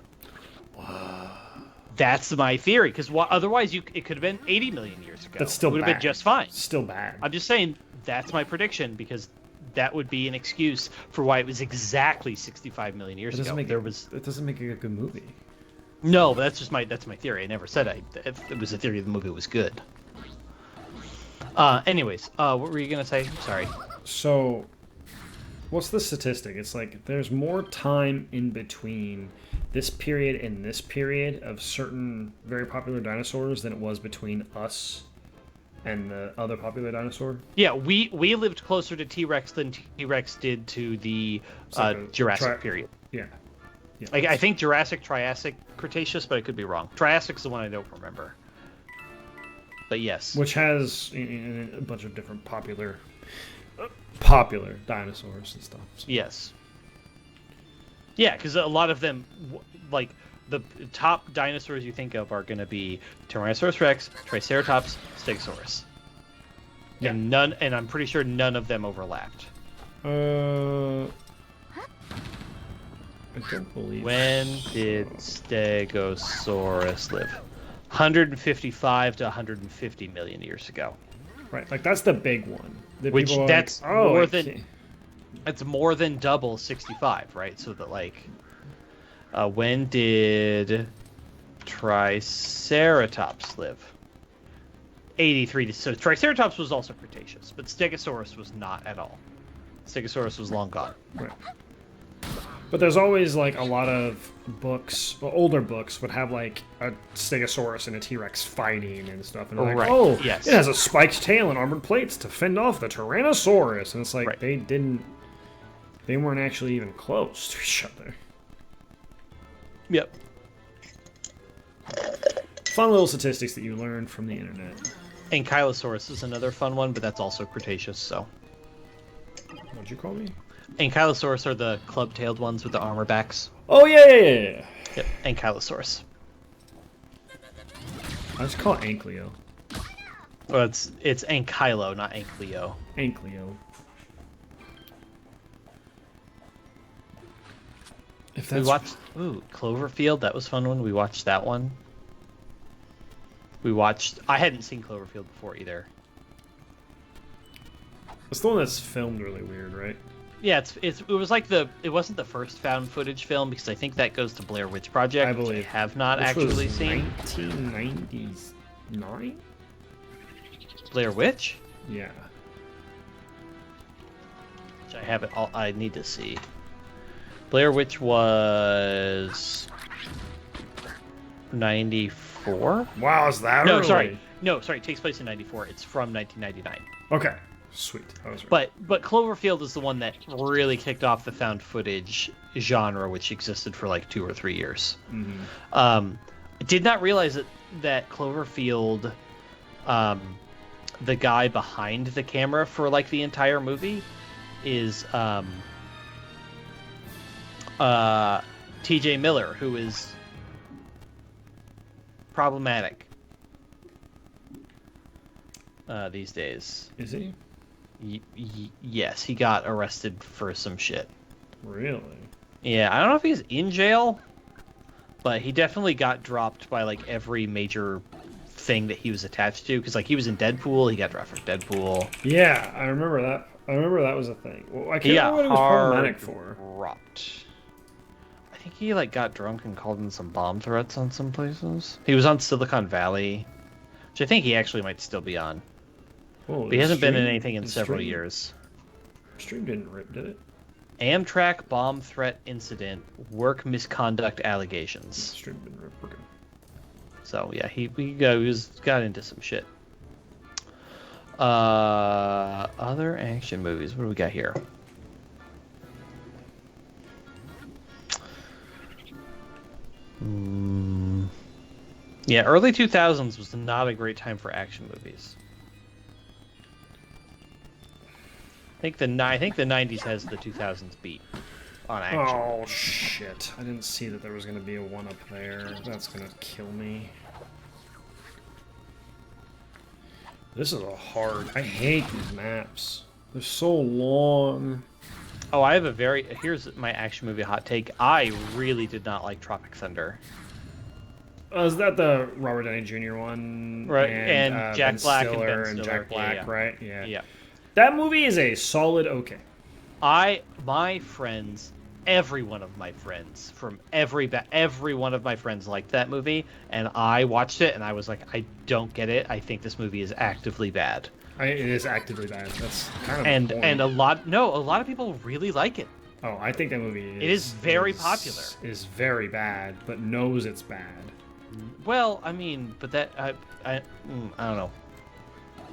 That's my theory, because otherwise it could have been 80 million years ago. That's still it would have bad. been just fine. Still bad. I'm just saying that's my prediction because that would be an excuse for why it was exactly 65 million years ago. It doesn't make it a good movie. No, but that's my theory. I never said it was a theory the movie was good. Anyways, what were you gonna say? Sorry. So, what's the statistic? It's like there's more time in between this period and this period of certain very popular dinosaurs than it was between us and the other popular dinosaur. Yeah, we lived closer to T-Rex than T-Rex did to the Jurassic period. Yeah. I think Jurassic, Triassic, Cretaceous, but I could be wrong. Triassic's the one I don't remember. But yes. Which has a bunch of different popular dinosaurs and stuff. So. Yes. Yeah, because a lot of them, like, the top dinosaurs you think of are going to be Tyrannosaurus Rex, Triceratops, Stegosaurus. Yeah. And I'm pretty sure none of them overlapped. I don't believe. When did Stegosaurus live? 155 to 150 million years ago. Right, like that's the big one. Which People are that's like, oh, more I than can't- it's more than double 65, right? So that like, when did Triceratops live? 83 to so Triceratops was also Cretaceous, but Stegosaurus was not at all. Stegosaurus was long gone. Right. But there's always like a lot of books, well, older books would have like a Stegosaurus and a T-Rex fighting and stuff, and they're like, Right, oh, yes. it has a spiked tail and armored plates to fend off the Tyrannosaurus, and it's like Right. they weren't actually even close to each other. Yep. Fun little statistics that you learn from the internet. Ankylosaurus is another fun one, but that's also Cretaceous. So What'd you call me? Ankylosaurus are the club-tailed ones with the armor backs. Oh yeah. Yep, Ankylosaurus. I just call it Ankylo. Well, it's Ankylo, not Anklio. Ankylo. If We that's watched Cloverfield. That was a fun one. We watched that one. I hadn't seen Cloverfield before either. it's the one that's filmed really weird, right? Yeah, it was like it wasn't the first found footage film because I think that goes to Blair Witch Project, I which believe. I have not Which actually was seen. 1999? Blair Witch, Yeah. which I haven't. I need to see. Blair Witch was 94. Wow, is that No, early? sorry. No, sorry. It takes place in 94. It's from 1999. Okay. Sweet. I was right. But Cloverfield is the one that really kicked off the found footage genre, which existed for like 2 or 3 years. Mhm. I did not realize that Cloverfield, the guy behind the camera for like the entire movie, is T.J. Miller, who is problematic. these days. Is he? Yes, he got arrested for some shit. Really? Yeah, I don't know if he's in jail, but he definitely got dropped by like every major thing that he was attached to. Because like he was in Deadpool, he got dropped from Deadpool. Yeah, I remember that. I remember that was a thing. Well, I can't He remember got what it was problematic for. dropped. I think he like got drunk and called in some bomb threats on some places. He was on Silicon Valley, which I think he actually might still be on. Oh, But he hasn't been in anything in several years. Stream didn't rip, did it? Amtrak bomb threat incident, work misconduct allegations. Stream didn't rip. We're good. So yeah, he got into some shit. Other action movies. What do we got here? Yeah, early 2000s was not a great time for action movies. I think the 90s has the 2000s beat on action. Oh shit! I didn't see that there was gonna be a one up there. That's gonna kill me. This is a hard. I hate these maps. They're so long. Oh, here's my action movie hot take. I really did not like Tropic Thunder. Is that the Robert Downey Jr. one? Right, and Jack Ben Black Stiller and Ben Stiller. Jack Black, Yeah. right? Yeah. Yeah. That movie is a solid okay. My friends, every one of my friends from every one of my friends liked that movie, and I watched it and I was like, I don't get it. I think this movie is actively bad. It is actively bad. That's kind of the point. And a lot of people really like it. Oh, I think that movie is very popular. Is very bad, but knows it's bad. Well, I mean, but that I don't know.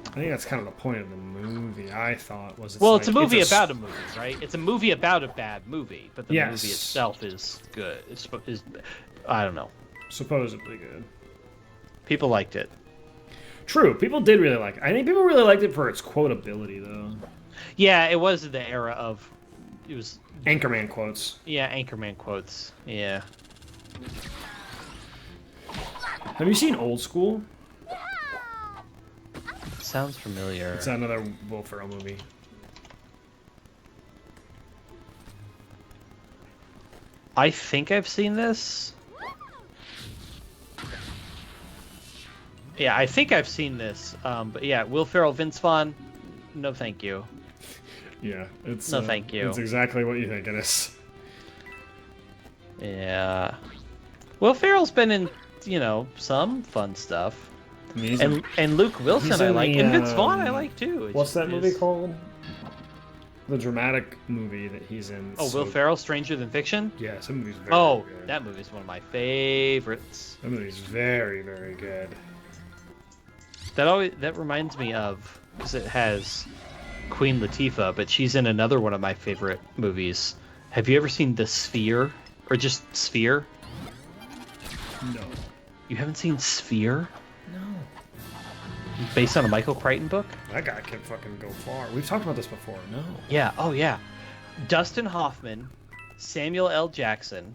I think that's kind of the point of the movie. I thought was. It's a movie about a movie, right? It's a movie about a bad movie, but the movie Yes. itself is good. Is I don't know. Supposedly good. People liked it. True, people did really like it. I think people really liked it for its quotability, though. Yeah, it was the era of. It was. Anchorman quotes. Yeah, Anchorman quotes. Yeah. Have you seen Old School? Sounds familiar. It's another Will Ferrell movie. I think I've seen this. Yeah, I think I've seen this. But yeah, Will Ferrell, Vince Vaughn. No, thank you. Yeah, it's no, thank you. It's exactly what you think it is. Yeah. Will Ferrell's been in, some fun stuff. And Luke Wilson I like, and Vince Vaughn I like too. What's that movie called? The dramatic movie that he's in. Oh, Will Ferrell, Stranger Than Fiction? Yeah, some movie's very good. That movie's one of my favorites. That movie's very, very good. That reminds me of, because it has Queen Latifah, but she's in another one of my favorite movies. Have you ever seen The Sphere? Or just Sphere? No. You haven't seen Sphere? No. Based on a Michael Crichton book? That guy can fucking go far. We've talked about this before. No. Yeah. Oh, yeah. Dustin Hoffman, Samuel L. Jackson,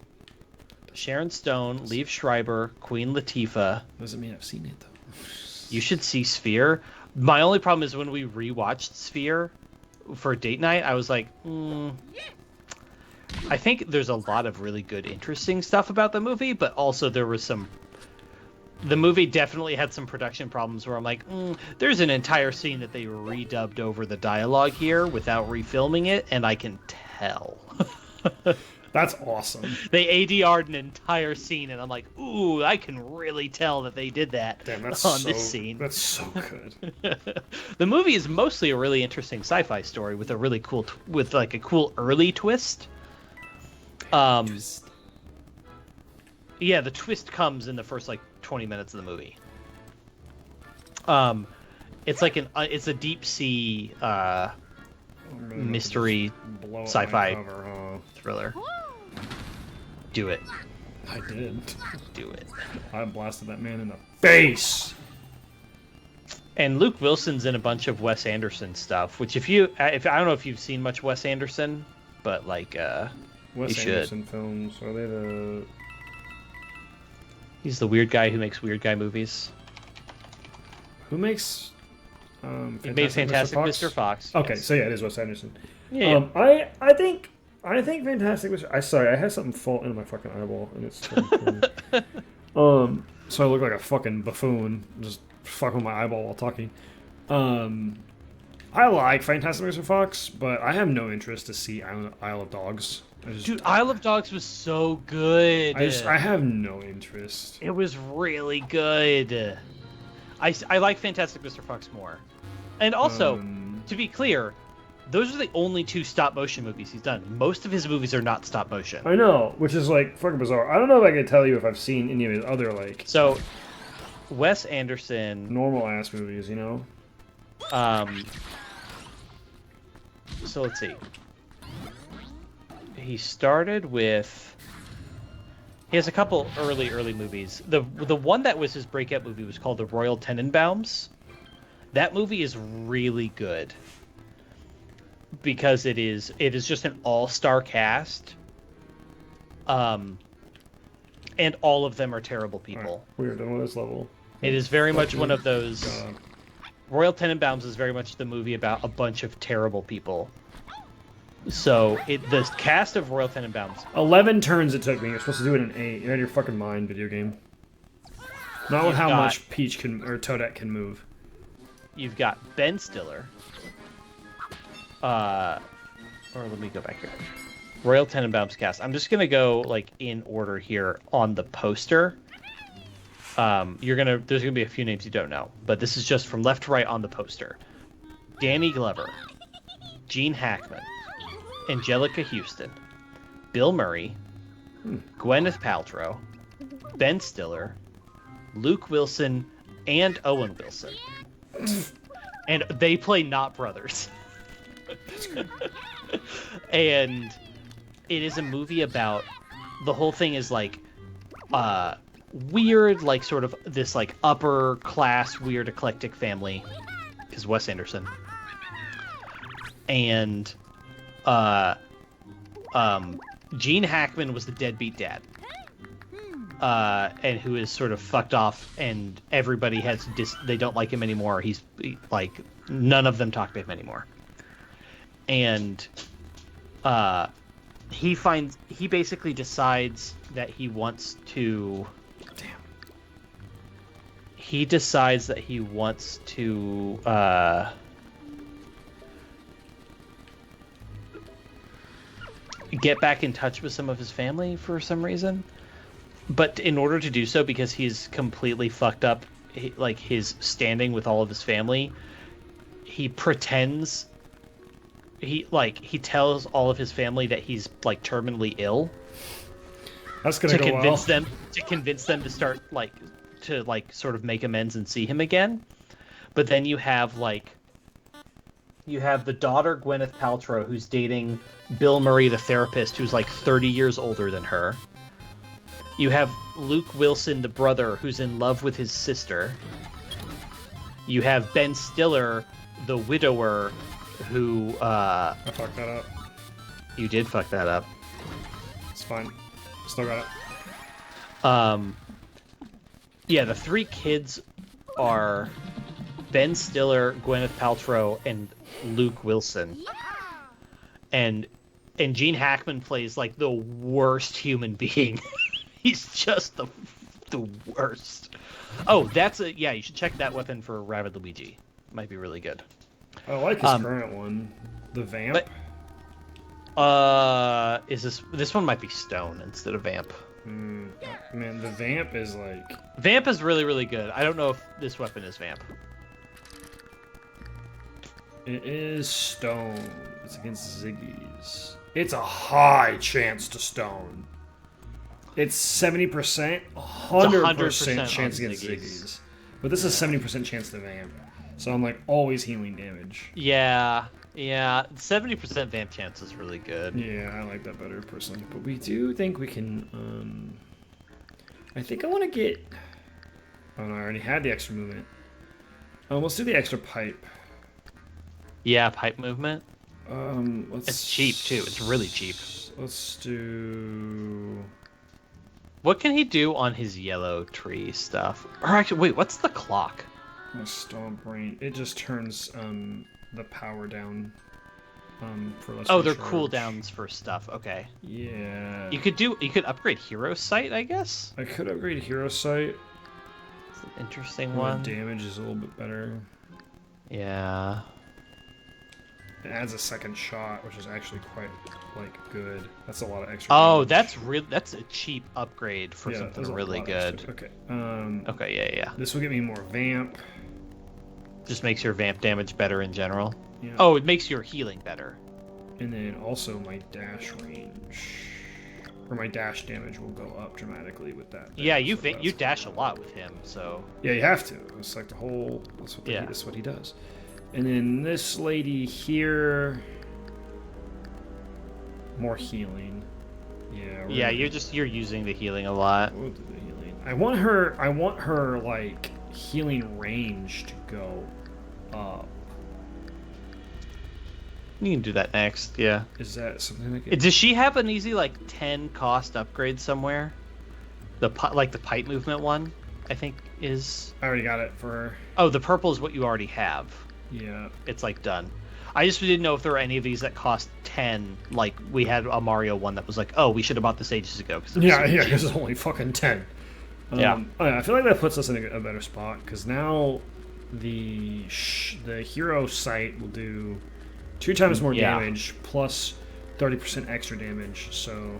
Sharon Stone, Liev Schreiber, Queen Latifah. Doesn't mean I've seen it, though. You should see Sphere. My only problem is when we rewatched Sphere for date night, I was like, I think there's a lot of really good, interesting stuff about the movie, but also there was some... The movie definitely had some production problems where I'm like, there's an entire scene that they redubbed over the dialogue here without refilming it, and I can tell. That's awesome. They ADR'd an entire scene, and I'm like, ooh, I can really tell that they did that this scene. That's so good. The movie is mostly a really interesting sci-fi story with a really cool, with like a cool early twist. Yeah, the twist comes in the first like 20 minutes of the movie. It's like it's a deep sea mystery sci-fi thriller. Do it. I did. Do it. I blasted that man in the face. And Luke Wilson's in a bunch of Wes Anderson stuff, which if I don't know if you've seen much Wes Anderson, but like Wes Anderson films, are they the... He's the weird guy who makes weird guy movies. Who makes... He made Fantastic Mr. Fox. Okay, yes. so yeah, it is Wes Anderson. Yeah. I think Fantastic Mr. Sorry, I had something fall into my fucking eyeball, and it's so I look like a fucking buffoon, just fucking with my eyeball while talking. I like Fantastic Mr. Fox, but I have no interest to see Isle of Dogs. Dude, Isle of Dogs was so good. I have no interest. It was really good. I like Fantastic Mr. Fox more. And also, to be clear, those are the only 2 stop-motion movies he's done. Most of his movies are not stop-motion. I know, which is, like, fucking bizarre. I don't know if I can tell you if I've seen any of his other, like... So, Wes Anderson... normal-ass movies, you know? So, let's see. He started with... He has a couple early movies. The one that was his breakout movie was called The Royal Tenenbaums. That movie is really good. Because it is just an all-star cast. And all of them are terrible people. Right. Weird, on this level. It is very much one of those... God. Royal Tenenbaums is very much the movie about a bunch of terrible people. So, the cast of Royal Tenenbaums... 11 turns it took me. You're supposed to do it in 8. You're out of your fucking mind, video game. Not with how much Peach can... or Toadette can move. You've got Ben Stiller. Or let me go back here. Royal Tenenbaums cast. I'm just gonna go, like, in order here on the poster. There's gonna be a few names you don't know, but this is just from left to right on the poster. Danny Glover, Gene Hackman, Angelica Houston, Bill Murray, Gwyneth Paltrow, Ben Stiller, Luke Wilson, and Owen Wilson. And they play not brothers. And it is a movie about... the whole thing is like weird, like sort of this like upper class weird eclectic family, because Wes Anderson, and Gene Hackman was the deadbeat dad, and who is sort of fucked off, and everybody they don't like him anymore. He's like, none of them talk to him anymore, and he basically decides that he wants to. He decides that he wants to get back in touch with some of his family for some reason. But in order to do so, because he's completely fucked up, like his standing with all of his family, he pretends he tells all of his family that he's like terminally ill. That's gonna go convince them to start to sort of make amends and see him again. But then you have the daughter Gwyneth Paltrow, who's dating Bill Murray, the therapist, who's like 30 years older than her. You have Luke Wilson, the brother, who's in love with his sister. You have Ben Stiller, the widower, who I fucked that up. You did fuck that up. It's fine. Still got it. Yeah, the 3 kids are Ben Stiller, Gwyneth Paltrow, and Luke Wilson. And Gene Hackman plays like the worst human being. He's just the worst. Oh, you should check that weapon for Rabid Luigi. Might be really good. I like his current one, the Vamp. But, this one might be Stone instead of Vamp. Man, the Vamp is like... Vamp is really, really good. I don't know if this weapon is Vamp. It is Stone. It's against Ziggy's. It's a high chance to Stone. It's 70%, 100% chance against Ziggy's. But this is 70% chance to Vamp. So I'm like always healing damage. Yeah. 70% Vamp chance is really good. Yeah, I like that better personally. But we do think we can... I think I want to get... Oh no, I already had the extra movement. Let's do the extra pipe. Yeah, pipe movement. It's cheap too. It's really cheap. Let's do... What can he do on his yellow tree stuff? Or actually, wait, what's the clock? My stomp rain. It just turns the power down for less. Oh, they're recharge. cooldowns for stuff. Okay. Yeah. You could upgrade Hero Sight, I guess. I could upgrade Hero Sight. It's an interesting The one. damage is a little bit better. Yeah. It adds a second shot, which is actually quite good. That's a lot of extra. Oh, damage. that's a cheap upgrade for something really good. Okay. Okay, yeah. This will get me more vamp. Just makes your vamp damage better in general. Yeah. Oh, it makes your healing better. And then also my dash range, or my dash damage will go up dramatically with that. Yeah, you dash a lot with him, so. Yeah, you have to. It's like the whole. That's what he does. And then this lady here, more healing. Yeah. Yeah, you're using the healing a lot. We'll do the healing. I want her like healing range to go up. You can do that next, yeah. Is that something that can... Does she have an easy 10 cost upgrade somewhere? The pipe movement one, I think is. I already got it for her. Oh, the purple is what you already have. Yeah. It's done. I just didn't know if there were any of these that cost 10. Like we had a Mario one that was oh, we should have bought this ages ago. Because it's only fucking 10. Yeah. I feel like that puts us in a better spot because now the hero sight will do 2 times more damage plus 30% extra damage. So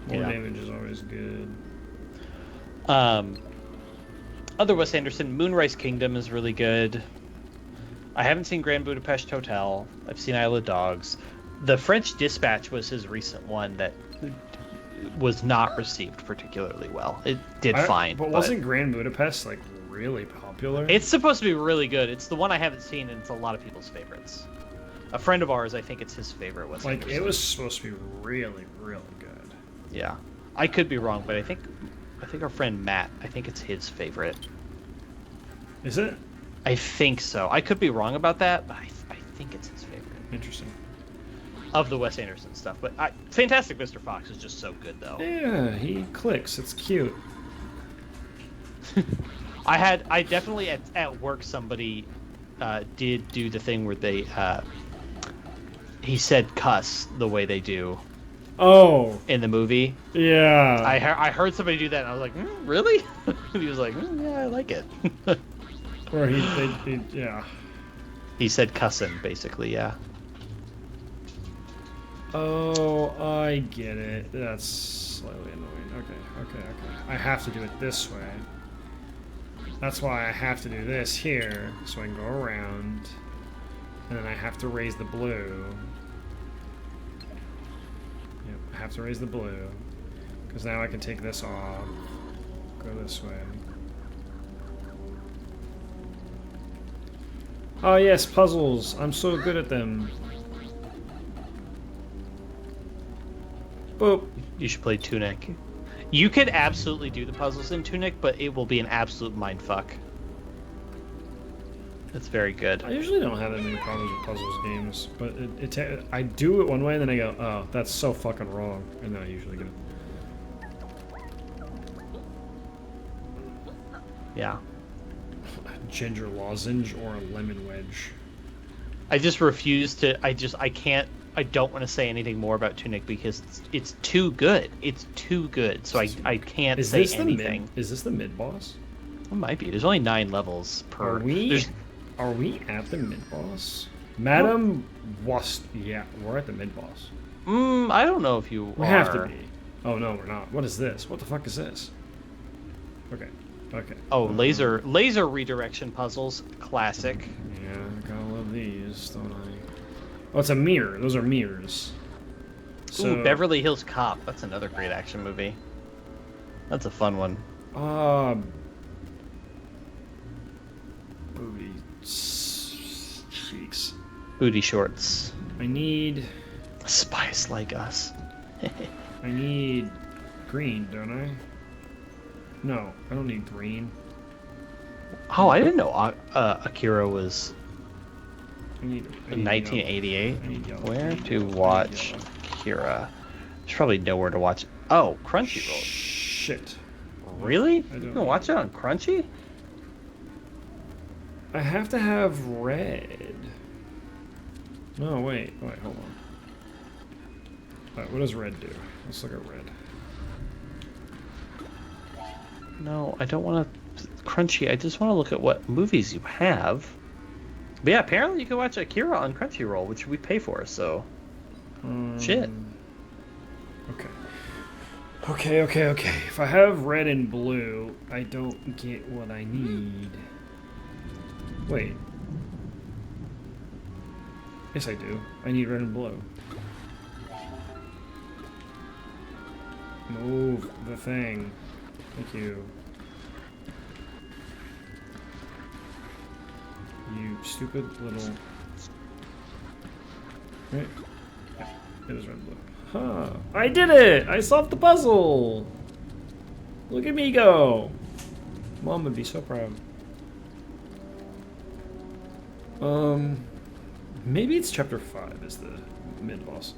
more damage is always good. Other Wes Anderson, Moonrise Kingdom is really good. I haven't seen Grand Budapest Hotel. I've seen Isle of Dogs. The French Dispatch was his recent one that was not received particularly well. It did fine. But wasn't Grand Budapest really popular? It's supposed to be really good. It's the one I haven't seen, and it's a lot of people's favorites. A friend of ours, I think it's his favorite. Wes Anderson. It was supposed to be really, really good. Yeah, I could be wrong, but I think our friend Matt, I think it's his favorite. Is it? I think so. I could be wrong about that, but I think it's his favorite. Interesting. Of the Wes Anderson stuff, but Fantastic Mr. Fox is just so good, though. Yeah, he clicks. It's cute. I definitely at work somebody did do the thing where they he said cuss the way they do. Oh. In the movie. Yeah. I heard somebody do that, and I was like, really? And he was like, yeah, I like it. Or yeah. He said cussin', basically, yeah. Oh, I get it. That's slightly annoying. Okay. I have to do it this way. That's why I have to do this here, so I can go around. And then I have to raise the blue. Yep, I have to raise the blue. Because now I can take this off. Go this way. Oh yes, puzzles. I'm so good at them. Boop. You should play Tunic. You could absolutely do the puzzles in Tunic, but it will be an absolute mindfuck. It's very good. I usually don't have that many problems with puzzles games, but I do it one way and then I go, oh, that's so fucking wrong, and then I usually get it. Yeah. A ginger lozenge or a lemon wedge. I just refuse to. I can't. I don't want to say anything more about Tunic because it's too good. It's too good. So I can't say anything. Is this the mid boss? It might be. There's only 9 levels per. Are we at the mid boss? Madam was. Yeah, we're at the mid boss. I don't know if you. We have to be. Oh no, we're not. What is this? What the fuck is this? Okay. Okay. Oh, laser redirection puzzles, classic. Yeah, I gotta love these, don't I? Oh, it's a mirror. Those are mirrors. So, Ooh, Beverly Hills Cop. That's another great action movie. That's a fun one. Booty cheeks. Booty shorts. I need. Spice like us. I need green, don't I? No, I don't need green. Oh, I didn't know Akira was I need 1988. yellow. Where to watch Akira? There's probably nowhere to watch. Oh, Crunchyroll. Shit. Really? I You don't can watch it on Crunchy? I have to have red. No, wait, hold on. Alright, what does red do? Let's look at red. No, I don't want to... Crunchy, I just want to look at what movies you have. But yeah, apparently you can watch Akira on Crunchyroll, which we pay for, so... Shit. Okay. If I have red and blue, I don't get what I need. Wait. Yes, I do. I need red and blue. Move the thing. Thank you. You stupid little... Right? Yeah, it is red and blue. Huh. I did it! I solved the puzzle! Look at me go! Mom would be so proud. Maybe it's chapter 5 is the mid-boss.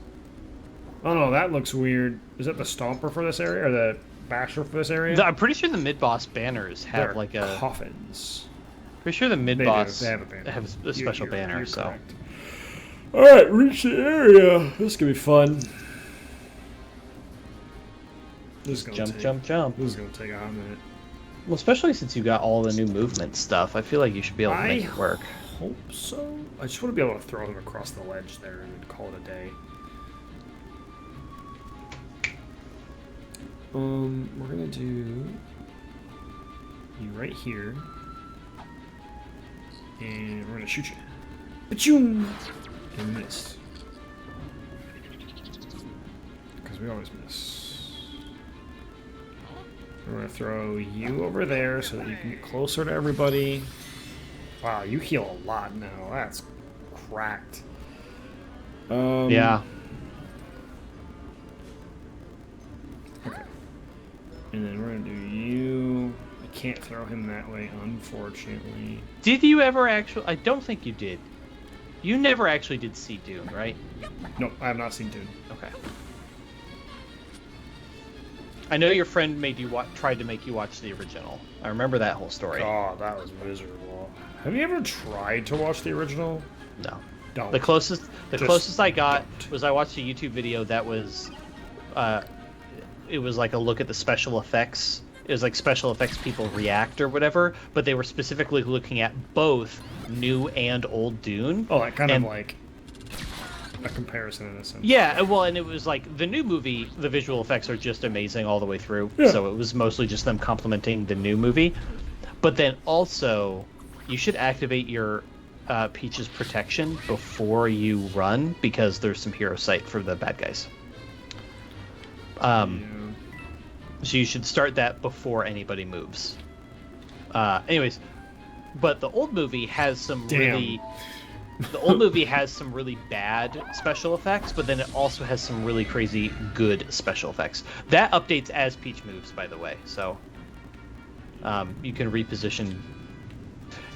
Oh no, that looks weird. Is that the Stomper for this area? Or the Basher for this area? I'm pretty sure the mid-boss banners have They're like a... coffins. Pretty sure the mid-boss They have a banner. have a special banner, you're so... correct. Alright, reach the area. This is gonna be fun. This is gonna Jump. This is gonna take a hot minute. Well, especially since you got all the new movement stuff, I feel like you should be able to make it work. I hope so. I just want to be able to throw him across the ledge there and call it a day. We're gonna do you right here, and we're gonna shoot you. Bachoom! And miss. Because we always miss. We're gonna throw you over there so that you can get closer to everybody. Wow, you heal a lot now. That's cracked. Yeah. Okay. And then we're gonna do you. I can't throw him that way, unfortunately. Did you ever actually... I don't think you did. You never actually did see Dune, right? Nope, I have not seen Dune. Okay. I know your friend made you tried to make you watch the original. I remember that whole story. Oh, that was miserable. Have you ever tried to watch the original? No. Don't. The closest I got was I watched a YouTube video that was, it was like a look at the special effects. It was like special effects people react or whatever, but they were specifically looking at both new and old Dune. Oh, like kind of like a comparison in a sense. Yeah, well, and it was like the new movie, the visual effects are just amazing all the way through. Yeah. So it was mostly just them complimenting the new movie. But then also, you should activate your Peach's protection before you run because there's some hero sight for the bad guys. Yeah. So you should start that before anybody moves. Anyways, but the old movie has some really... The old movie has some really bad special effects, but then it also has some really crazy good special effects. That updates as Peach moves, by the way, so you can reposition.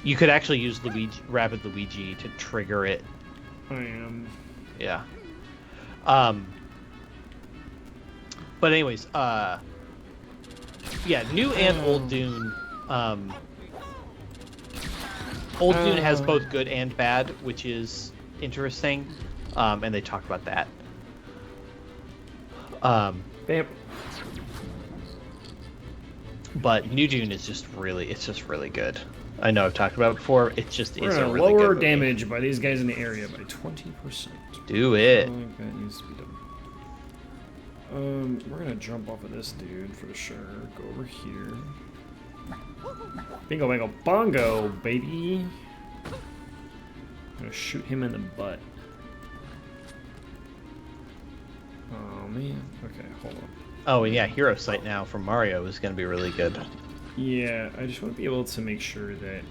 You could actually use Rabbid Luigi to trigger it. I am. Yeah. But anyways, yeah, new and old Dune. Old Dune has both good and bad, which is interesting, and they talk about that. But New Dune is just really good. I know I've talked about it before. It just is a really good lower movie. damage by these guys in the area by 20%. Do it. I think that needs to be done. We're gonna jump off of this dude for sure. Go over here. Bingo, bango, bongo, baby. I'm gonna shoot him in the butt. Oh man. Okay, hold on. Oh, and yeah, Hero Sight now from Mario is going to be really good. Yeah, I just want to be able to make sure that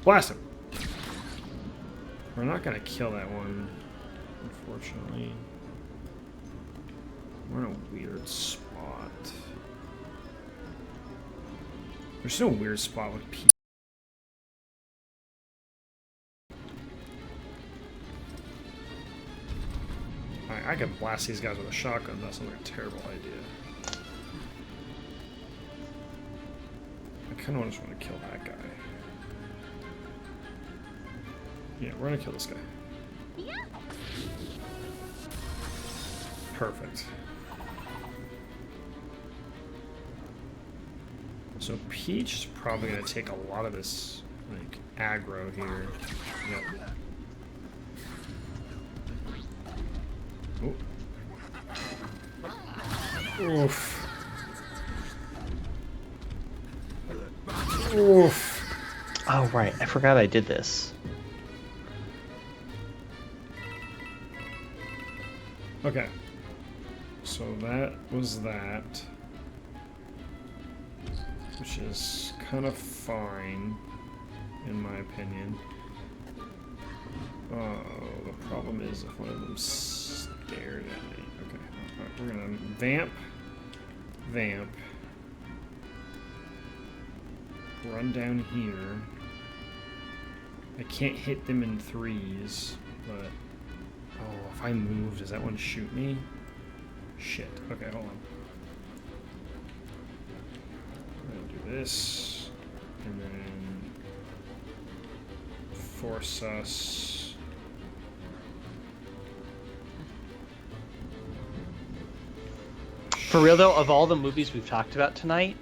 blast him. We're not gonna kill that one, unfortunately. We're in a weird spot. There's no weird spot with P. I can blast these guys with a shotgun. That sounds like a terrible idea. I kind of just want to kill that guy. Yeah, we're gonna kill this guy. Perfect. So Peach is probably gonna take a lot of this like aggro here. Yep. Ooh. Oof. Oof. Oh, right. I forgot I did this. Okay. So that was that. Which is kind of fine, in my opinion. Oh, the problem is if one of them stared at me. Okay. Alright, we're gonna vamp. Run down here. I can't hit them in threes, but... Oh, if I move, does that one shoot me? Shit. Okay, hold on. I'm gonna do this, and then force us. For real though, of all the movies we've talked about tonight,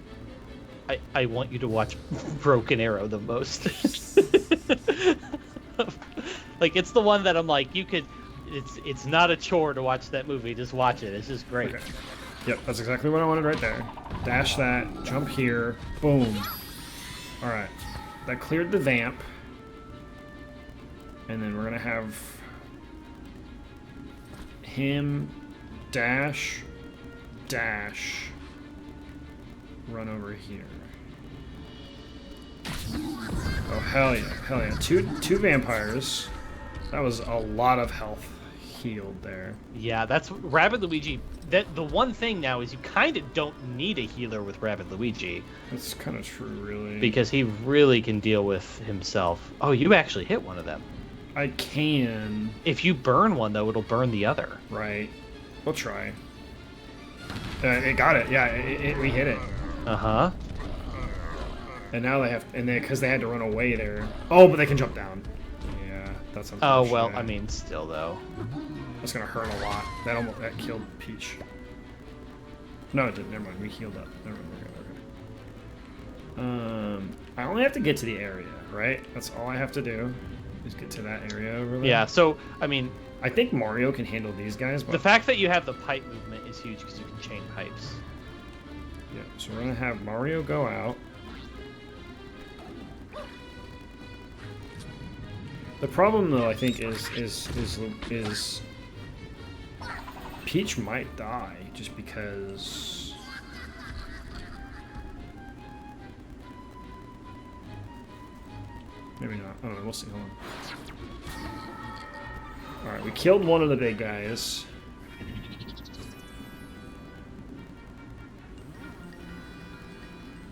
I want you to watch Broken Arrow the most. Like, it's the one that I'm like, you could... It's not a chore to watch that movie. Just watch it. It's just great. Okay. Yep, that's exactly what I wanted right there. Dash that, jump here, boom. Alright. That cleared the vamp. And then we're gonna have him dash, run over here. Oh, hell yeah. Two vampires. That was a lot of health healed there. Yeah, that's Rabbid Luigi. That the one thing now is you kind of don't need a healer with Rabbid Luigi. That's kind of true, really. Because he really can deal with himself. Oh, you actually hit one of them. I can. If you burn one, though, it'll burn the other. Right. We'll try. It got it. Yeah, we hit it. Uh-huh. And now they have... And because they had to run away there. Oh, but they can jump down. Yeah, that's unfortunate. Oh, well, I mean, still, though. That's gonna hurt a lot. That killed Peach. No, it didn't. Never mind. We healed up. Never mind. Okay. I only have to get to the area, right? That's all I have to do. Is get to that area over there. Yeah, so, I mean... I think Mario can handle these guys, but... The fact that you have the pipe movement is huge because you can chain pipes. Yeah, so we're gonna have Mario go out. The problem, though, I think, is Peach might die just because. Maybe not. I don't know. We'll see. Hold on. All right, we killed one of the big guys.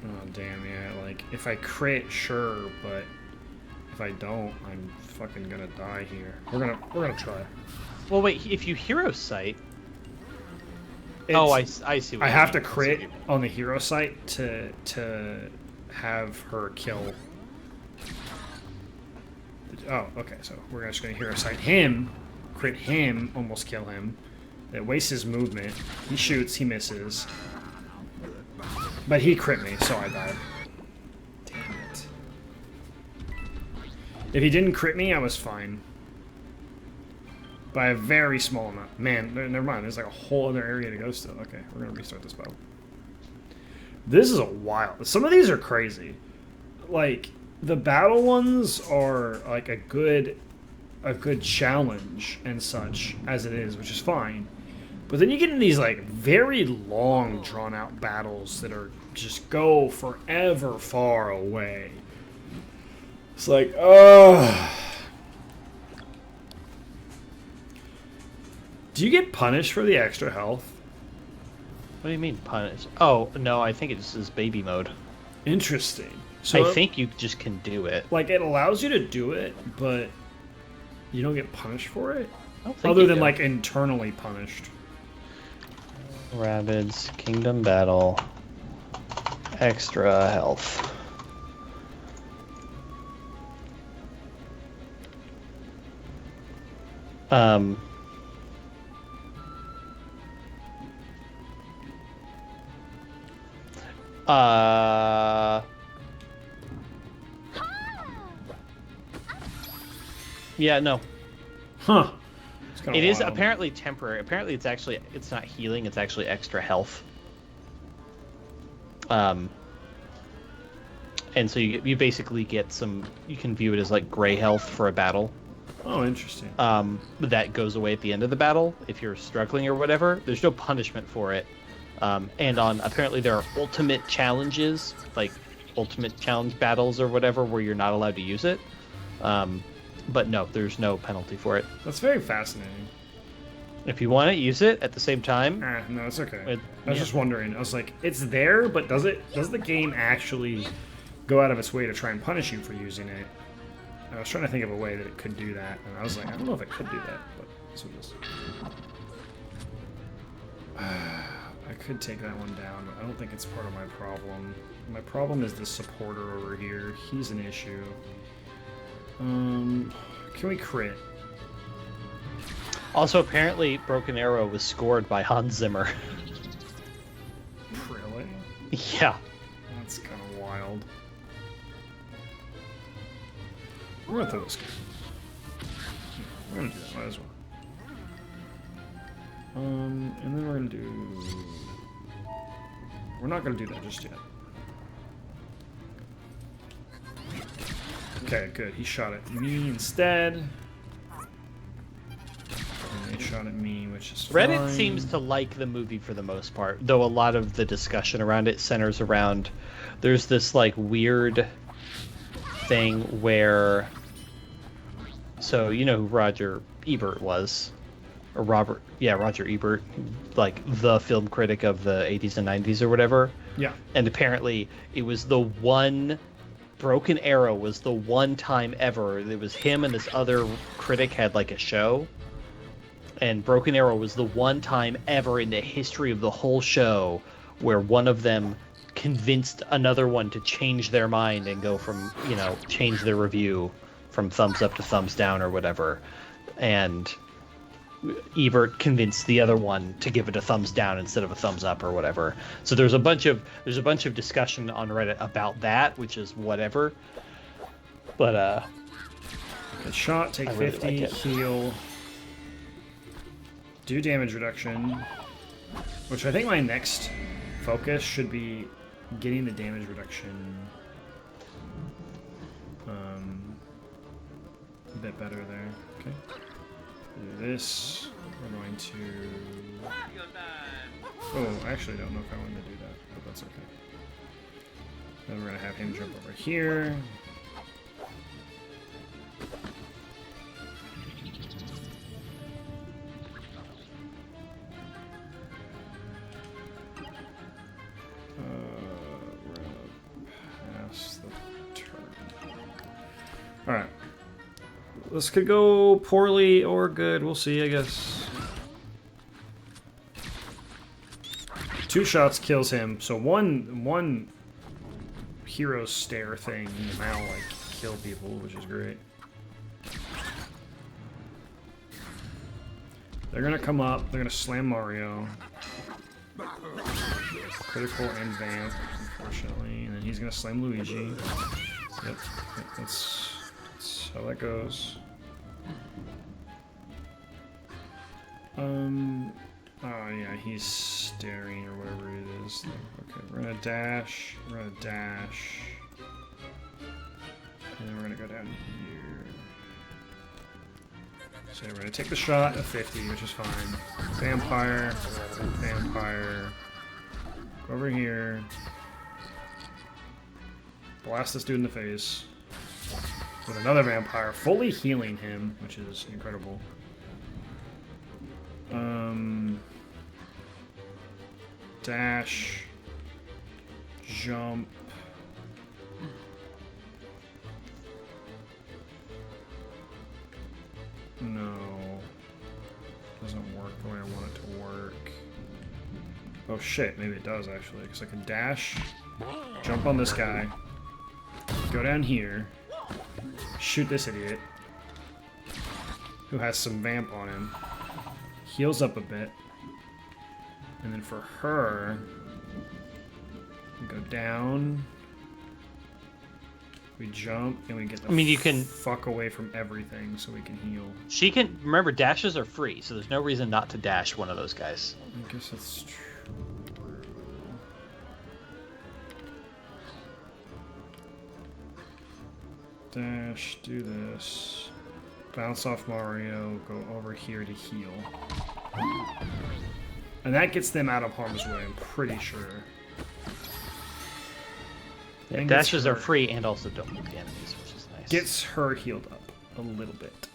Oh damn! Yeah, like if I crit, sure, but. If I don't, I'm fucking gonna die here. We're gonna try. Well, wait. If you hero sight. Oh, I see. What I have to crit on the hero sight to have her kill. Oh, okay. So we're just gonna hero sight him, crit him, almost kill him. It wastes his movement. He shoots, he misses, but he crit me, so I died. If he didn't crit me, I was fine. By a very small amount. Man, never mind. There's like a whole other area to go still. Okay, we're going to restart this battle. This is a wild... Some of these are crazy. Like, the battle ones are like a good challenge and such, as it is, which is fine. But then you get in these like very long, drawn-out battles that are just go forever far away. It's like, oh. Do you get punished for the extra health? What do you mean punish? Oh, no, I think it's just baby mode. Interesting. So I think you just can do it. Like, it allows you to do it, but you don't get punished for it? I don't think Other you than, do. like, internally punished. Rabbids Kingdom Battle. Extra health. Um, uh, yeah, no. Huh. It's kinda It is wild. apparently temporary. Apparently, it's not healing. It's actually extra health. And so you basically get some. You can view it as like gray health for a battle. Oh, interesting. That goes away at the end of the battle if you're struggling or whatever. There's no punishment for it. And on apparently there are ultimate challenges, like ultimate challenge battles or whatever, where you're not allowed to use it. But no, there's no penalty for it. That's very fascinating. If you want to use it at the same time, No, it's okay. It- I was yeah. just wondering. I was like, it's there, but does the game actually go out of its way to try and punish you for using it? I was trying to think of a way that it could do that, and I was like, I don't know if it could do that, but this will just. I could take that one down, but I don't think it's part of my problem. My problem is this supporter over here. He's an issue. Can we crit? also apparently Broken Arrow was scored by Hans Zimmer. Really? Yeah. That's kind of wild. We're gonna throw this guy. We're gonna do that, might as well. And then we're gonna do... We're not gonna do that just yet. Okay, good. He shot at me instead. And they shot at me, which is Reddit fine. seems to like the movie for the most part, though a lot of the discussion around it centers around there's this like weird thing where so you know who Roger Ebert was? Or Roger Ebert, like the film critic of the 80s and 90s or whatever. Yeah. And apparently it was the one Broken Arrow was the one time ever it was him and this other critic had like a show, and Broken Arrow was the one time ever in the history of the whole show where one of them convinced another one to change their mind and go from, you know, change their review from thumbs up to thumbs down or whatever. And Ebert convinced the other one to give it a thumbs down instead of a thumbs up or whatever. So there's a bunch of discussion on Reddit about that, which is whatever. But Good shot, take I really 50, like it. heal. Do damage reduction. Which I think my next focus should be getting the damage reduction a bit better there. Okay. Do this. We're going to... Oh, I actually don't know if I want to do that, but that's okay. Then we're going to have him jump over here. We're gonna pass the turn. Alright. This could go poorly or good. We'll see, I guess. 2 shots kills him. So one hero stare thing will now like kill people, which is great. They're gonna come up. They're gonna slam Mario. Critical and vamp, unfortunately, and then he's gonna slam Luigi. Yep, that's how that goes. Oh yeah, he's staring or whatever it is. Okay, we're gonna dash. We're gonna dash, and then we're gonna go down here. So we're gonna take the shot at 50, which is fine. Vampire, vampire. Go over here. Blast this dude in the face with another vampire, fully healing him, which is incredible. Dash, jump. No, doesn't work the way I want it to work. Oh shit, maybe it does actually, because I can dash, jump on this guy, go down here, shoot this idiot, who has some vamp on him, heals up a bit. And then for her, we go down. We jump and we get the you can fuck away from everything so we can heal. She can remember dashes are free, so there's no reason not to dash one of those guys. I guess that's true. Dash, do this. Bounce off Mario, go over here to heal. And that gets them out of harm's way, I'm pretty sure. Yeah, dashes are free and also don't move the enemies, which is nice. Gets her healed up a little bit.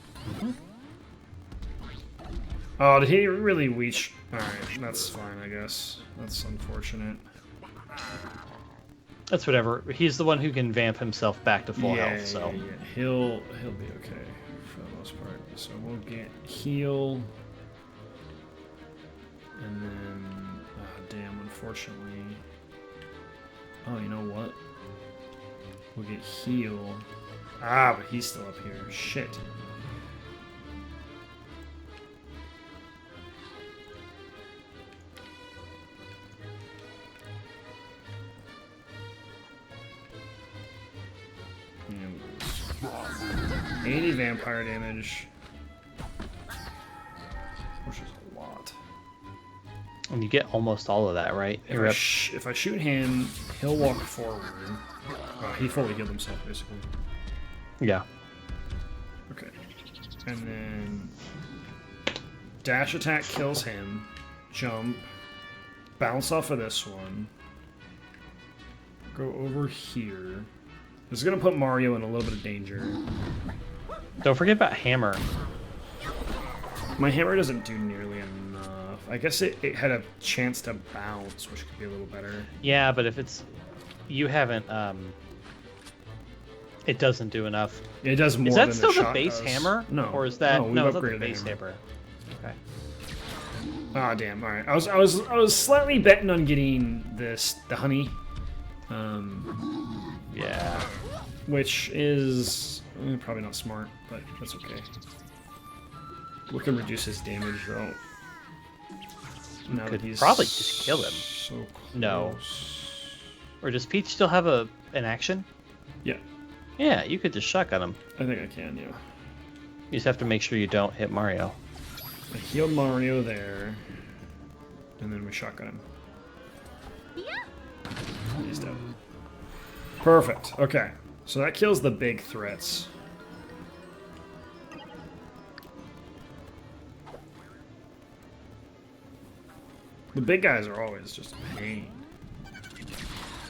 Oh, did he really reach? Alright, that's fine, I guess. That's unfortunate. That's whatever. He's the one who can vamp himself back to full health, so... Yeah. He'll be okay for the most part. So we'll get heal. And then... Oh, damn, unfortunately... Oh, you know what? We'll get heal. Ah, but he's still up here. Shit. Yeah. 80 vampire damage. Which is a lot. And you get almost all of that, right? If I shoot him, he'll walk forward. He fully healed himself, basically. Yeah. Okay. And then... Dash attack kills him. Jump. Bounce off of this one. Go over here. This is going to put Mario in a little bit of danger. Don't forget about hammer. My hammer doesn't do nearly enough. I guess it had a chance to bounce, which could be a little better. Yeah, but if it's... You haven't... It doesn't do enough. It does more than the Is shot that still the base does. hammer? No. Or is that... No, it's not the base hammer. Okay. Ah, damn. All right. I was slightly betting on getting the honey. Yeah. Which is probably not smart, but that's okay. We can reduce his damage though. Now Could that he's probably just kill him. So close. No. Or does Peach still have an action? Yeah. Yeah, you could just shotgun him. I think I can, yeah. You just have to make sure you don't hit Mario. I healed Mario there. And then we shotgun him. Yeah. He's dead. Perfect. Okay. So that kills the big threats. The big guys are always just a pain.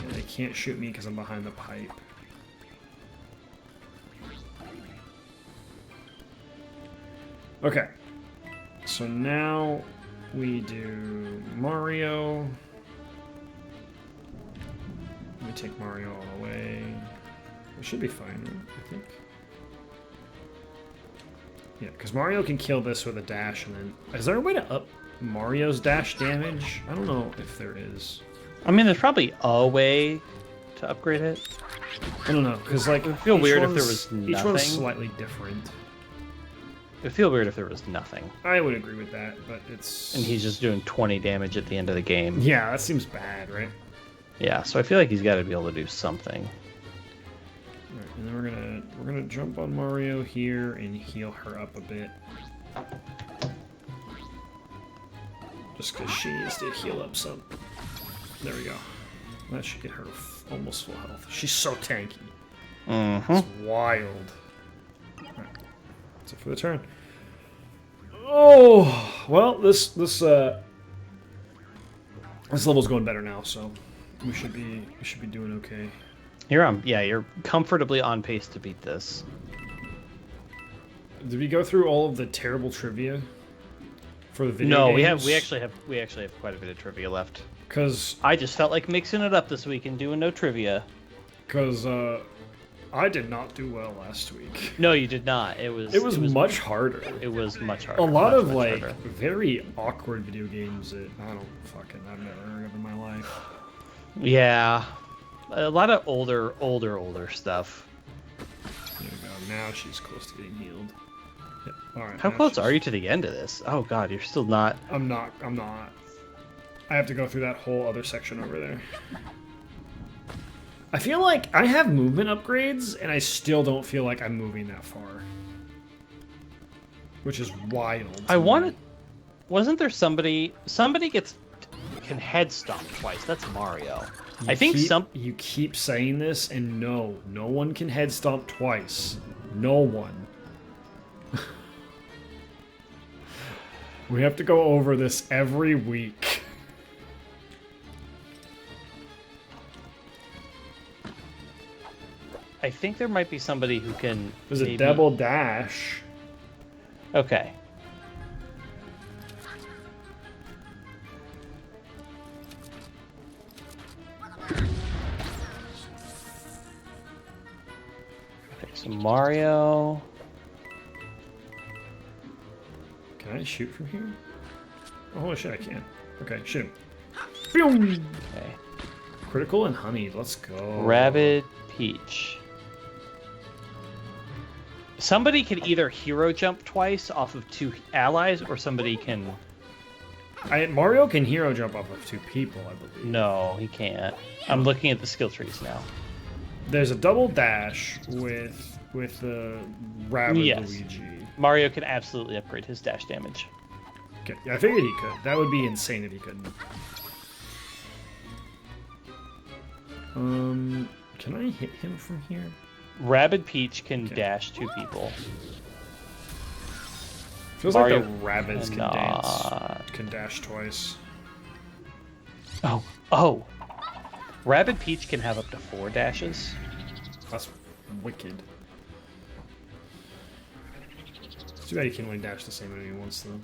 And they can't shoot me because I'm behind the pipe. Okay. So now we do Mario. Let me take Mario all the way. It should be fine, right? I think. Yeah, because Mario can kill this with a dash, and then... Is there a way to up Mario's dash damage? I don't know if there is. I mean, there's probably a way to upgrade it. I don't know, because like... It would feel weird if there was nothing. Each one's slightly different. It would feel weird if there was nothing. I would agree with that, but it's... And he's just doing 20 damage at the end of the game. Yeah, that seems bad, right? Yeah, so I feel like he's got to be able to do something. Alright, and then we're gonna jump on Mario here and heal her up a bit. Just because she needs to heal up some. There we go. That should get her almost full health. She's so tanky. Mm-hmm. It's wild. Alright, that's it for the turn. Oh well, this level's going better now, so we should be doing okay. You're comfortably on pace to beat this. Did we go through all of the terrible trivia for the video No, games? we actually have quite a bit of trivia left. Because I just felt like mixing it up this week and doing no trivia. Because I did not do well last week. No, you did not. It was much harder. It was much harder. A lot much, of much like harder. very awkward video games that I've never heard of in my life. Yeah, a lot of older stuff. There we go. Now she's close to getting healed. Yeah. All right. How close are you to the end of this? Oh god, you're still not. I'm not. I have to go through that whole other section over there. I feel like I have movement upgrades, and I still don't feel like I'm moving that far. Which is wild. I wanted. Wasn't there somebody? Somebody can head stomp twice. That's Mario. I think You keep saying this, and no one can head stomp twice. No one. We have to go over this every week. I think there might be somebody who can. There's a double dash. Okay. Okay, so Mario. Can I shoot from here? Oh, holy shit, I can. Okay, shoot him. Boom! Okay. Critical and honey, let's go. Rabid Peach. Somebody can either hero jump twice off of 2 allies, or somebody can... Mario can hero jump off of 2 people, I believe. No, he can't. I'm looking at the skill trees now. There's a double dash with the Rabid Yes. Luigi. Mario can absolutely upgrade his dash damage. Okay, yeah, I figured he could. That would be insane if he couldn't. Can I hit him from here? Rabid Peach can dash 2 people. Feels Mario like the Rabbids can dash twice. Oh! Rabid Peach can have up to 4 dashes. That's wicked. Too bad you can only dash the same enemy once, though.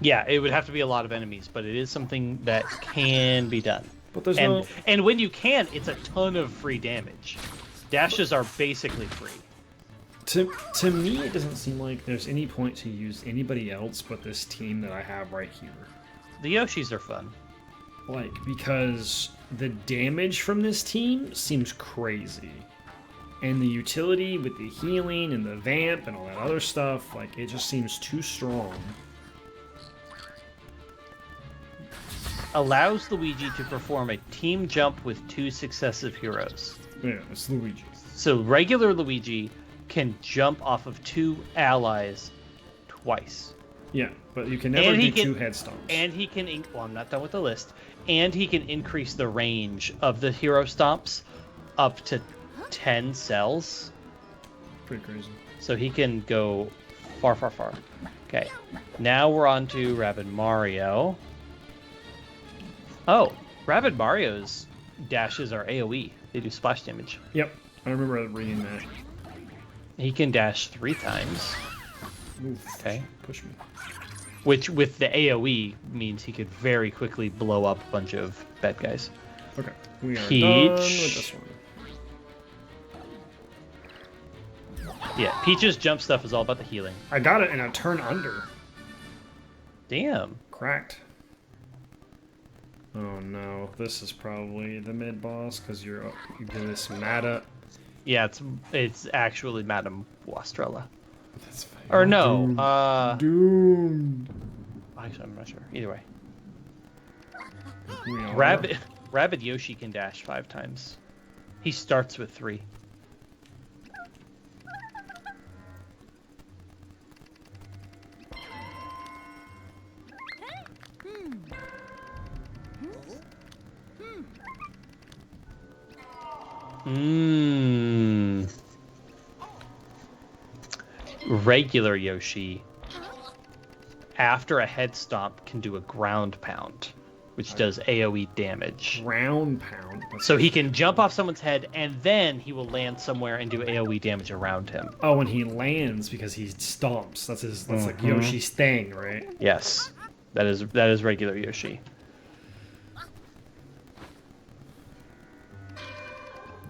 Yeah, it would have to be a lot of enemies, but it is something that can be done. But there's and when you can, it's a ton of free damage. Dashes are basically free. To me, it doesn't seem like there's any point to use anybody else but this team that I have right here. The Yoshis are fun. Like, because the damage from this team seems crazy. And the utility with the healing and the vamp and all that other stuff, like, it just seems too strong. Allows Luigi to perform a team jump with 2 successive heroes. Yeah, it's Luigi. So regular Luigi can jump off of 2 allies twice. Yeah, but you can never do 2 head stomps. And he can... Well, I'm not done with the list. And he can increase the range of the hero stomps up to 10 cells. Pretty crazy. So he can go far, far, far. Okay. Now we're on to Rabid Mario. Oh, Rabid Mario's dashes are AoE. They do splash damage. Yep, I remember reading that. He can dash 3 times. Oof, Okay. Push me. Which, with the AoE, means he could very quickly blow up a bunch of bad guys. Okay, we are Peach. done with this one. Yeah, Peach's jump stuff is all about the healing. I got it in a turn under. Damn. Cracked. Oh no, this is probably the mid boss because you do this Mata. Yeah, it's actually Madame Wastrella. That's fine. Or no, Doomed. actually I'm not sure. Either way. We are. Rabid Yoshi can dash 5 times. He starts with 3. Regular Yoshi, after a head stomp, can do a ground pound, which does AoE damage. Ground pound. So he can jump off someone's head, and then he will land somewhere and do AoE damage around him. Oh, when he lands because he stomps. That's like Yoshi's thing, right? Yes, that is regular Yoshi.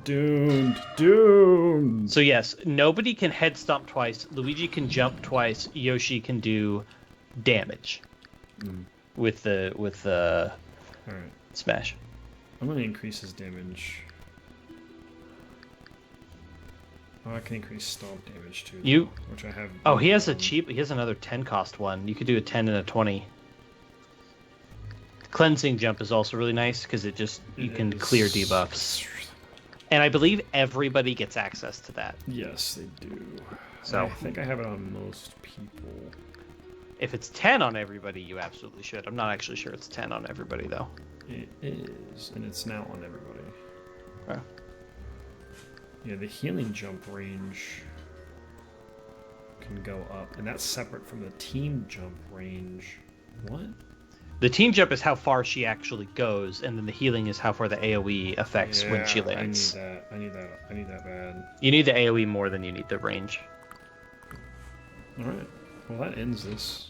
Doomed. So yes, nobody can head stomp twice. Luigi can jump twice. Yoshi can do damage with the All right. smash. I'm gonna increase his damage. Oh, I can increase stomp damage too. You. Which I have. Oh, he has He has another 10 cost one. You could do a 10 and a 20. Cleansing jump is also really nice because you can clear debuffs. And I believe everybody gets access to that. Yes, they do. So I think I have it on most people. If it's 10 on everybody, you absolutely should. I'm not actually sure it's 10 on everybody though. It is, and it's now on everybody. Okay. Yeah, the healing jump range can go up, and that's separate from the team jump range. What? The team jump is how far she actually goes, and then the healing is how far the AoE affects when she lands. I need that bad. You need the AoE more than you need the range. Alright. Well, that ends this.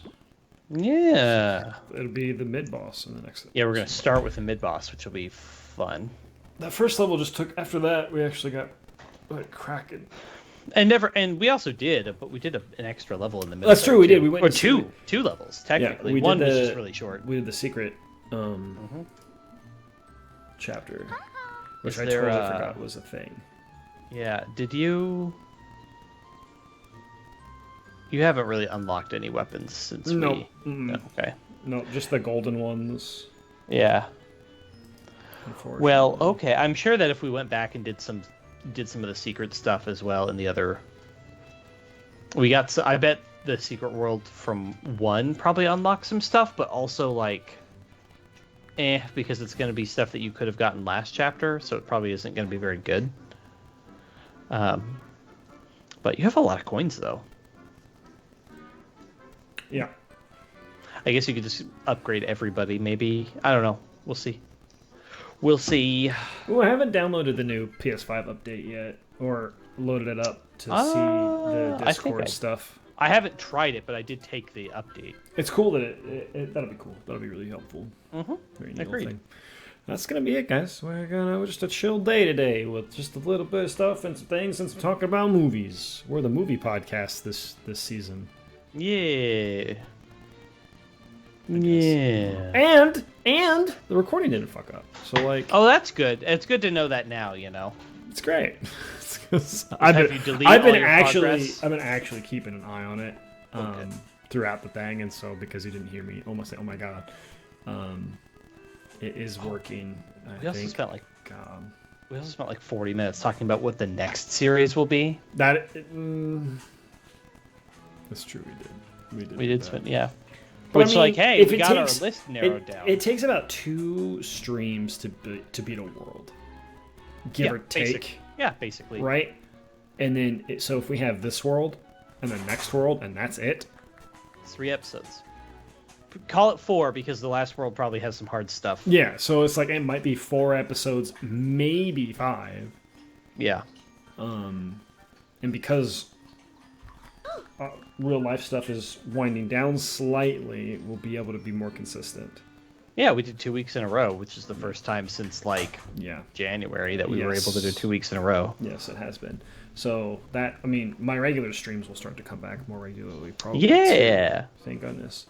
Yeah. It'll be the mid-boss in the next episode. Yeah, we're going to start with the mid-boss, which will be fun. That first level just took... After that, we actually got... cracking. And we also did, but we did an extra level in the middle. That's true, we did. We went or two levels technically. Yeah, one was just really short. We did the secret chapter, which I there, totally forgot was a thing. Yeah, did you? You haven't really unlocked any weapons since No. No, okay. No, just the golden ones. Yeah. Unfortunately. Well, okay. I'm sure that if we went back and did some of the secret stuff as well in the other, I bet the secret world from 1 probably unlocks some stuff, but also like because it's going to be stuff that you could have gotten last chapter, so it probably isn't going to be very good. But you have a lot of coins though. Yeah. I guess you could just upgrade everybody maybe. I don't know. We'll see. We'll see. Ooh, I haven't downloaded the new PS5 update yet, or loaded it up to see the Discord stuff. I haven't tried it, but I did take the update. It's cool that that'll be cool. That'll be really helpful. Mm-hmm. Very neat Agreed. Thing. That's gonna be it, guys. We're just a chill day today with just a little bit of stuff and some things and some talking about movies. We're the movie podcast this season. Yeah. Yeah. And the recording didn't fuck up. So like. Oh, that's good. It's good to know that now. You know. It's great. I've been actually keeping an eye on it throughout the thing, and so because you didn't hear me almost say, "Oh my god," it is working. We also spent like 40 minutes talking about what the next series will be. That's true. We did spend, yeah. But Which, I mean, like, hey, we got our takes, list narrowed down. It takes about 2 streams to beat a world, give or take. Basically. Right, and then so if we have this world and the next world, and that's it. 3 episodes. Call it 4 because the last world probably has some hard stuff. Yeah, so it's like it might be 4 episodes, maybe 5. Yeah. And because real life stuff is winding down slightly, we'll be able to be more consistent. Yeah, we did 2 weeks in a row, which is the first time since January that we were able to do 2 weeks in a row. Yes, it has been. So my regular streams will start to come back more regularly, probably. Yeah. Too. Thank goodness.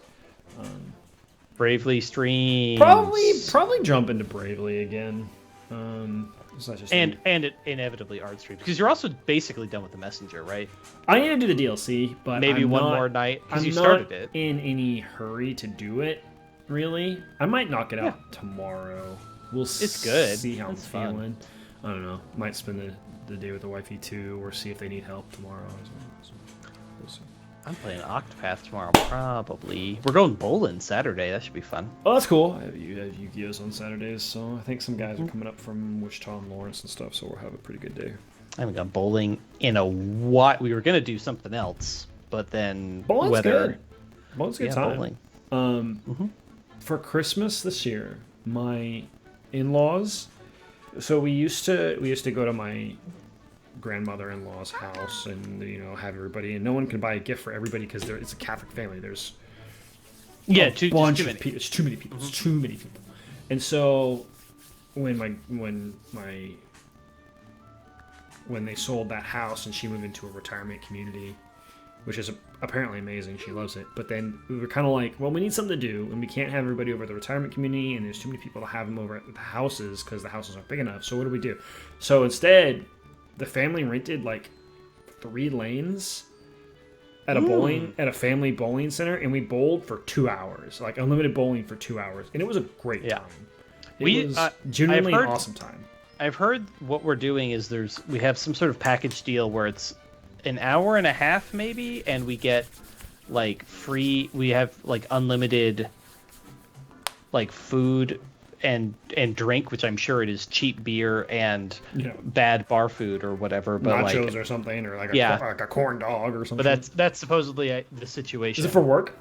Bravely streams. Probably jump into Bravely again. And it inevitably art streams because you're also basically done with the messenger, right? I need to do the DLC, but maybe one more night because you not started it. In any hurry to do it. Really, I might knock it out tomorrow. It's good. See how I'm feeling. I don't know. Might spend the day with the wifey too, or see if they need help tomorrow. So we'll see. I'm playing Octopath tomorrow, probably. We're going bowling Saturday. That should be fun. Oh, that's cool. I have Yu-Gi-Ohs on Saturdays, so I think some guys are coming up from Wichita and Lawrence and stuff, so we'll have a pretty good day. I haven't gone bowling in a while. We were going to do something else, but then Bowling's good. Bowling's a good time. Bowling. For Christmas this year, my in-laws. So we used to go to my grandmother-in-law's house and have everybody, and no one can buy a gift for everybody because it's a Catholic family. There's too many people. It's too many people. It's too many people. And so when they sold that house and she moved into a retirement community, which is apparently amazing. She loves it. But then we were kind of like, well, we need something to do, and we can't have everybody over at the retirement community, and there's too many people to have them over at the houses because the houses aren't big enough. So what do we do? So instead, the family rented like 3 lanes at a family bowling center, and we bowled for 2 hours, like unlimited bowling for 2 hours, and it was a great time. It was genuinely an awesome time. I've heard what we're doing is we have some sort of package deal where it's an hour and a half maybe, and we get like free. We have like unlimited like food and drink, which I'm sure it is cheap beer and bad bar food or whatever. But nachos like, or something, or like a corn dog or something. But that's supposedly the situation. Is it for work?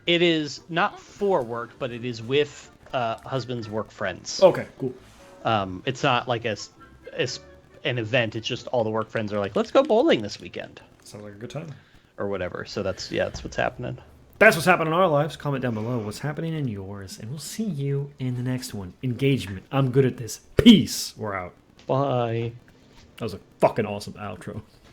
It is not for work, but it is with husband's work friends. Okay, cool. It's not like an event. It's just all the work friends are like, let's go bowling this weekend. Sounds like a good time. Or whatever. So that's what's happening. That's what's happening in our lives. Comment down below what's happening in yours, and we'll see you in the next one. Engagement. I'm good at this. Peace. We're out. Bye. That was a fucking awesome outro.